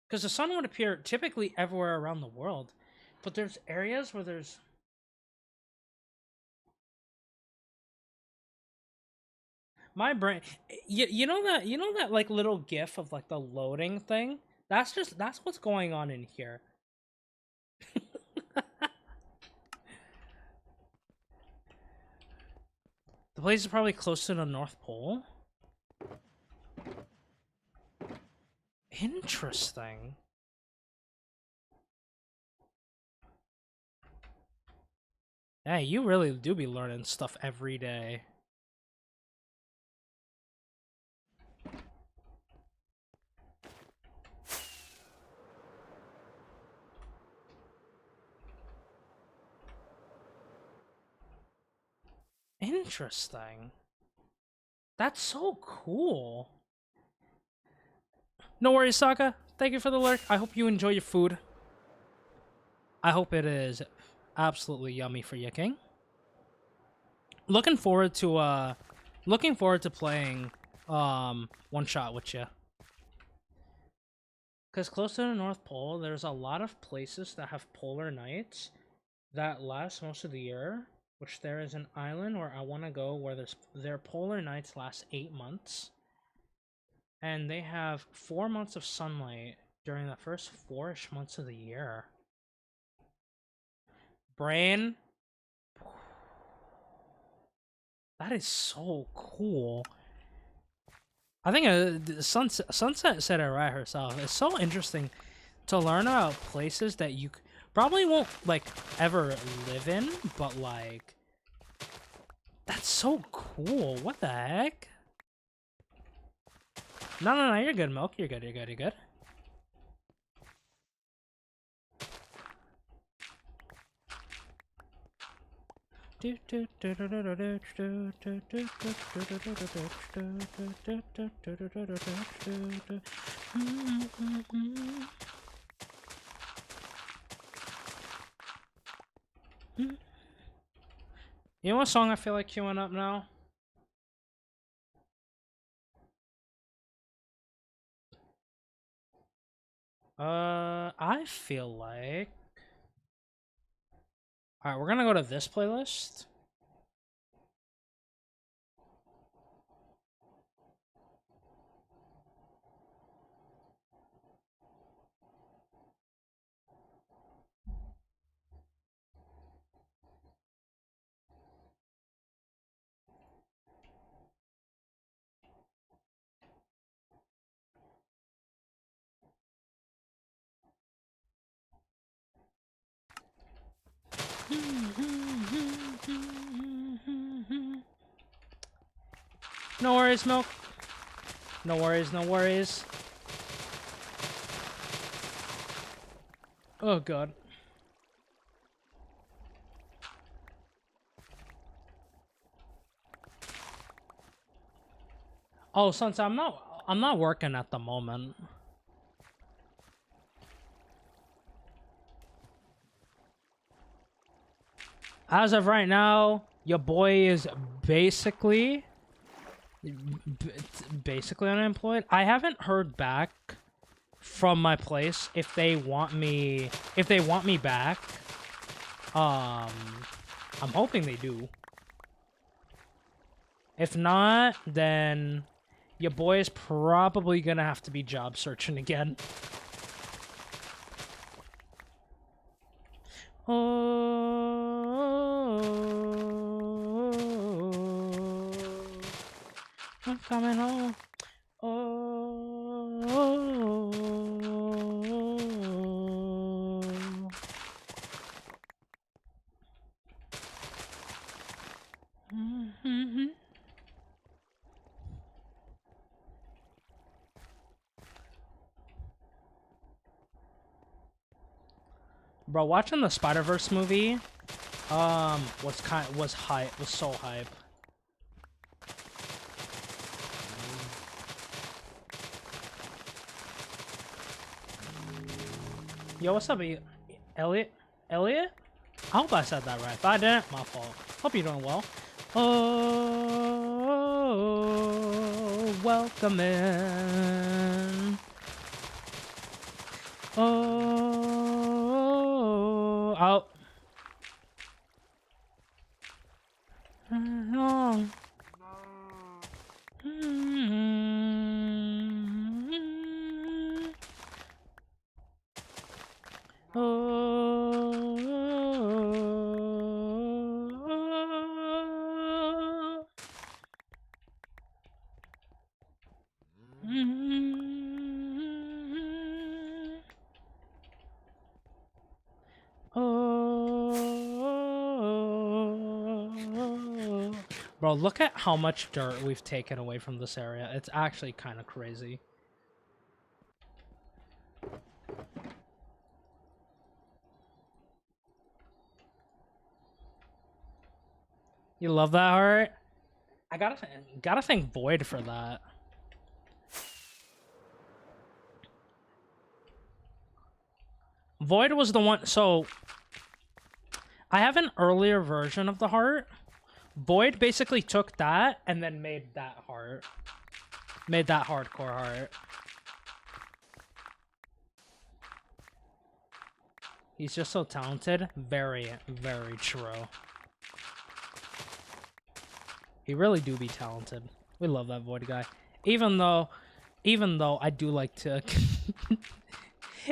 Because the sun would appear typically everywhere around the world, but there's areas where there's... My brain, you know that like little gif of like the loading thing? That's what's going on in here. The place is probably close to the North Pole. Interesting. Hey, you really do be learning stuff every day. Interesting. That's so cool. No worries, Sokka. Thank you for the lurk. I hope you enjoy your food. I hope it is absolutely yummy for you, King. Looking forward to playing one shot with you. Cause close to the North Pole, there's a lot of places that have polar nights that last most of the year. Which there is an island where I want to go where their polar nights last 8 months. And they have 4 months of sunlight during the first 4-ish months of the year. Brain. That is so cool. I think Sunset said it right herself. It's so interesting to learn about places that you probably won't, like, ever live in, but, like, that's so cool. What the heck? No, you're good, Milk. You're good. You know what song I feel like queuing up now? I feel like... Alright, we're gonna go to this playlist. No worries, Milk. No worries. Oh god. Oh, Sunset, I'm not working at the moment. As of right now, your boy is basically unemployed. I haven't heard back from my place if they want me back. I'm hoping they do. If not, then your boy is probably gonna have to be job searching again. Oh, I'm coming home. Oh, Bro, watching the Spider-Verse movie, was hype, was so hype. Yo, what's up, Elliot? Elliot? I hope I said that right. If I didn't, my fault. Hope you're doing well. Oh, welcome in. Oh, out. Oh. Bro, look at how much dirt we've taken away from this area. It's actually kind of crazy. You love that heart? I gotta thank Void for that. Void was the one. So I have an earlier version of the heart. Void basically took that and then made that heart. Made that hardcore heart. He's just so talented. Very, very true. He really do be talented. We love that Void guy. Even though I do like to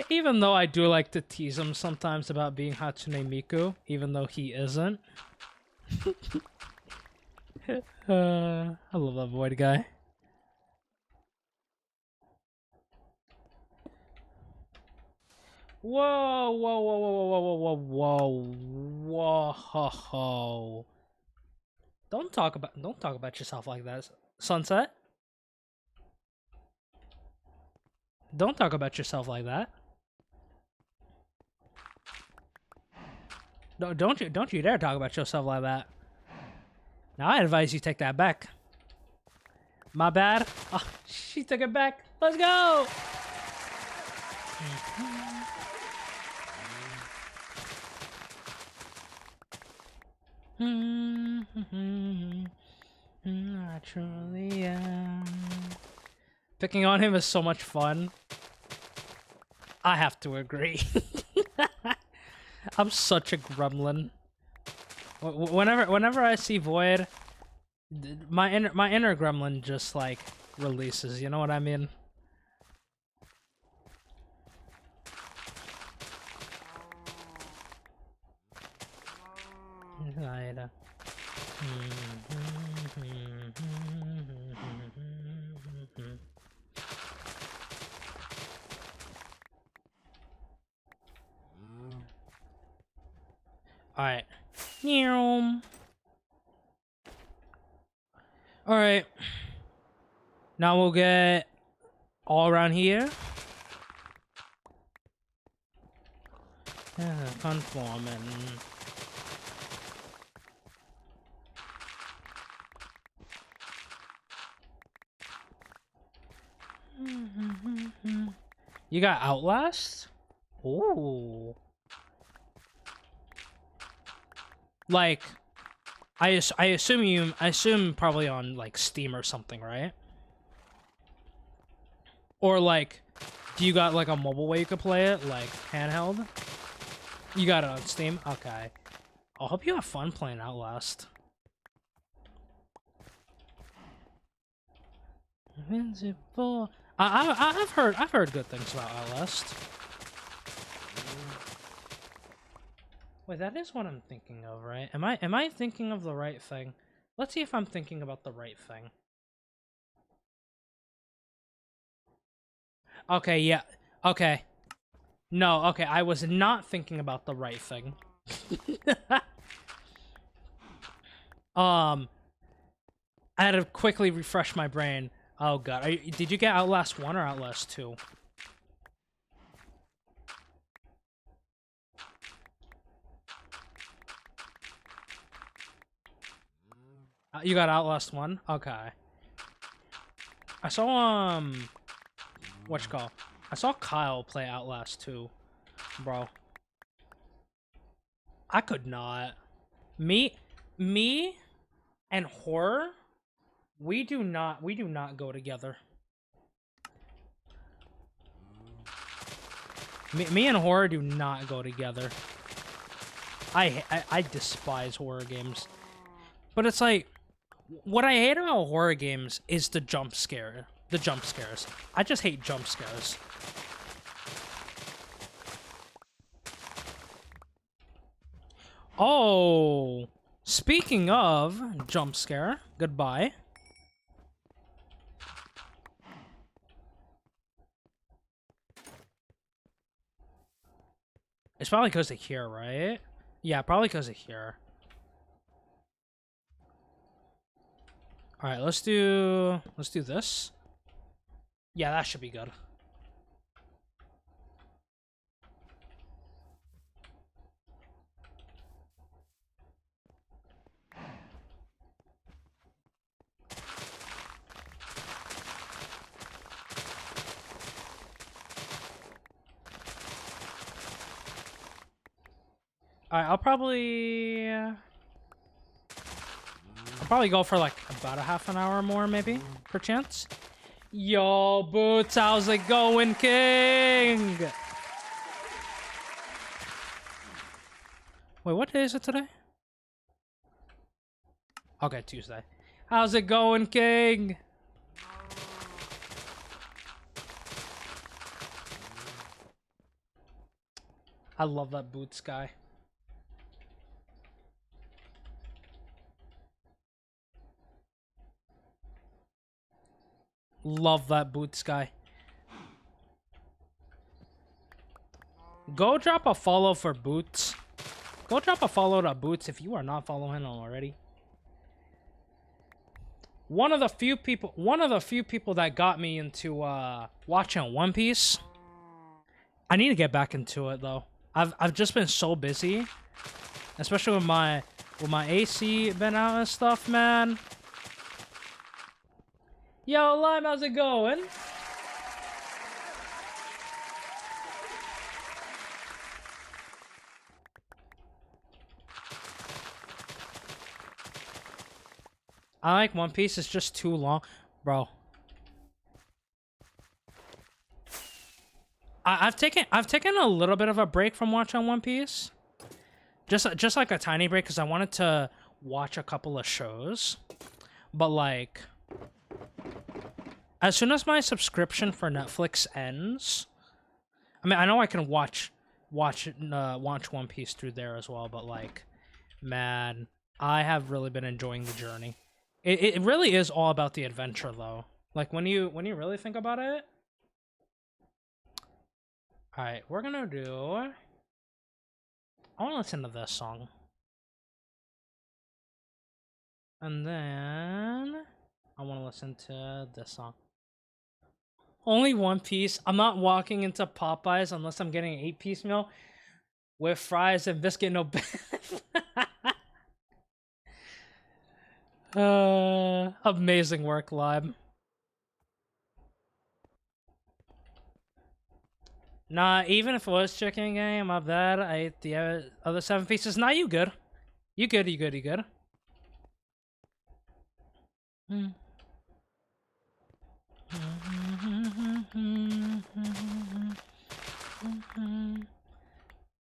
even though I do like to tease him sometimes about being Hatsune Miku, even though he isn't. I love that Void guy. Whoa, whoa, whoa, whoa, whoa, whoa, whoa, whoa, whoa. Don't talk about yourself like that, Sunset. Don't talk about yourself like that. No, don't you dare talk about yourself like that. Now I advise you take that back. My bad. Oh, she took it back. Let's go. I truly am. Picking on him is so much fun. I have to agree. I'm such a gremlin. Whenever I see Void, my inner gremlin just like releases. You know what I mean? Alright. Alright. Now we'll get all around here. Conforming. You got Outlast? Ooh. Like, I assume probably on like Steam or something, right? Or like, do you got like a mobile way you could play it, like handheld? You got it on Steam? Okay. I hope you have fun playing Outlast. Invincible. I've heard good things about Outlast. Wait, that is what I'm thinking of, right? Am I thinking of the right thing? Let's see if I'm thinking about the right thing. Okay, yeah. Okay. No, okay, I was not thinking about the right thing. I had to quickly refresh my brain. Oh god, did you get Outlast 1 or Outlast 2? You got Outlast 1? Okay. I saw, whatchamacallit? I saw Kyle play Outlast 2, bro. I could not. Me and horror, we do not go together. Me and horror do not go together. I despise horror games. But it's like, what I hate about horror games is the jump scare. The jump scares. I just hate jump scares. Oh, speaking of jump scare, goodbye. It's probably because of here, right? Yeah, probably because of here. All right, let's do this. Yeah, that should be good. All right, I'll probably go for like about a half an hour more, maybe, per chance. Yo, Boots, how's it going, King? Wait, what day is it today? Okay, Tuesday. How's it going, King? I love that Boots guy. Love that Boots guy. Go drop a follow for Boots. Go drop a follow to Boots if you are not following him already. One of the few people that got me into watching One Piece. I need to get back into it though. I've just been so busy, especially with my AC been out and stuff, man. Yo, Lime, how's it going? I like One Piece. It's just too long, bro. I've taken a little bit of a break from watching One Piece, just like a tiny break, because I wanted to watch a couple of shows, but like, as soon as my subscription for Netflix ends, I mean, I know I can watch One Piece through there as well, but like, man, I have really been enjoying the journey. It really is all about the adventure, though. Like when you really think about it. All right, we're gonna do. I want to listen to this song, and then I want to listen to this song. Only One Piece. I'm not walking into Popeyes unless I'm getting an 8-piece meal with fries and biscuit no beef. Amazing work, Lime. Nah, even if it was chicken game, my bad. I ate the other 7 pieces. Nah, you good. You good, you good, you good. You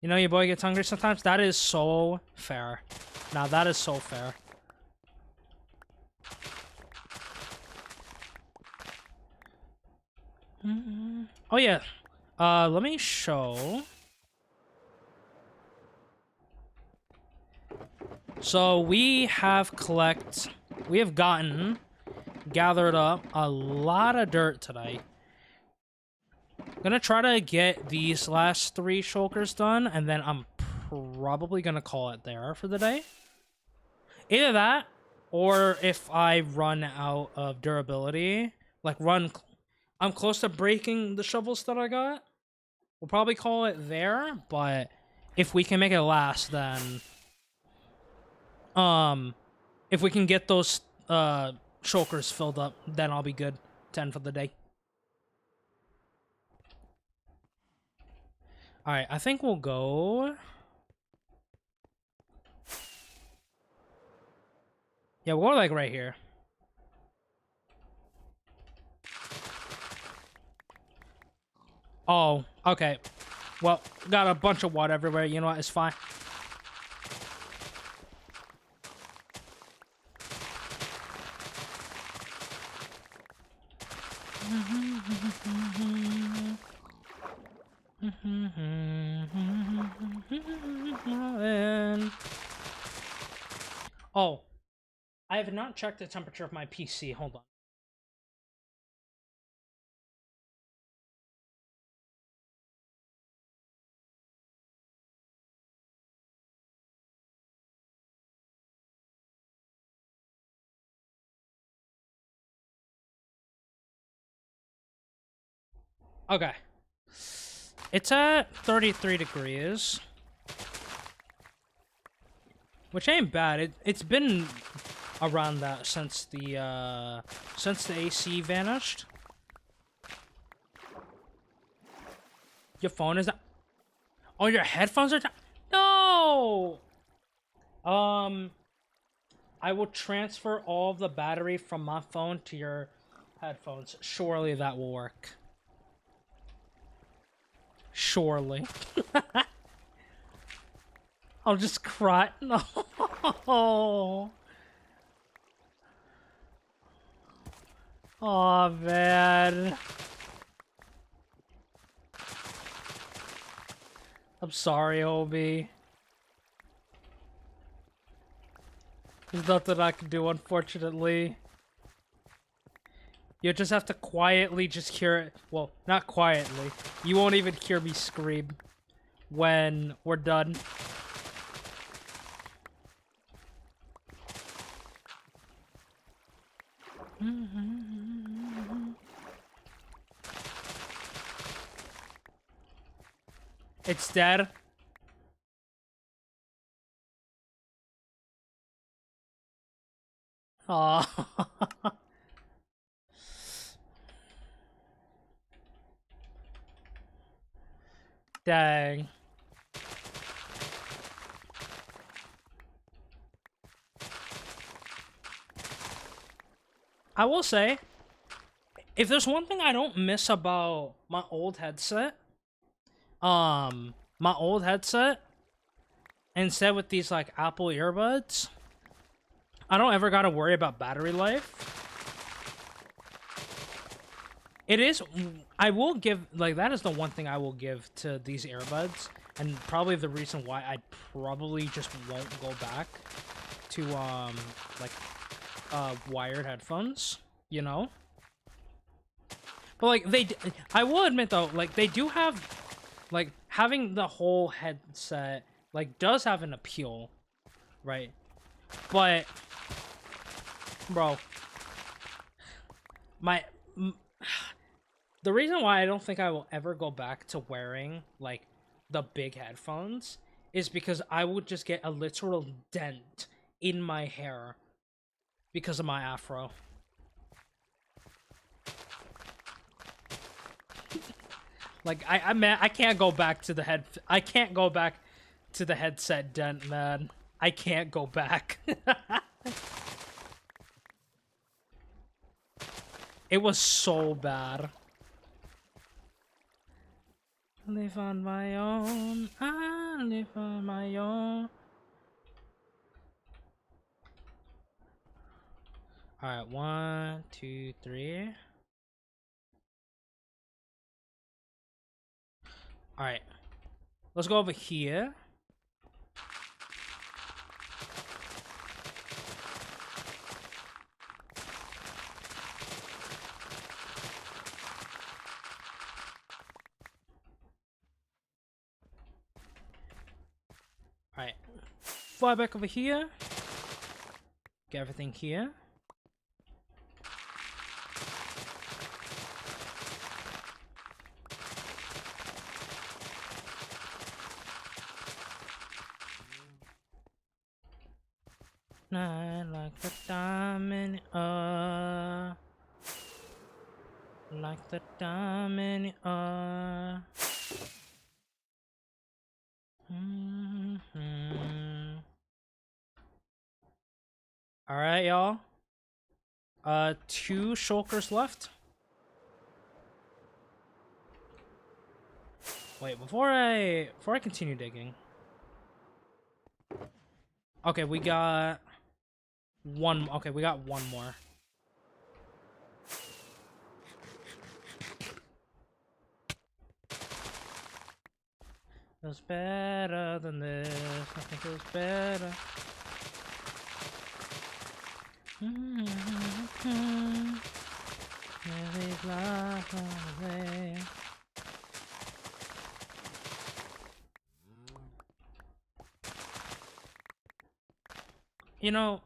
know your boy gets hungry sometimes? That is so fair. Nah, that is so fair. Oh yeah. Let me show. So we have gathered up a lot of dirt today. Gonna try to get these last 3 shulkers done, and then I'm probably gonna call it there for the day. Either that, or if I run out of durability, like I'm close to breaking the shovels that I got. We'll probably call it there, but if we can make it last, then if we can get those shulkers filled up, then I'll be good to end for the day. Alright, I think we'll go... Yeah, we'll go like right here. Oh, okay. Well, got a bunch of water everywhere. You know what? It's fine. Oh, I have not checked the temperature of my PC. Hold on. Okay. It's at 33 degrees. Which ain't bad. It's been around that since the AC vanished. Your phone is... Oh, your headphones are... No! I will transfer all of the battery from my phone to your headphones. Surely that will work. Surely. I'll just cry. No. Oh, man. I'm sorry, Obi. There's nothing I can do, unfortunately. You just have to quietly just hear it. Well, not quietly. You won't even hear me scream when we're done. It's dead. Aw. Dang. I will say, if there's one thing I don't miss about my old headset, instead with these like Apple earbuds, I don't ever gotta worry about battery life. It is, I will give, like, that is the one thing I will give to these earbuds, and probably the reason why I probably just won't go back to, like, wired headphones, you know? But, like, I will admit, though, like, they do have, like, having the whole headset, like, does have an appeal, right? But, bro, the reason why I don't think I will ever go back to wearing, like, the big headphones is because I would just get a literal dent in my hair because of my afro. Like, I can't go back to the I can't go back to the headset dent, man. I can't go back. It was so bad. Live on my own, I live on my own. Alright, 1, 2, 3. Alright. Let's go over here. Alright. Fly back over here. Get everything here. night like the diamond, like the diamond, All right, y'all. 2 shulkers left. Wait, before I continue digging. Okay, we got one. Okay, we got one more. Feels better than this. Nothing feels better. You know,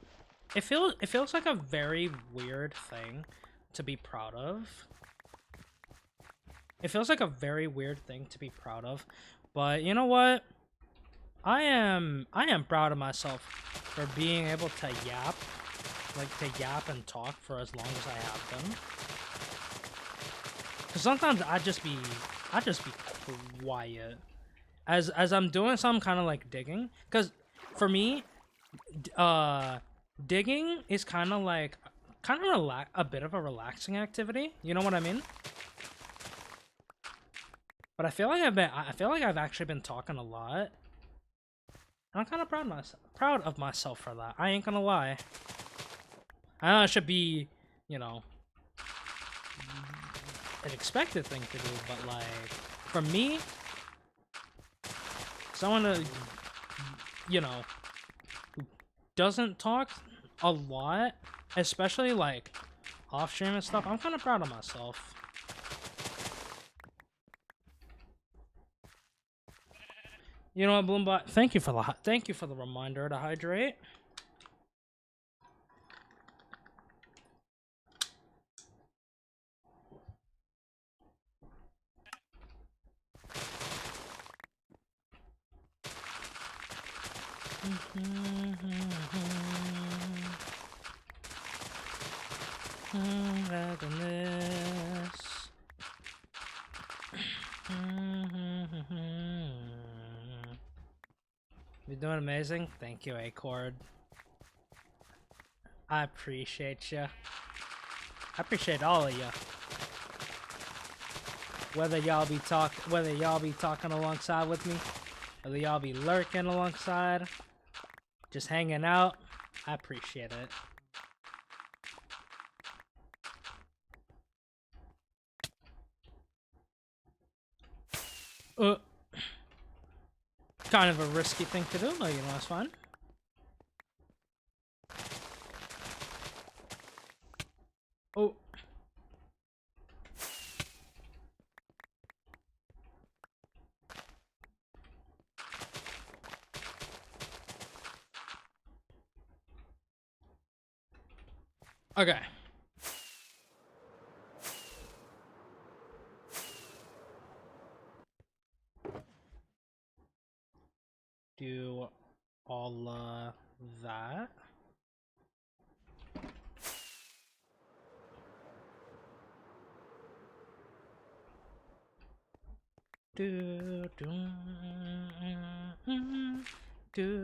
it feels like a very weird thing to be proud of. It feels like a very weird thing to be proud of, but you know what? I am proud of myself for being able to yap and talk for as long as I have been. Cause sometimes I just be quiet as I'm doing some kind of like digging. Cause for me, digging is kind of like a bit of a relaxing activity. You know what I mean? But I feel like I've actually been talking a lot. And I'm kind of proud of myself for that. I ain't gonna lie. I know it should be, you know, an expected thing to do, but like for me, someone who, you know, who doesn't talk a lot, especially like off stream and stuff, I'm kind of proud of myself. You know what, Bloombot? Thank you for the reminder to hydrate. You're doing amazing. Thank you, Acord. I appreciate you. I appreciate all of you. Whether y'all be talking alongside with me, whether y'all be lurking alongside, just hanging out, I appreciate it. Kind of a risky thing to do, but you know, it's fun. Oh. Okay. Do all that. Do do do do.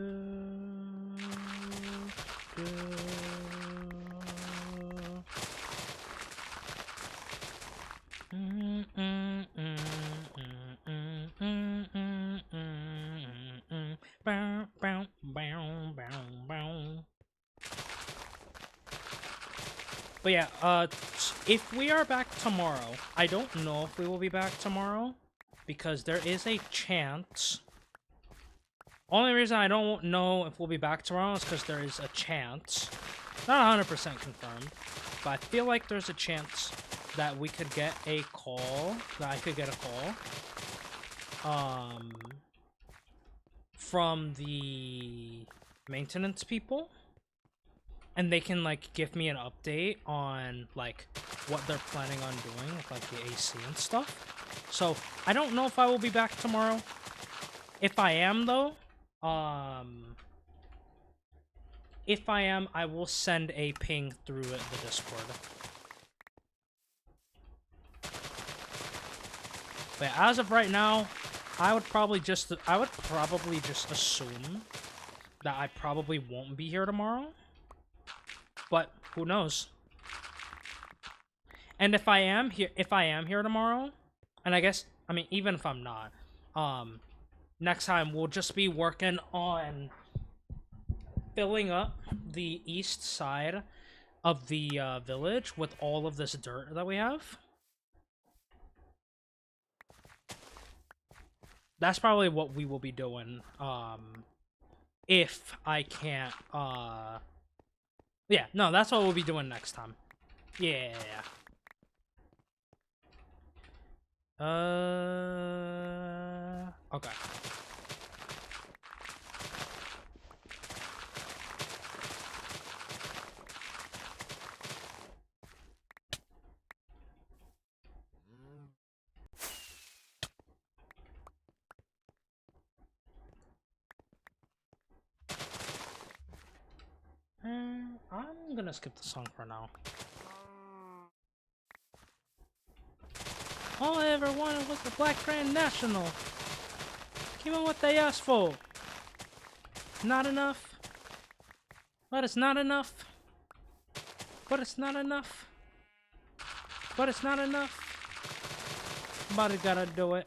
But yeah, if we are back tomorrow, I don't know if we will be back tomorrow, because there is a chance. Only reason I don't know if we'll be back tomorrow is because there is a chance. Not 100% confirmed, but I feel like there's a chance that we could get a call, that I could get a call, from the maintenance people. And they can, like, give me an update on, like, what they're planning on doing with, like, the AC and stuff. So, I don't know if I will be back tomorrow. If I am, though, If I am, I will send a ping through the Discord. But as of right now, I would probably just assume that I probably won't be here tomorrow. But who knows? And if I am here tomorrow, and I mean even if I'm not, next time we'll just be working on filling up the east side of the village with all of this dirt that we have. That's probably what we will be doing, if I can't, yeah, no, that's what we'll be doing next time. Yeah. Okay. I'm gonna skip the song for now. All I ever wanted was the Black Grand National. Give me what they asked for. Not enough. But it's not enough. But it's not enough. But it's not enough. Somebody's gotta do it.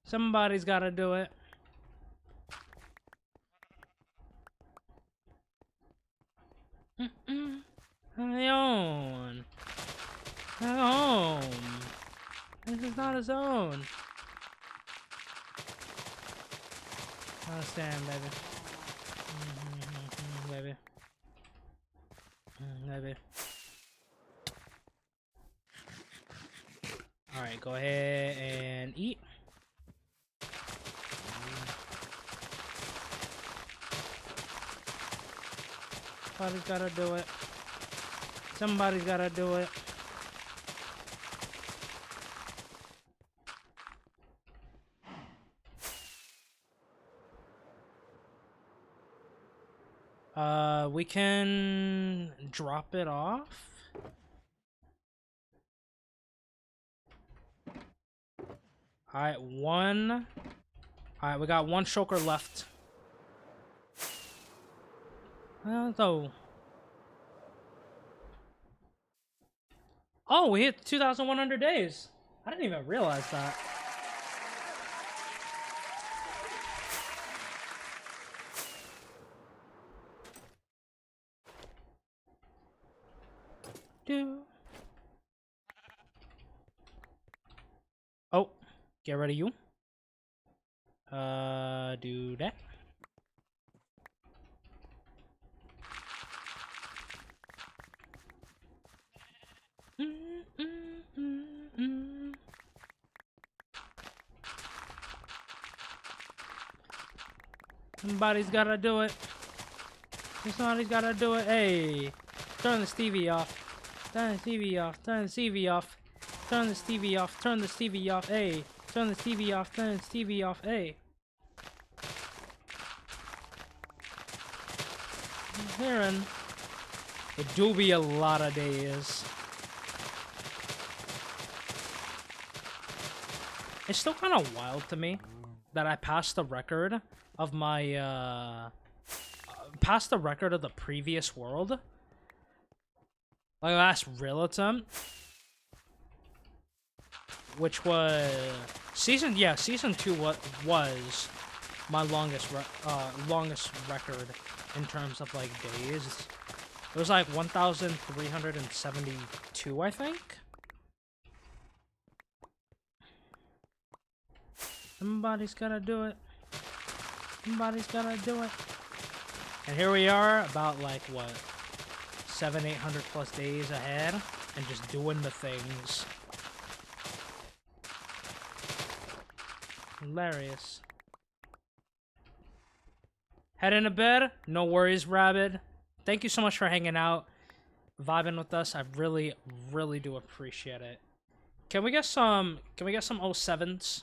Somebody's gotta do it. My own. My home. This is not his own. Understand, baby. Baby. Baby. Alright, go ahead and eat. Somebody's gotta do it. Somebody's gotta do it. We can drop it off. Alright, one. Alright, we got one choker left. Though. Oh, we hit 2,100 days. I didn't even realize that. Oh, get rid of you. Do that. Somebody's gotta do it. Somebody's gotta do it. Hey, turn the Stevie off. Turn the TV off. Turn the TV off. Turn the Stevie off. Turn the Stevie off. Hey, turn the TV off. Turn the Stevie off. Hey. I'm hearing it do be a lot of days. It's still kind of wild to me that I passed the record of my, past the record of the previous world. Like last real attempt. Which was season 2 was my longest record in terms of like days. It was like 1,372, I think. Somebody's gotta do it. Somebody's gotta do it. And here we are, about like what, 700-800 plus days ahead, and just doing the things. Hilarious. Heading to bed? No worries, Rabbit. Thank you so much for hanging out, vibing with us. I really, really do appreciate it. Can we get some 07s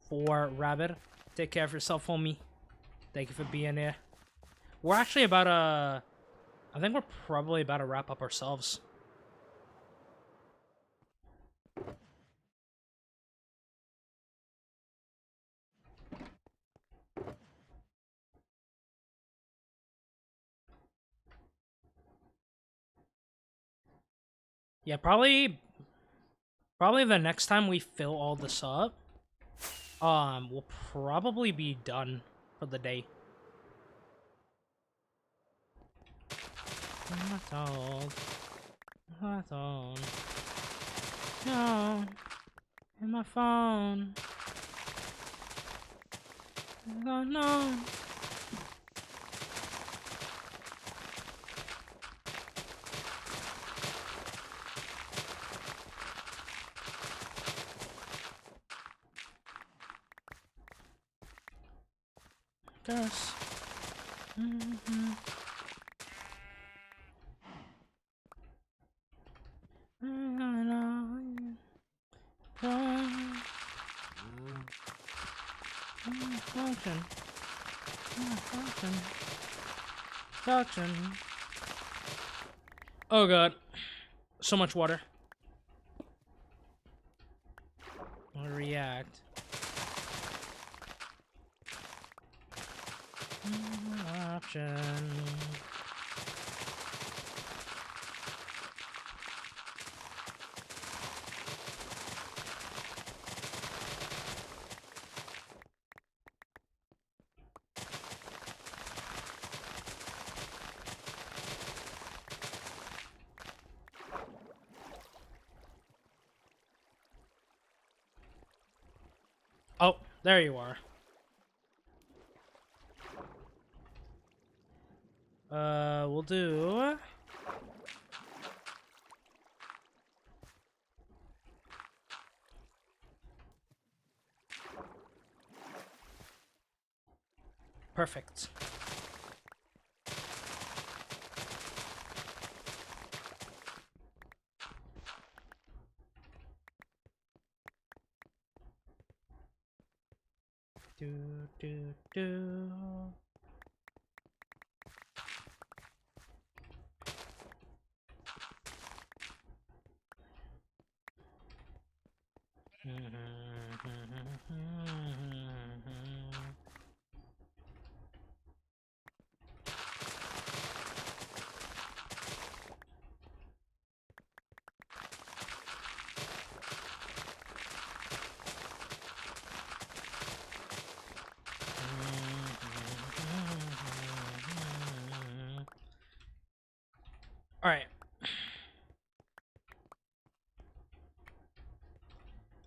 for Rabbit? Take care of yourself, homie. Thank you for being here. We're actually about to... I think we're probably about to wrap up ourselves. Yeah, probably the next time we fill all this up, we'll probably be done for the day. I'm not told. I'm not told. No. In my phone. No, no. Guess. Mm-hmm. Function. Function. Oh god. So much water. I'll react. Option. Oh, there you are. We'll do... Perfect. Do. All right.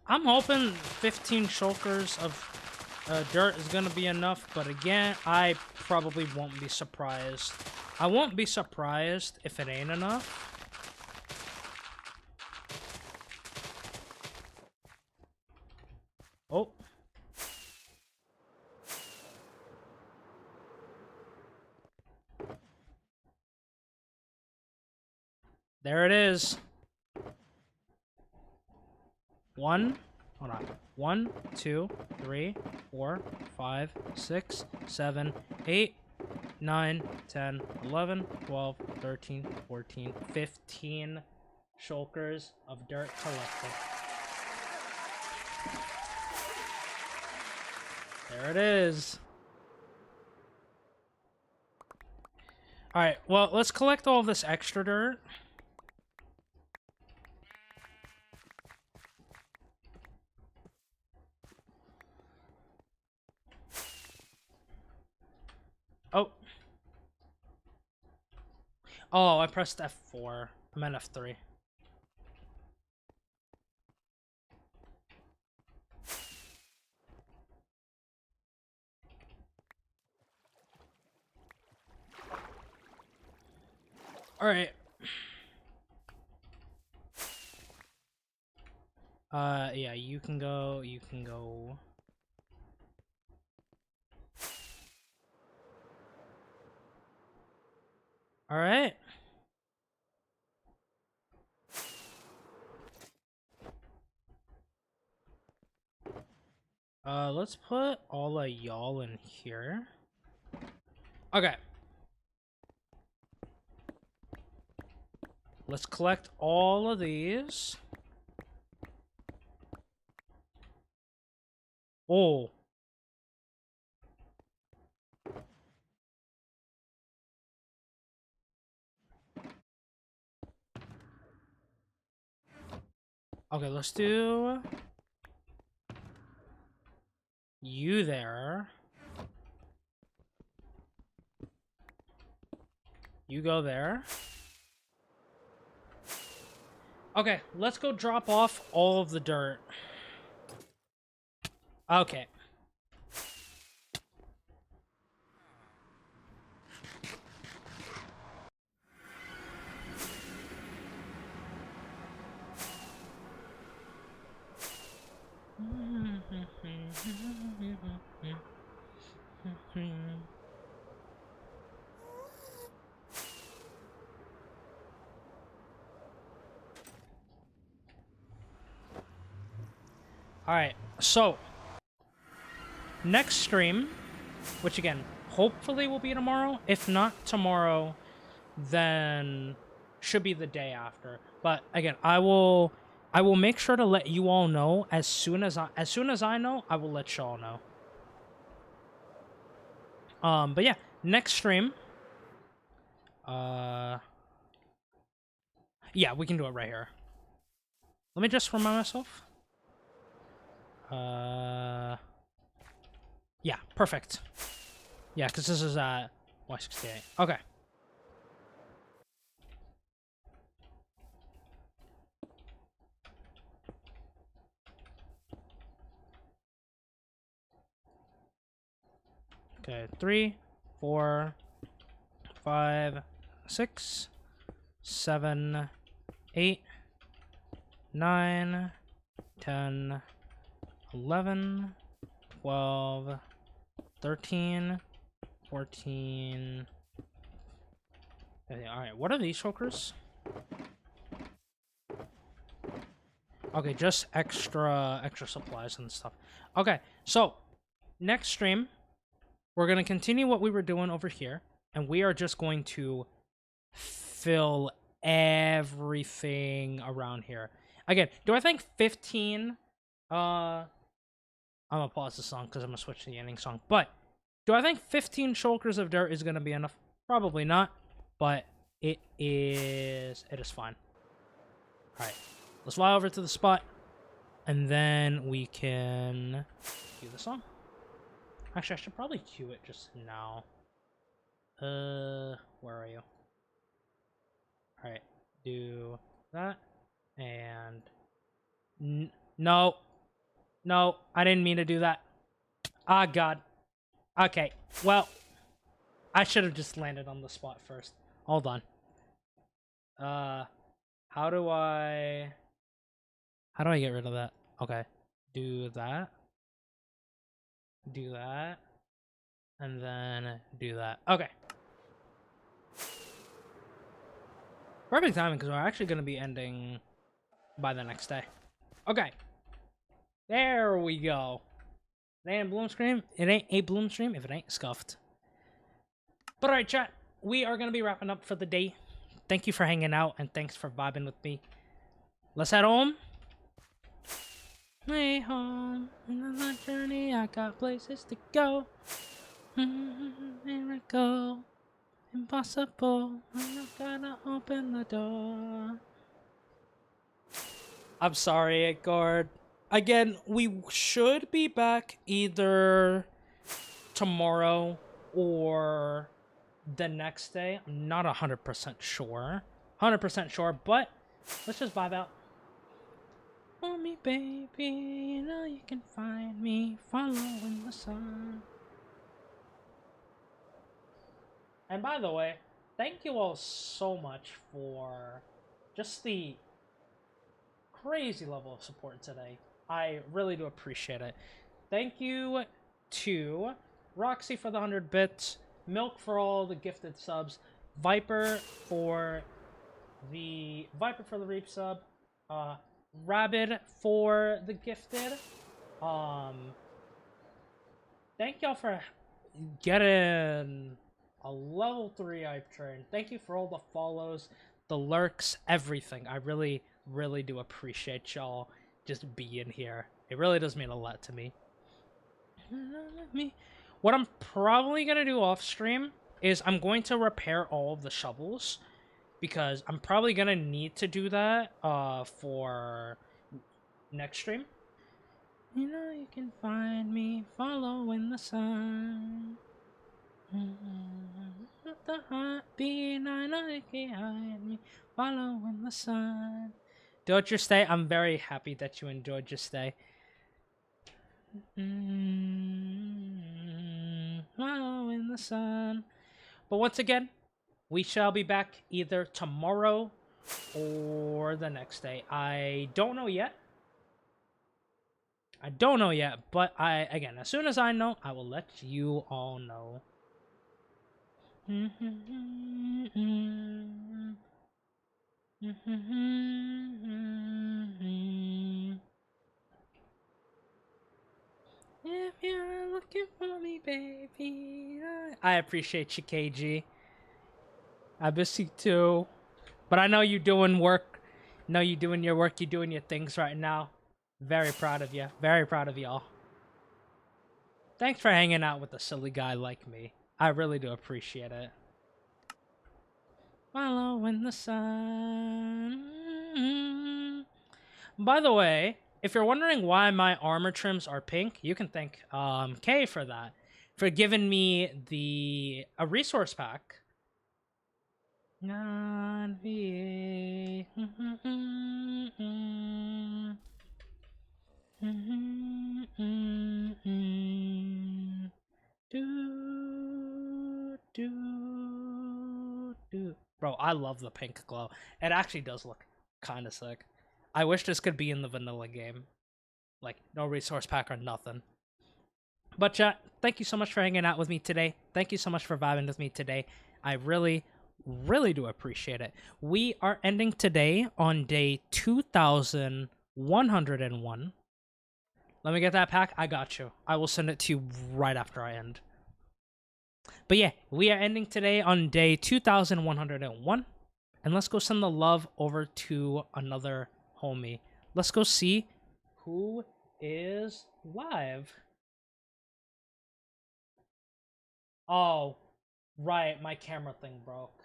I'm hoping 15 shulkers of dirt is gonna be enough, but again, I probably won't be surprised. I won't be surprised if it ain't enough. Oh. There it is. Hold on. 1, 2, 3, 4, 5, 6, 7, 8, 9, 10, 11, 12, 13, 14, 15 shulkers of dirt collected. There it is. Alright, well, let's collect all of this extra dirt. Oh. Oh, I pressed F4. I meant F3. Alright. Yeah, you can go. Alright. Let's put all of y'all in here. Okay. Let's collect all of these. Oh. Okay, let's do you there. You go there. Okay, let's go drop off all of the dirt. Okay. Alright, so next stream, which again, hopefully will be tomorrow. If not tomorrow, then should be the day after. But again, I will make sure to let you all know as soon as I know, I will let y'all know. But yeah, next stream. Yeah, we can do it right here. Let me just remind myself. Yeah, perfect. Yeah, because this is at 168. Okay. Okay, 3, 4, 5, 6, 7, 8, 9, 10, 11, 12, 13, 14. Okay, alright, what are these chokers? Okay, just extra supplies and stuff. Okay, so next stream, we're going to continue what we were doing over here, and we are just going to fill everything around here. Again, do I think 15... I'm going to pause the song because I'm going to switch to the ending song. But do I think 15 shulkers of dirt is going to be enough? Probably not, but it is fine. Alright, let's fly over to the spot, and then we can cue the song. Actually, I should probably cue it just now. Where are you? Alright, do that, and... No. No, I didn't mean to do that. Ah, God. Okay, well, I should have just landed on the spot first. Hold on. How do I get rid of that? Okay, do that. Do that. And then do that. Okay. Perfect timing, because we're actually going to be ending by the next day. Okay. There we go. It ain't a bloom stream. It ain't a bloom stream if it ain't scuffed. But alright, chat. We are going to be wrapping up for the day. Thank you for hanging out, and thanks for vibing with me. Let's head home. Way home. On my journey, I got places to go. Miracle. Impossible. I'm not gonna open the door. I'm sorry, Gord. Again, we should be back either tomorrow or the next day. I'm not 100% sure. 100% sure, but let's just vibe out. For me, baby, you know you can find me following the sun. And by the way, thank you all so much for just the crazy level of support today. I really do appreciate it. Thank you to Roxy for the 100 bits, Milk for all the gifted subs, Viper for the Reap sub, Rabbit for the gifted. Thank y'all for getting a level 3 hype train. Thank you for all the follows. the lurks, everything. I really, really do appreciate y'all just being here. It really does mean a lot to me. What I'm probably gonna do off stream is I'm going to repair all of the shovels because I'm probably gonna need to do that for next stream. You know you can find me following the sun. The heartbeat, I know you can hide me following the sun. Don't your stay? I'm very happy that you enjoyed your stay. Following the sun. But once again, we shall be back either tomorrow or the next day. I don't know yet. But again, as soon as I know, I will let you all know. If you're looking for me, baby, I appreciate you, KG. I miss you too. But I know you doing work. Know you doing your work. You doing your things right now. Very proud of you. Very proud of y'all. Thanks for hanging out with a silly guy like me. I really do appreciate it. Following the sun. By the way, if you're wondering why my armor trims are pink, you can thank Kay for that. For giving me a resource pack. Non VA. Bro, I love the pink glow. It actually does look kind of sick. I wish this could be in the vanilla game. Like, no resource pack or nothing. But chat, thank you so much for hanging out with me today. Thank you so much for vibing with me today. I really, really do appreciate it. We are ending today on day 2101. Let me get that pack. I got you. I will send it to you right after I end. But yeah, we are ending today on day 2101. And let's go send the love over to another homie. Let's go see who is live. Oh, right. My camera thing broke.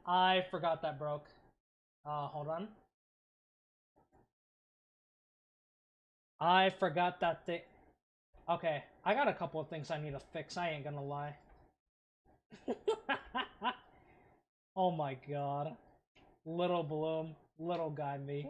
I forgot that broke. Hold on. I forgot that thing. Okay, I got a couple of things I need to fix. I ain't gonna lie. Oh my god. Little Bloom. Little guy me.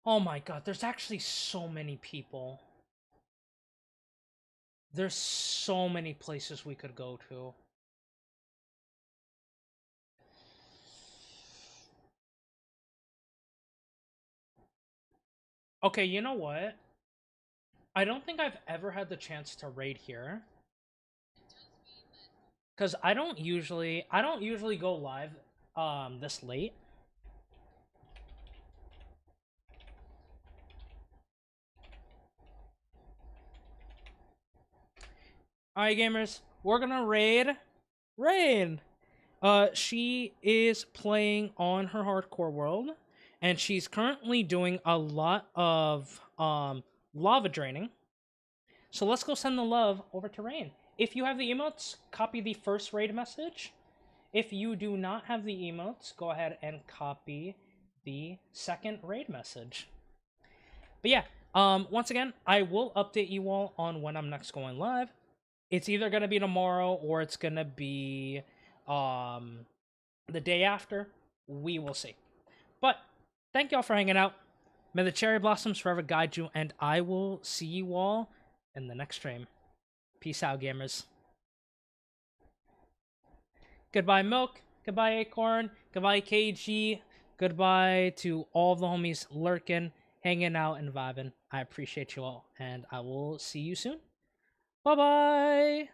Oh my god, there's actually so many people. There's so many places we could go to. Okay, you know what? I don't think I've ever had the chance to raid here. Cause I don't usually go live this late. Alright gamers, we're gonna raid Rain. She is playing on her hardcore world, and she's currently doing a lot of lava draining. So let's go send the love over to Rain. If you have the emotes, copy the first raid message. If you do not have the emotes, go ahead and copy the second raid message. But yeah, once again, I will update you all on when I'm next going live. It's either going to be tomorrow or it's going to be the day after. We will see. But thank y'all for hanging out. May the cherry blossoms forever guide you, and I will see you all in the next stream. Peace out, gamers. Goodbye, Milk. Goodbye, Acorn. Goodbye, KG. Goodbye to all the homies lurking, hanging out, and vibing. I appreciate you all, and I will see you soon. Bye-bye.